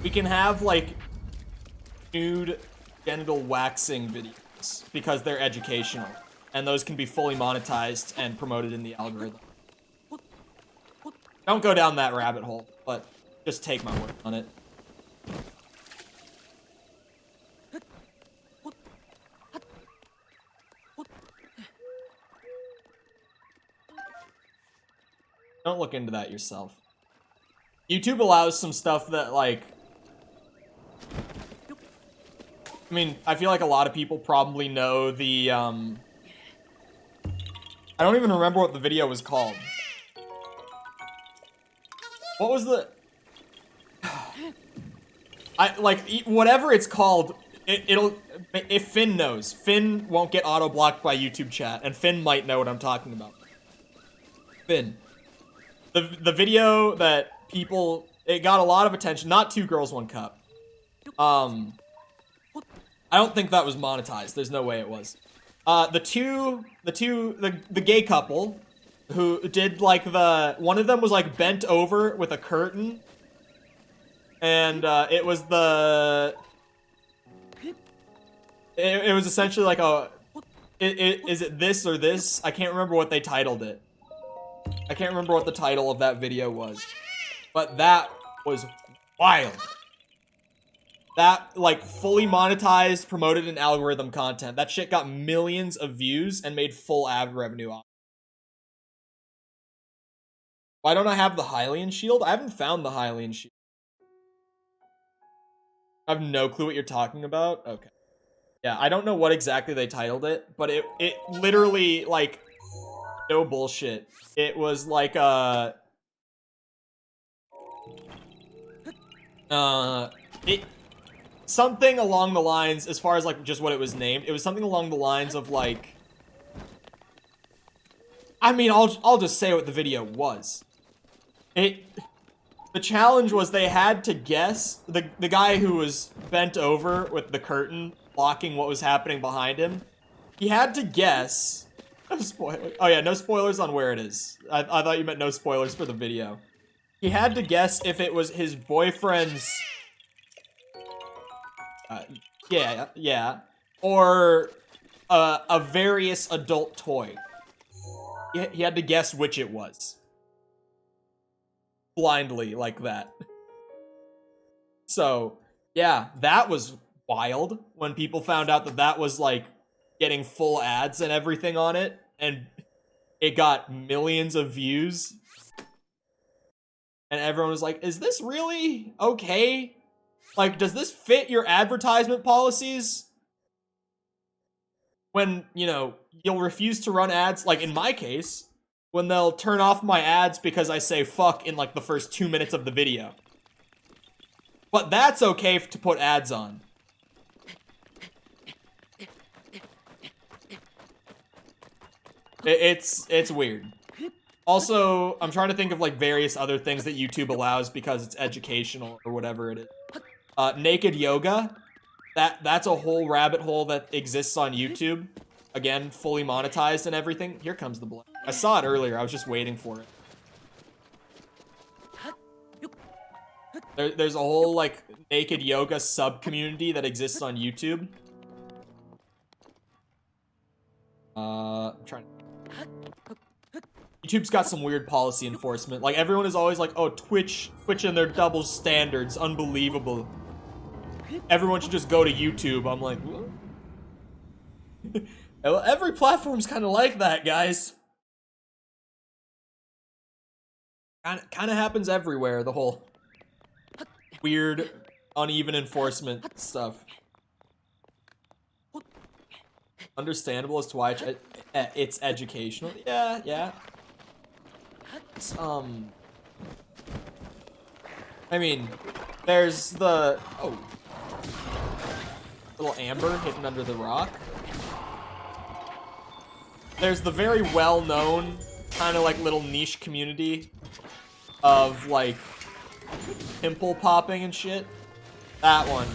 we can have like nude genital waxing videos because they're educational, and those can be fully monetized and promoted in the algorithm. Don't go down that rabbit hole, but just take my word on it. Don't look into that yourself. YouTube allows some stuff that, like... I mean, I feel like a lot of people probably know the, I don't even remember what the video was called. What was the... whatever it's called, it'll... If Finn knows. Finn won't get auto-blocked by YouTube chat, and Finn might know what I'm talking about. Finn. The video that people... It got a lot of attention. Not Two Girls, One Cup. I don't think that was monetized. There's no way it was. The gay couple who did like one of them was like bent over with a curtain. And, it was it was essentially like is it this or this? I can't remember what they titled it. I can't remember what the title of that video was. But that was wild. That, like, fully monetized, promoted in algorithm content. That shit got millions of views and made full ad revenue off. Why don't I have the Hylian shield? I haven't found the Hylian shield. I have no clue what you're talking about. Okay. Yeah, I don't know what exactly they titled it, but it literally, like, no bullshit. It was like, something along the lines, as far as, like, just what it was named, it was something along the lines of, like... I mean, I'll just say what the video was. The challenge was they had to guess, the guy who was bent over with the curtain blocking what was happening behind him, he had to guess... No spoilers. Oh yeah, no spoilers on where it is. I thought you meant no spoilers for the video. He had to guess if it was his boyfriend's... yeah. Or a various adult toy. He had to guess which it was. Blindly, like that. So, yeah, that was wild when people found out that that was, like, getting full ads and everything on it, and it got millions of views. And everyone was like, is this really okay? Like, does this fit your advertisement policies? When, you know, you'll refuse to run ads, like in my case, when they'll turn off my ads because I say fuck in like the first 2 minutes of the video. But that's okay to put ads on. It's weird. Also, I'm trying to think of like various other things that YouTube allows because it's educational or whatever it is. Naked yoga. That's a whole rabbit hole that exists on YouTube. Again, fully monetized and everything. Here comes the blood. I saw it earlier. I was just waiting for it. There's a whole, like, naked yoga sub-community that exists on YouTube. I'm trying... YouTube's got some weird policy enforcement. Like, everyone is always like, oh, Twitch and their double standards. Unbelievable. Everyone should just go to YouTube. I'm like, what? Well, every platform's kind of like that, guys. Kind of happens everywhere, the whole weird, uneven enforcement stuff. Understandable as to why it's educational. Yeah. It's, I mean, there's the... Oh. Little Amber hidden under the rock. There's the very well-known, kind of like little niche community of like pimple popping and shit. That one.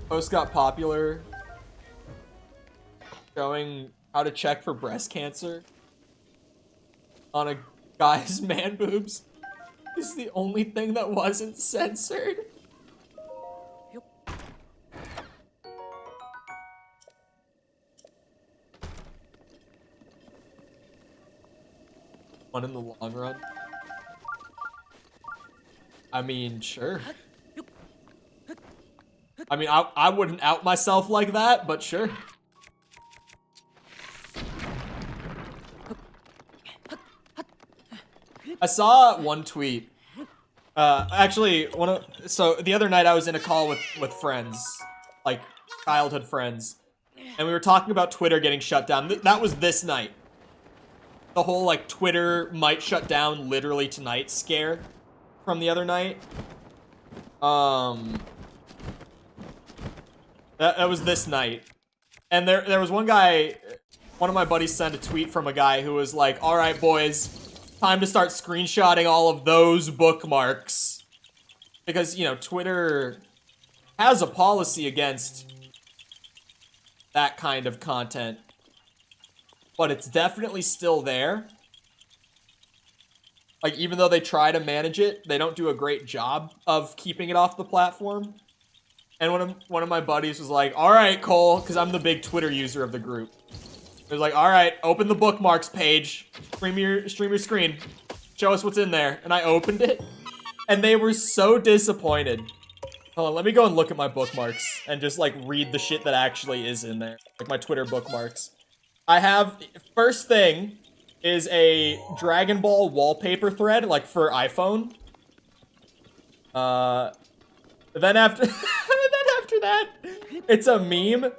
Post got popular showing how to check for breast cancer on a guy's man boobs. Is the only thing that wasn't censored. One in the long run. I mean, sure. I mean, I wouldn't out myself like that, but sure. I saw one tweet. Actually, so the other night I was in a call with friends, like childhood friends, and we were talking about Twitter getting shut down. That was this night. The whole like Twitter might shut down literally tonight scare from the other night. That was this night, and there was one guy. One of my buddies sent a tweet from a guy who was like, "All right, boys, time to start screenshotting all of those bookmarks." Because, you know, Twitter has a policy against that kind of content. But it's definitely still there. Like, even though they try to manage it, they don't do a great job of keeping it off the platform. And one of my buddies was like, "All right, Cole," because I'm the big Twitter user of the group. It was like, "All right, open the bookmarks page, stream your screen, show us what's in there." And I opened it, and they were so disappointed. Hold on, let me go and look at my bookmarks and just like read the shit that actually is in there, like my Twitter bookmarks. I have, first thing is a Dragon Ball wallpaper thread, like for iPhone. Then after that, it's a meme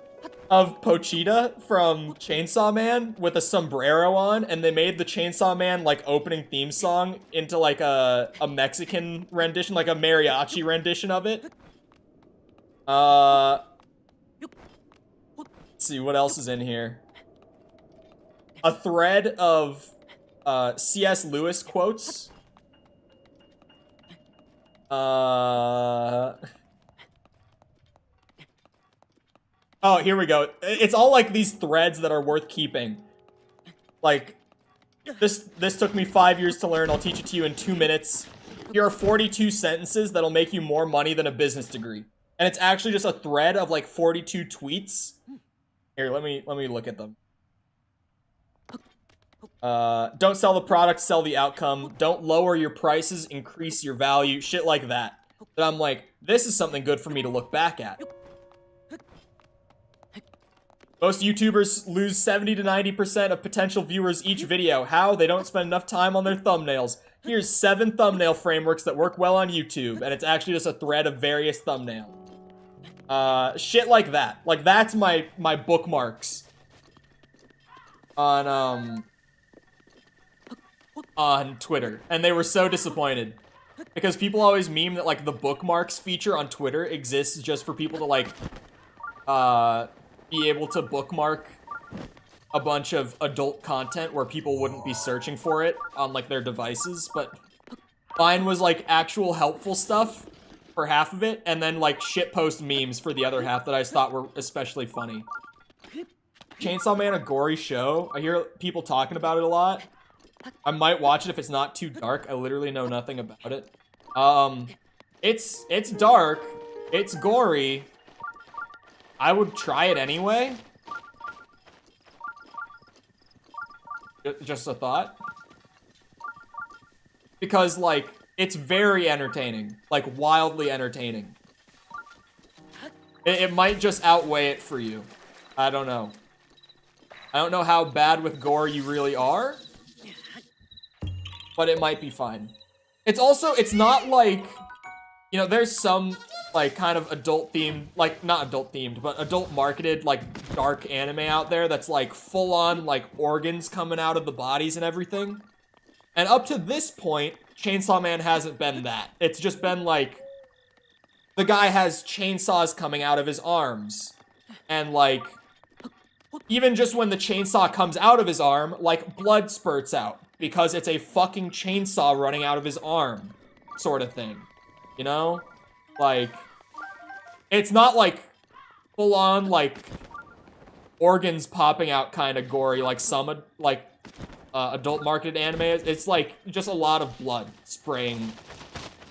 of Pochita from Chainsaw Man with a sombrero on, and they made the Chainsaw Man like opening theme song into like a Mexican rendition, like a mariachi rendition of it. Let's see what else is in here. A thread of C.S. Lewis quotes. Oh, here we go. It's all like these threads that are worth keeping. Like, this took me 5 years to learn. I'll teach it to you in 2 minutes. Here are 42 sentences that'll make you more money than a business degree. And it's actually just a thread of like 42 tweets. Here, let me look at them. Don't sell the product, sell the outcome. Don't lower your prices, increase your value. Shit like that. But I'm like, this is something good for me to look back at. Most YouTubers lose 70 to 90% of potential viewers each video. How? They don't spend enough time on their thumbnails. Here's 7 thumbnail frameworks that work well on YouTube, and it's actually just a thread of various thumbnails. Shit like that. Like, that's my bookmarks on Twitter. And they were so disappointed. Because people always meme that, like, the bookmarks feature on Twitter exists just for people to, like, be able to bookmark a bunch of adult content where people wouldn't be searching for it on, like, their devices. But mine was, like, actual helpful stuff for half of it, and then, like, shitpost memes for the other half that I just thought were especially funny. Chainsaw Man, a gory show. I hear people talking about it a lot. I might watch it if it's not too dark. I literally know nothing about it. It's dark. It's gory. I would try it anyway. Just a thought. Because, like, it's very entertaining. Like, wildly entertaining. It might just outweigh it for you. I don't know. I don't know how bad with gore you really are. But it might be fine. It's also, it's not like, you know, there's some, like, kind of adult-themed, like, not adult-themed, but adult-marketed, like, dark anime out there that's, like, full-on, like, organs coming out of the bodies and everything. And up to this point, Chainsaw Man hasn't been that. It's just been, like, the guy has chainsaws coming out of his arms. And, like, even just when the chainsaw comes out of his arm, like, blood spurts out. Because it's a fucking chainsaw running out of his arm. Sort of thing. You know? Like, it's not, like, full-on, like, organs popping out kind of gory, like some, like, adult-marketed anime. It's, like, just a lot of blood spraying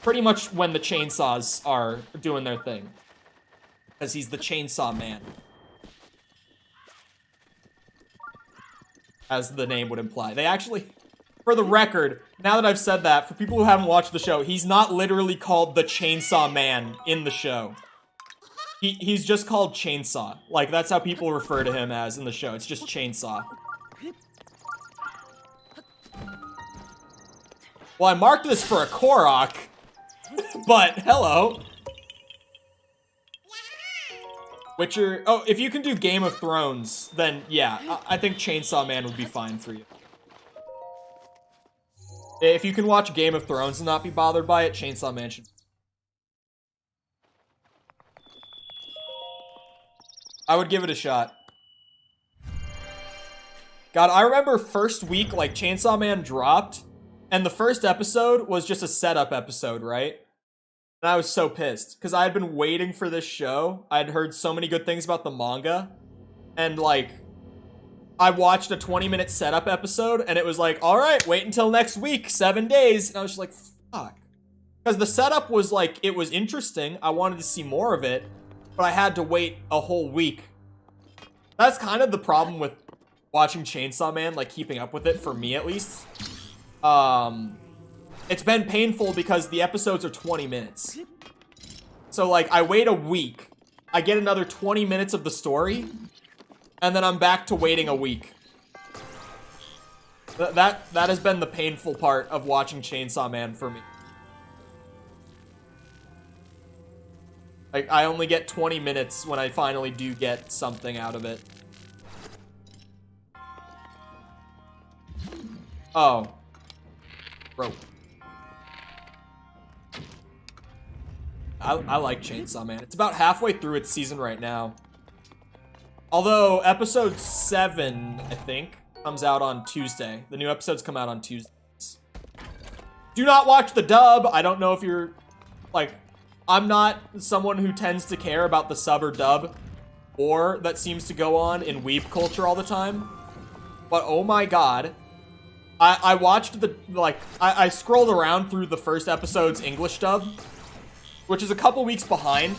pretty much when the chainsaws are doing their thing. Because he's the Chainsaw Man. As the name would imply. They actually... For the record, now that I've said that, for people who haven't watched the show, he's not literally called the Chainsaw Man in the show. He's just called Chainsaw. Like, that's how people refer to him as in the show. It's just Chainsaw. Well, I marked this for a Korok, but hello. Witcher. Oh, if you can do Game of Thrones, then yeah, I think Chainsaw Man would be fine for you. If you can watch Game of Thrones and not be bothered by it, Chainsaw Man should. I would give it a shot. God, I remember first week, like, Chainsaw Man dropped, and the first episode was just a setup episode, right? And I was so pissed, because I had been waiting for this show. I had heard so many good things about the manga, and, like, I watched a 20-minute setup episode, and it was like, alright, wait until next week, 7 days. And I was just like, fuck. Because the setup was, like, it was interesting. I wanted to see more of it, but I had to wait a whole week. That's kind of the problem with watching Chainsaw Man, like, keeping up with it, for me at least. It's been painful because the episodes are 20 minutes. So, like, I wait a week, I get another 20 minutes of the story, and then I'm back to waiting a week. That has been the painful part of watching Chainsaw Man for me. Like, I only get 20 minutes when I finally do get something out of it. Oh. Bro. I like Chainsaw Man. It's about halfway through its season right now. Although, episode 7, I think, comes out on Tuesday. The new episodes come out on Tuesdays. Do not watch the dub. I don't know if you're, like, I'm not someone who tends to care about the sub or dub war that seems to go on in weeb culture all the time. But oh my god. I watched the, like, I scrolled around through the first episode's English dub, which is a couple weeks behind.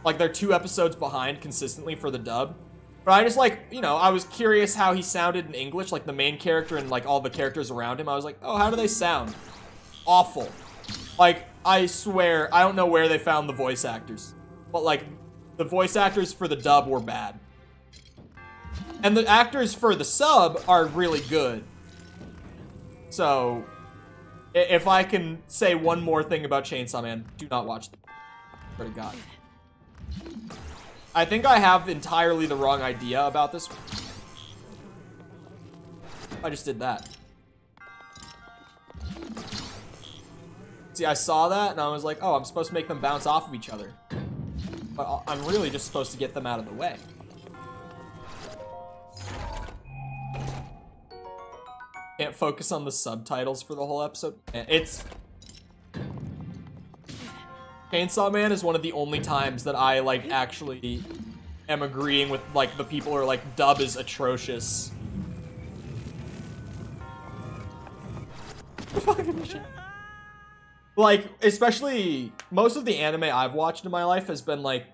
Like, they're 2 episodes behind consistently for the dub. But I just, like, you know, I was curious how he sounded in English, like the main character and, like, all the characters around him. I was like, oh, how do they sound? Awful. Like, I swear, I don't know where they found the voice actors. But, like, the voice actors for the dub were bad. And the actors for the sub are really good. So, if I can say one more thing about Chainsaw Man, do not watch them. Swear to God. I think I have entirely the wrong idea about this. I just did that. See, I saw that and I was like, oh, I'm supposed to make them bounce off of each other. But I'm really just supposed to get them out of the way. Can't focus on the subtitles for the whole episode. It's... Chainsaw Man is one of the only times that I, like, actually am agreeing with, like, the people who are like, dub is atrocious. Fucking shit. Like, especially, most of the anime I've watched in my life has been, like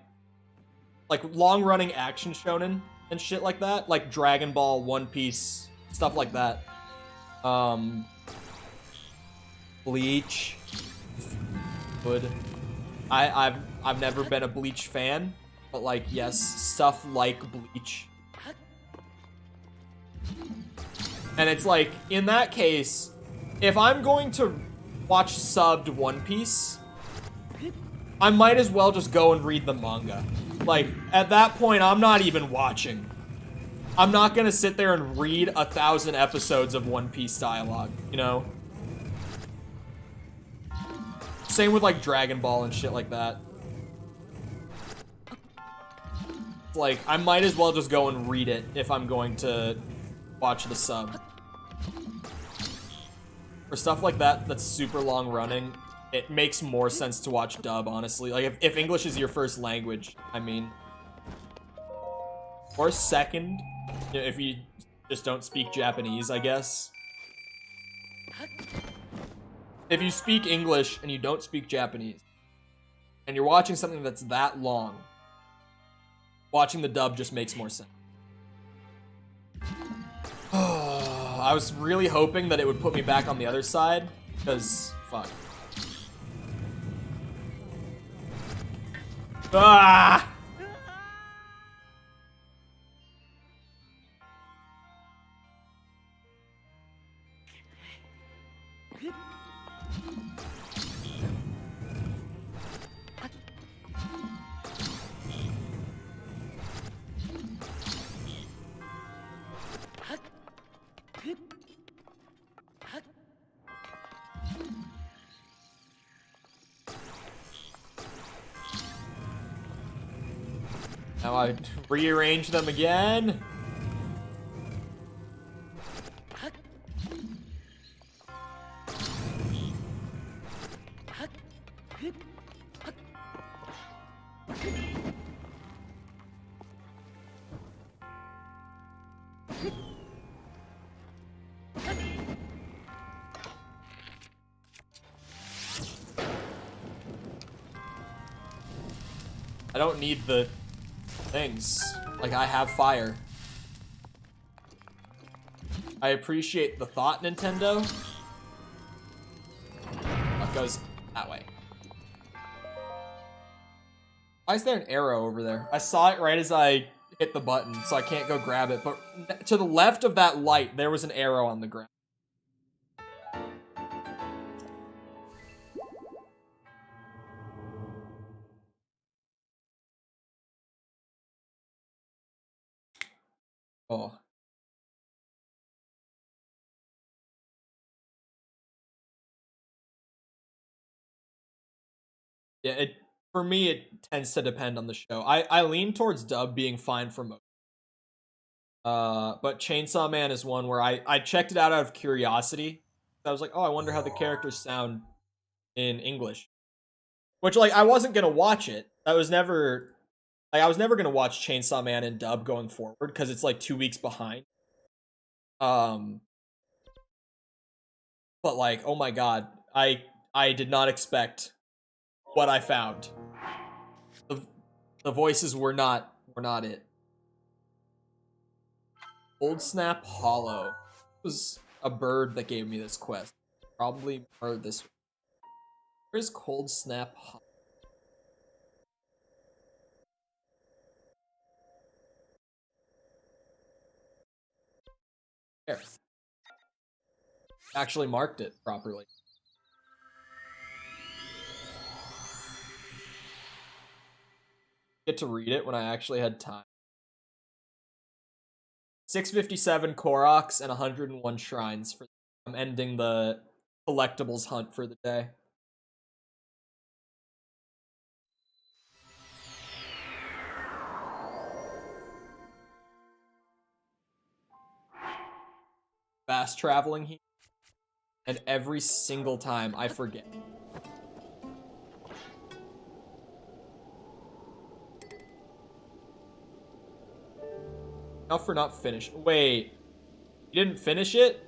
long-running action shonen and shit like that. Like, Dragon Ball, One Piece, stuff like that. Bleach. Good. I've never been a Bleach fan, but, like, yes, stuff like Bleach. And it's like, in that case, if I'm going to watch subbed One Piece, I might as well just go and read the manga. Like, at that point, I'm not even watching. I'm not gonna sit there and read 1,000 episodes of One Piece dialogue, you know? Same with, like, Dragon Ball and shit like that. Like, I might as well just go and read it if I'm going to watch the sub. For stuff like that that's super long running, it makes more sense to watch dub, honestly. Like, if English is your first language, I mean. Or second, if you just don't speak Japanese, I guess. If you speak English and you don't speak Japanese, and you're watching something that's that long, watching the dub just makes more sense. I was really hoping that it would put me back on the other side, because, fuck. Ah! Now I rearrange them again. I don't need the things. Like, I have fire. I appreciate the thought, Nintendo. That goes that way. Why is there an arrow over there? I saw it right as I hit the button, so I can't go grab it. But to the left of that light, there was an arrow on the ground. Oh. Yeah, for me, it tends to depend on the show. I lean towards dub being fine for most. But Chainsaw Man is one where I checked it out of curiosity. I was like, oh, I wonder how the characters sound in English. Which, like, I wasn't gonna watch it. I was never gonna watch Chainsaw Man in dub going forward because it's like 2 weeks behind. But like, oh my god, I did not expect what I found. The voices were not it. Old Snap Hollow. It was a bird that gave me this quest. Probably more this. Where's Cold Snap Hollow? There. Actually marked it properly. Get to read it when I actually had time. 657 Koroks and 101 shrines. I'm ending the collectibles hunt for the day. Fast traveling here. And every single time I forget. Enough for not finished. Wait. You didn't finish it?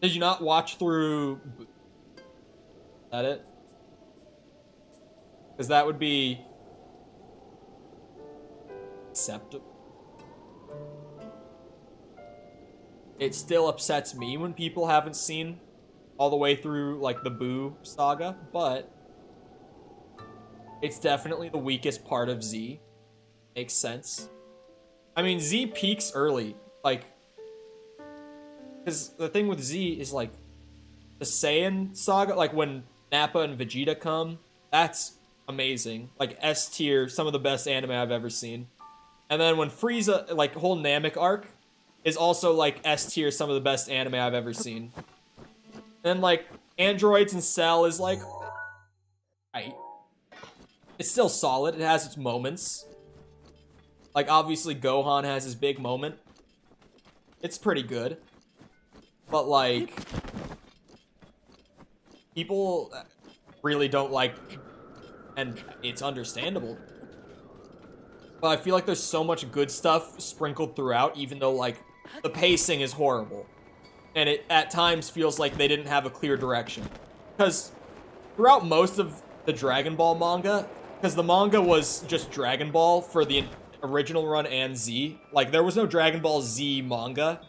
Did you not watch through... Is that it? Because that would be... acceptable. It still upsets me when people haven't seen all the way through, like, the Boo saga, but it's definitely the weakest part of Z. Makes sense. I mean, Z peaks early, like, because the thing with Z is, like, the Saiyan saga, like, when Nappa and Vegeta come, that's amazing. Like, S tier, some of the best anime I've ever seen. And then when Frieza, like, whole Namek arc is also, like, S tier, some of the best anime I've ever seen. And, like, Androids and Cell is, like, right. It's still solid. It has its moments. Like, obviously, Gohan has his big moment. It's pretty good. But, like, people really don't like, and it's understandable. But I feel like there's so much good stuff sprinkled throughout, even though, like, the pacing is horrible. And it, at times, feels like they didn't have a clear direction. Because throughout most of the Dragon Ball manga, because the manga was just Dragon Ball for the original run and Z. Like, there was no Dragon Ball Z manga.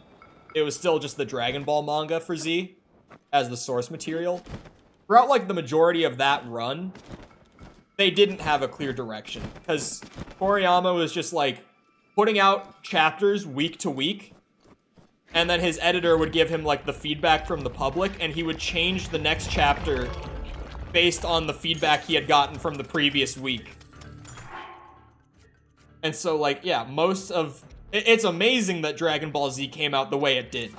It was still just the Dragon Ball manga for Z as the source material. Throughout, like, the majority of that run, they didn't have a clear direction. Because Toriyama was just, like, putting out chapters week to week. And then his editor would give him, like, the feedback from the public, and he would change the next chapter based on the feedback he had gotten from the previous week. And so, like, yeah, most of... It's amazing that Dragon Ball Z came out the way it did.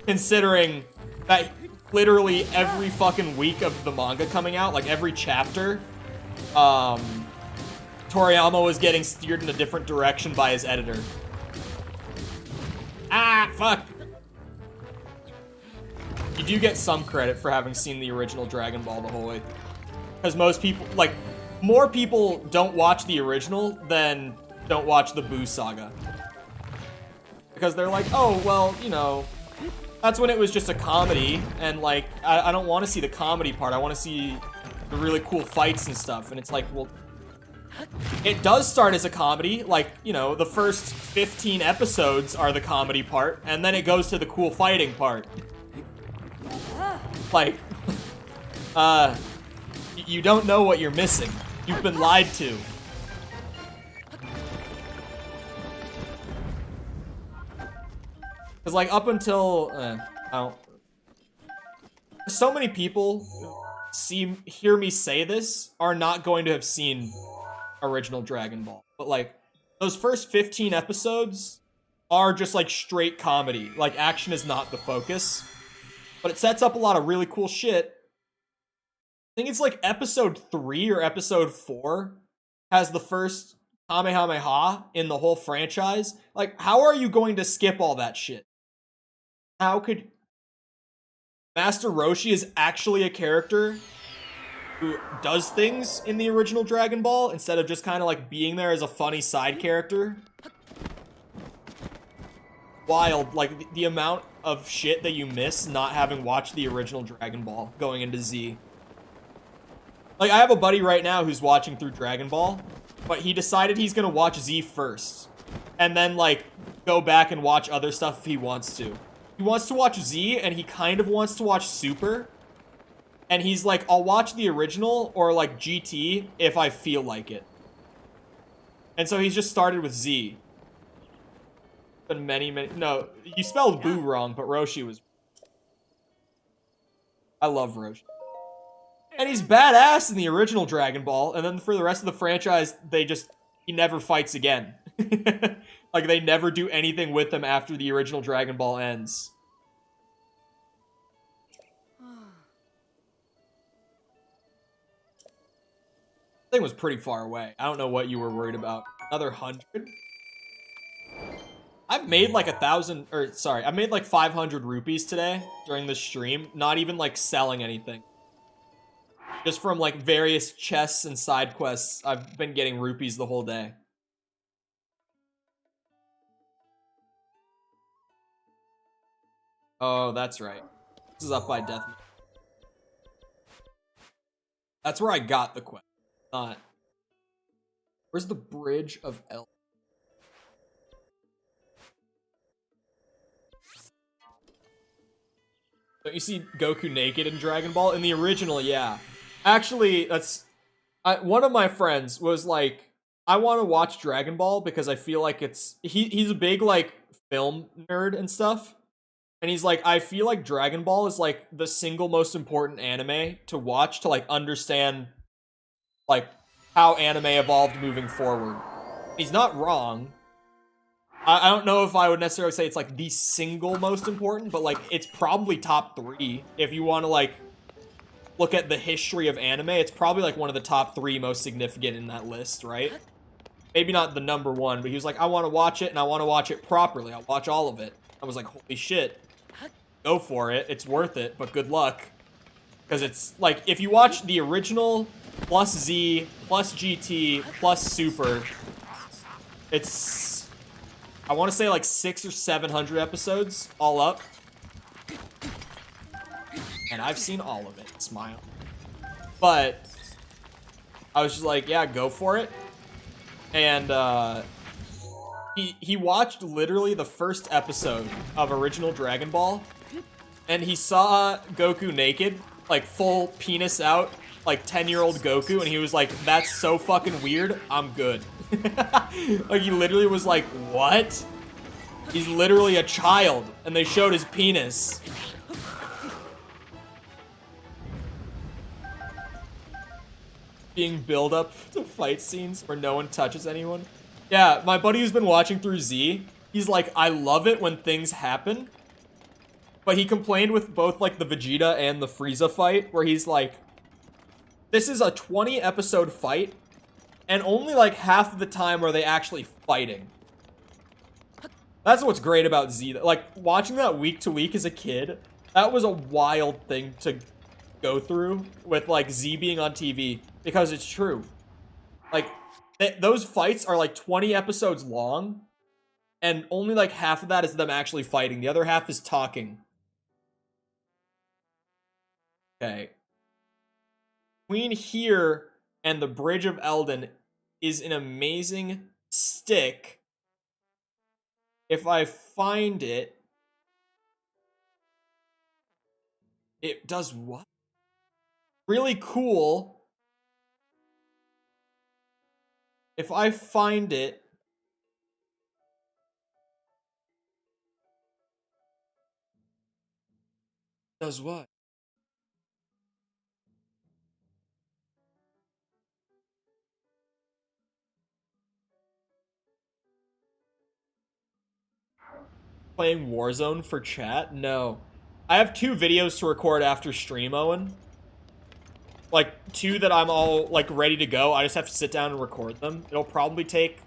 Considering that literally every fucking week of the manga coming out, like, every chapter, Toriyama was getting steered in a different direction by his editor. Ah, fuck. You do get some credit for having seen the original Dragon Ball the whole way. Because most people, like, more people don't watch the original than don't watch the Boo Saga. Because they're like, oh, well, you know, that's when it was just a comedy, and, like, I don't want to see the comedy part. I want to see the really cool fights and stuff. And it's like, well, it does start as a comedy. Like, you know, the first 15 episodes are the comedy part, and then it goes to the cool fighting part. Like, you don't know what you're missing. You've been lied to. Because, like, up until, so many people hear me say this are not going to have seen original Dragon Ball. But, like, those first 15 episodes are just, like, straight comedy. Like, action is not the focus. But it sets up a lot of really cool shit. I think it's, like, episode 3 or episode 4 has the first Kamehameha in the whole franchise. Like, how are you going to skip all that shit? How could... Master Roshi is actually a character who does things in the original Dragon Ball instead of just kind of like being there as a funny side character. Wild, like the amount of shit that you miss not having watched the original Dragon Ball going into Z. Like, I have a buddy right now who's watching through Dragon Ball, but he decided he's gonna watch Z first and then like go back and watch other stuff if he wants to. He wants to watch Z, and he kind of wants to watch Super. And he's like, I'll watch the original or, like, GT if I feel like it. And so he's just started with Z. Been many... No, you spelled Boo wrong, but Roshi was... I love Roshi. And he's badass in the original Dragon Ball, and then for the rest of the franchise, he never fights again. Like, they never do anything with him after the original Dragon Ball ends. Thing was pretty far away. I don't know what you were worried about. Another 100? I've made like 1,000, or sorry, I made like 500 rupees today during the stream. Not even like selling anything. Just from like various chests and side quests, I've been getting rupees the whole day. Oh, that's right. This is up by Death. That's where I got the quest. Not. Where's the Bridge of El? Don't you see Goku naked in Dragon Ball? In the original, yeah. Actually, that's... one of my friends was like, I want to watch Dragon Ball because I feel like it's... He's a big, like, film nerd and stuff. And he's like, I feel like Dragon Ball is, like, the single most important anime to watch to, like, understand, like, how anime evolved moving forward. He's not wrong. I don't know if I would necessarily say it's, like, the single most important, but, like, it's probably top 3. If you want to, like, look at the history of anime, it's probably, like, one of the top 3 most significant in that list, right? Maybe not the number 1, but he was like, I want to watch it, and I want to watch it properly. I'll watch all of it. I was like, holy shit. Go for it. It's worth it, but good luck. Because it's, like, if you watch the original, plus Z, plus GT, plus Super, it's, I want to say, like, 600 or 700 episodes, all up. And I've seen all of it. Smile. But, I was just like, yeah, go for it. And, he watched literally the first episode of original Dragon Ball, and he saw Goku naked, like full penis out, like 10-year-old Goku, and he was like, that's so fucking weird, I'm good. Like, he literally was like, what? He's literally a child, and they showed his penis. Being build up to fight scenes where no one touches anyone. Yeah, my buddy who's been watching through Z, he's like, I love it when things happen. But he complained with both, like, the Vegeta and the Frieza fight, where he's like, this is a 20-episode fight, and only like half of the time are they actually fighting. That's what's great about Z. Like, watching that week to week as a kid, that was a wild thing to go through with, like, Z being on TV, because it's true. Like, those fights are, like, 20 episodes long, and only, like, half of that is them actually fighting. The other half is talking. Okay. Between here and the Bridge of Eldin is an amazing stick. If I find it... It does what? Really cool. If I find it... Does what? Playing Warzone for chat? No. I have 2 videos to record after stream, Owen. Like, 2 that I'm all, like, ready to go. I just have to sit down and record them. It'll probably take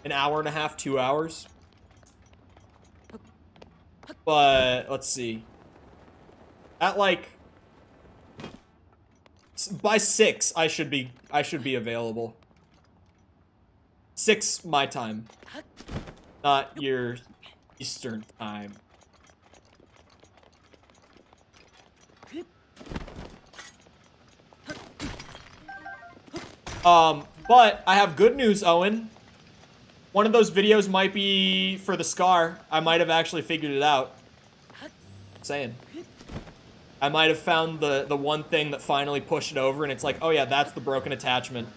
an hour and a half, 2 hours. But, let's see. At, like... By 6, I should be available. 6 my time. Not your Eastern time. But I have good news, Owen. One of those videos might be for the Scar. I might have actually figured it out. I'm saying. I might have found the one thing that finally pushed it over, and it's like, oh yeah, that's the broken attachment.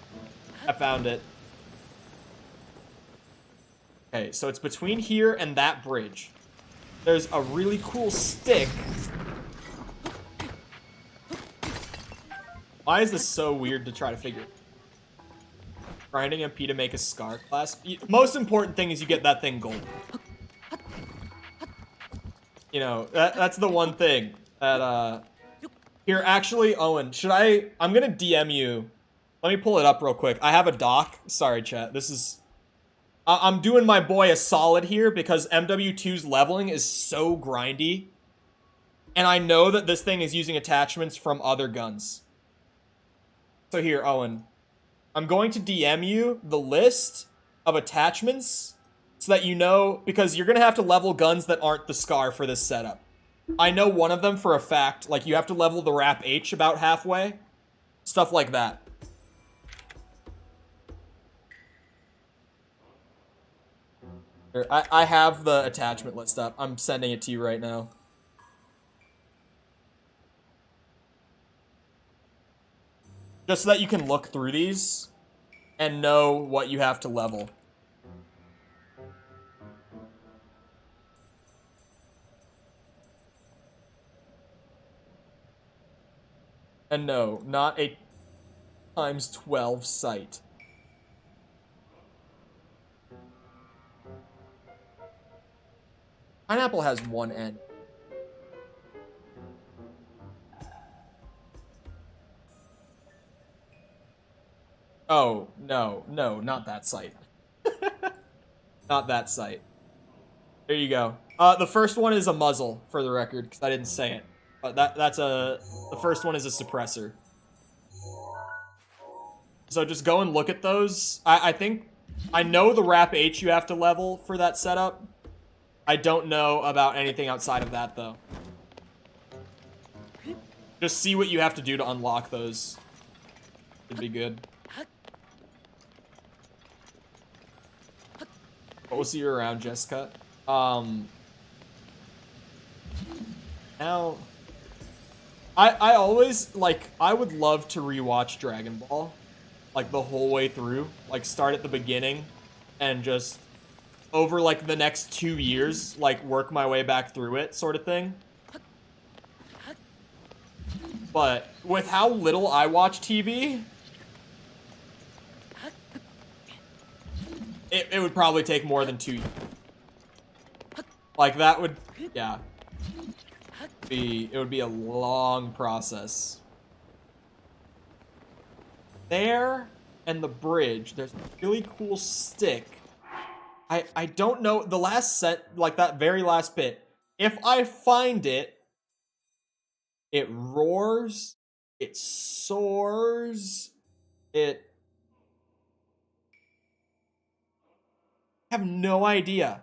I found it. Okay, so it's between here and that bridge. There's a really cool stick. Why is this so weird to try to figure? Grinding MP to make a Scar class. Most important thing is you get that thing gold. You know, that's the one thing that, Here, actually, Owen, I'm gonna DM you. Let me pull it up real quick. I have a doc. Sorry, chat. This is... I'm doing my boy a solid here because MW2's leveling is so grindy. And I know that this thing is using attachments from other guns. So here, Owen. I'm going to DM you the list of attachments so that you know, because you're going to have to level guns that aren't the Scar for this setup. I know one of them for a fact. Like, you have to level the Rap H about halfway. Stuff like that. I have the attachment list up. I'm sending it to you right now. Just so that you can look through these and know what you have to level. And no, not a times 12 sight. Pineapple has one end. Oh, no, not that site. Not that site. There you go. The first one is a muzzle, for the record, because I didn't say it. The first one is a suppressor. So just go and look at those. I know the Rap H you have to level for that setup. I don't know about anything outside of that, though. Just see what you have to do to unlock those. It'd be good. But we'll see you around, Jessica. Now... I always, like, I would love to rewatch Dragon Ball. Like, the whole way through. Like, start at the beginning and just... over, like, the next 2 years, like, work my way back through it, sort of thing. But with how little I watch TV, it would probably take more than 2 years. Like, that would, yeah. It would be a long process. there and the bridge, there's a really cool stick. I don't know the last set, like that very last bit. If I find it, it roars, it soars, it... I have no idea.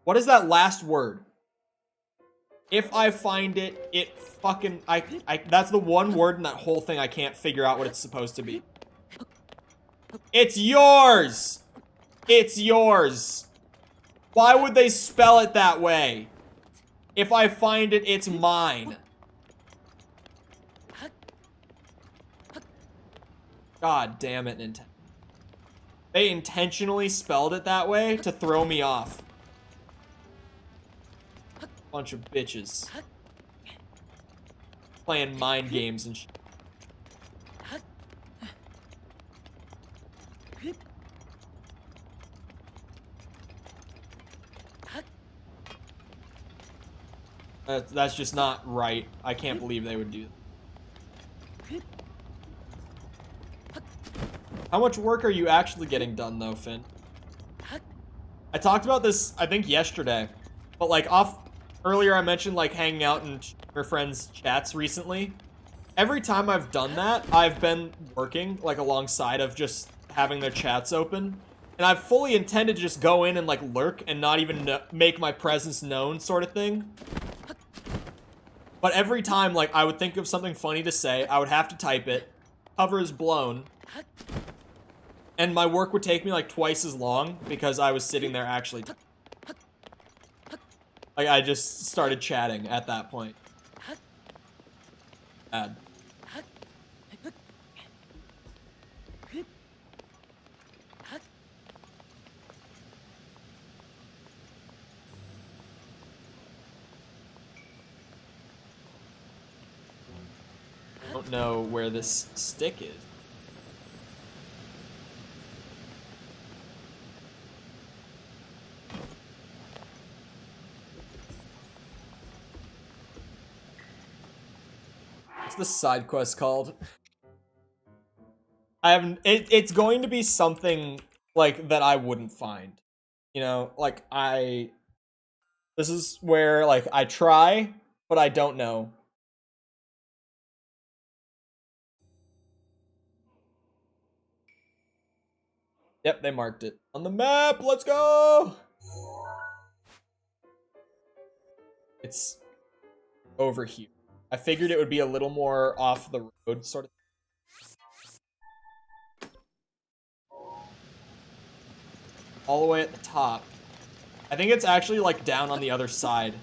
What is that last word? If I find it, it fucking... that's the one word in that whole thing I can't figure out what it's supposed to be. It's yours! It's yours! Why would they spell it that way? If I find it, it's mine. God damn it, Nintendo. They intentionally spelled it that way to throw me off. Bunch of bitches. Playing mind games and shit. That's just not right. I can't believe they would do that. How much work are you actually getting done, though, Finn? I talked about this, I think, yesterday. But, like, earlier I mentioned, like, hanging out in your friends' chats recently. Every time I've done that, I've been working, like, alongside of just having their chats open. And I've fully intended to just go in and, like, lurk and not even make my presence known, sort of thing. But every time, like, I would think of something funny to say, I would have to type it, cover is blown, and my work would take me, like, twice as long because I was sitting there actually like, I just started chatting at that point. Bad. I don't know where this stick is. What's the side quest called? I haven't. It's going to be something like that I wouldn't find. You know, like this is where, like, I try, but I don't know. Yep, they marked it on the map. Let's go. It's over here. I figured it would be a little more off the road, sort of. All the way at the top. I think it's actually, like, down on the other side,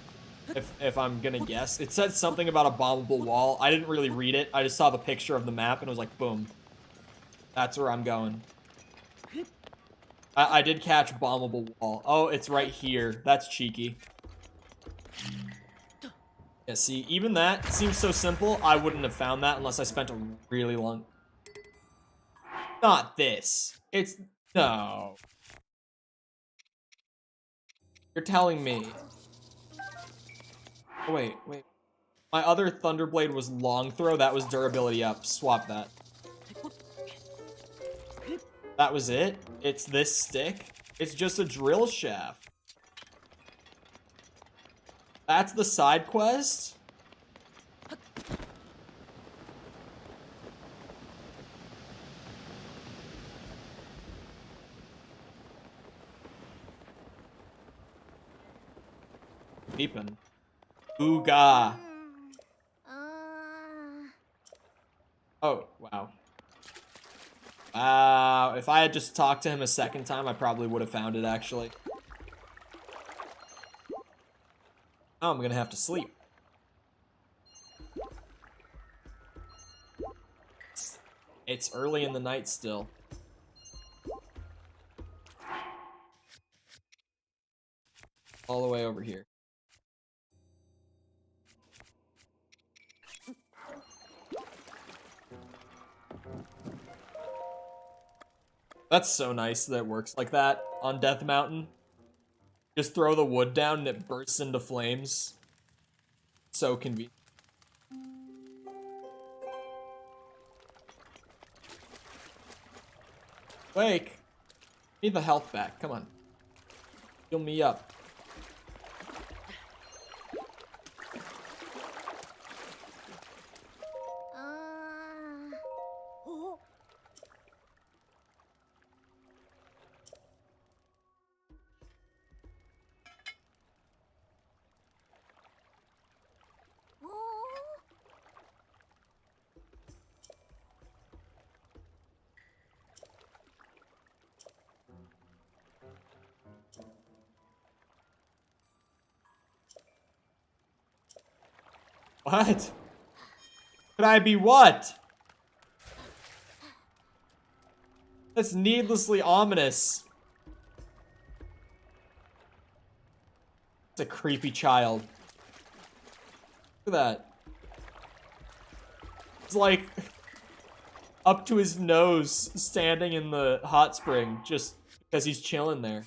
if I'm gonna guess. It said something about a bombable wall. I didn't really read it. I just saw the picture of the map and was like, boom. That's where I'm going. I did catch bombable wall. Oh, it's right here. That's cheeky. Yeah, see, even that seems so simple. I wouldn't have found that unless I spent a really long... Not this. It's... No. You're telling me. Oh, wait. My other Thunderblade was long throw. That was durability up. Swap that. That was it? It's this stick? It's just a drill shaft. That's the side quest? Beepin'. Ooga. Oh, wow. Wow, if I had just talked to him a second time, I probably would have found it, actually. Oh, I'm gonna have to sleep. It's early in the night still. All the way over here. That's so nice that it works like that on Death Mountain. Just throw the wood down and it bursts into flames. So convenient. Wake. Need the health back. Come on. Heal me up. Oh. Oh. What? Could I be what? That's needlessly ominous. It's a creepy child. Look at that. It's like up to his nose standing in the hot spring just because he's chilling there.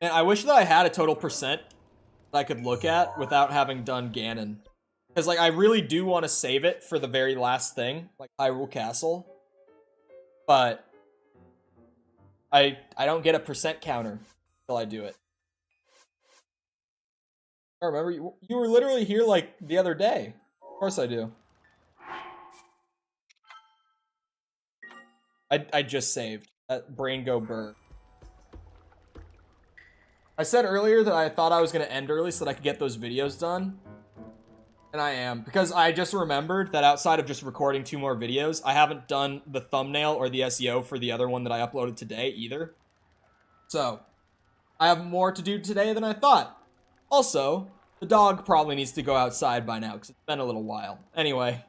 And I wish that I had a total percent that I could look at without having done Ganon. Because, like, I really do want to save it for the very last thing, like Hyrule Castle. But I don't get a percent counter until I do it. I remember you were literally here, like, the other day. Of course I do. I just saved. That brain go burr. I said earlier that I thought I was going to end early so that I could get those videos done. And I am. Because I just remembered that outside of just recording 2 more videos, I haven't done the thumbnail or the SEO for the other one that I uploaded today either. So, I have more to do today than I thought. Also, the dog probably needs to go outside by now because it's been a little while. Anyway,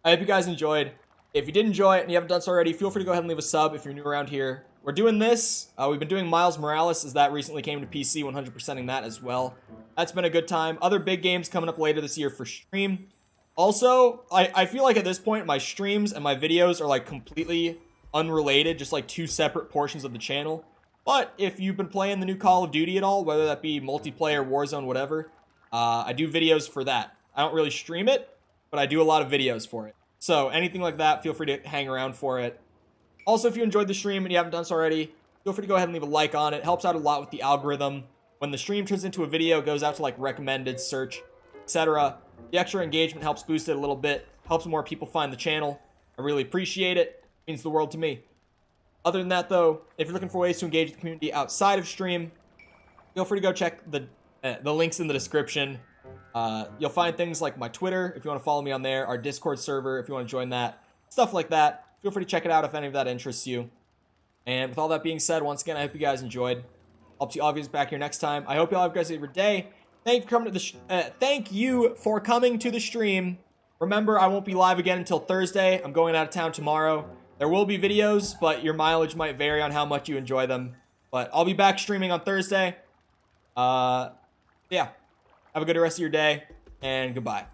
I hope you guys enjoyed. If you did enjoy it and you haven't done so already, feel free to go ahead and leave a sub if you're new around here. We're doing this. We've been doing Miles Morales as that recently came to PC, 100%ing that as well. That's been a good time. Other big games coming up later this year for stream. Also, I feel like at this point, my streams and my videos are like completely unrelated, just like 2 separate portions of the channel. But if you've been playing the new Call of Duty at all, whether that be multiplayer, Warzone, whatever, I do videos for that. I don't really stream it, but I do a lot of videos for it. So anything like that, feel free to hang around for it. Also, if you enjoyed the stream and you haven't done so already, feel free to go ahead and leave a like on it. It helps out a lot with the algorithm. When the stream turns into a video, it goes out to like recommended, search, etc. The extra engagement helps boost it a little bit, helps more people find the channel. I really appreciate it. It means the world to me. Other than that, though, if you're looking for ways to engage the community outside of stream, feel free to go check the links in the description. You'll find things like my Twitter, if you want to follow me on there, our Discord server, if you want to join that, stuff like that. Feel free to check it out if any of that interests you. And with all that being said, once again, I hope you guys enjoyed. I'll see all of you back here next time. I hope you all have a great day. Thank you for coming to the stream. Remember, I won't be live again until Thursday. I'm going out of town tomorrow. There will be videos, but your mileage might vary on how much you enjoy them. But I'll be back streaming on Thursday. Yeah. Have a good rest of your day, and goodbye.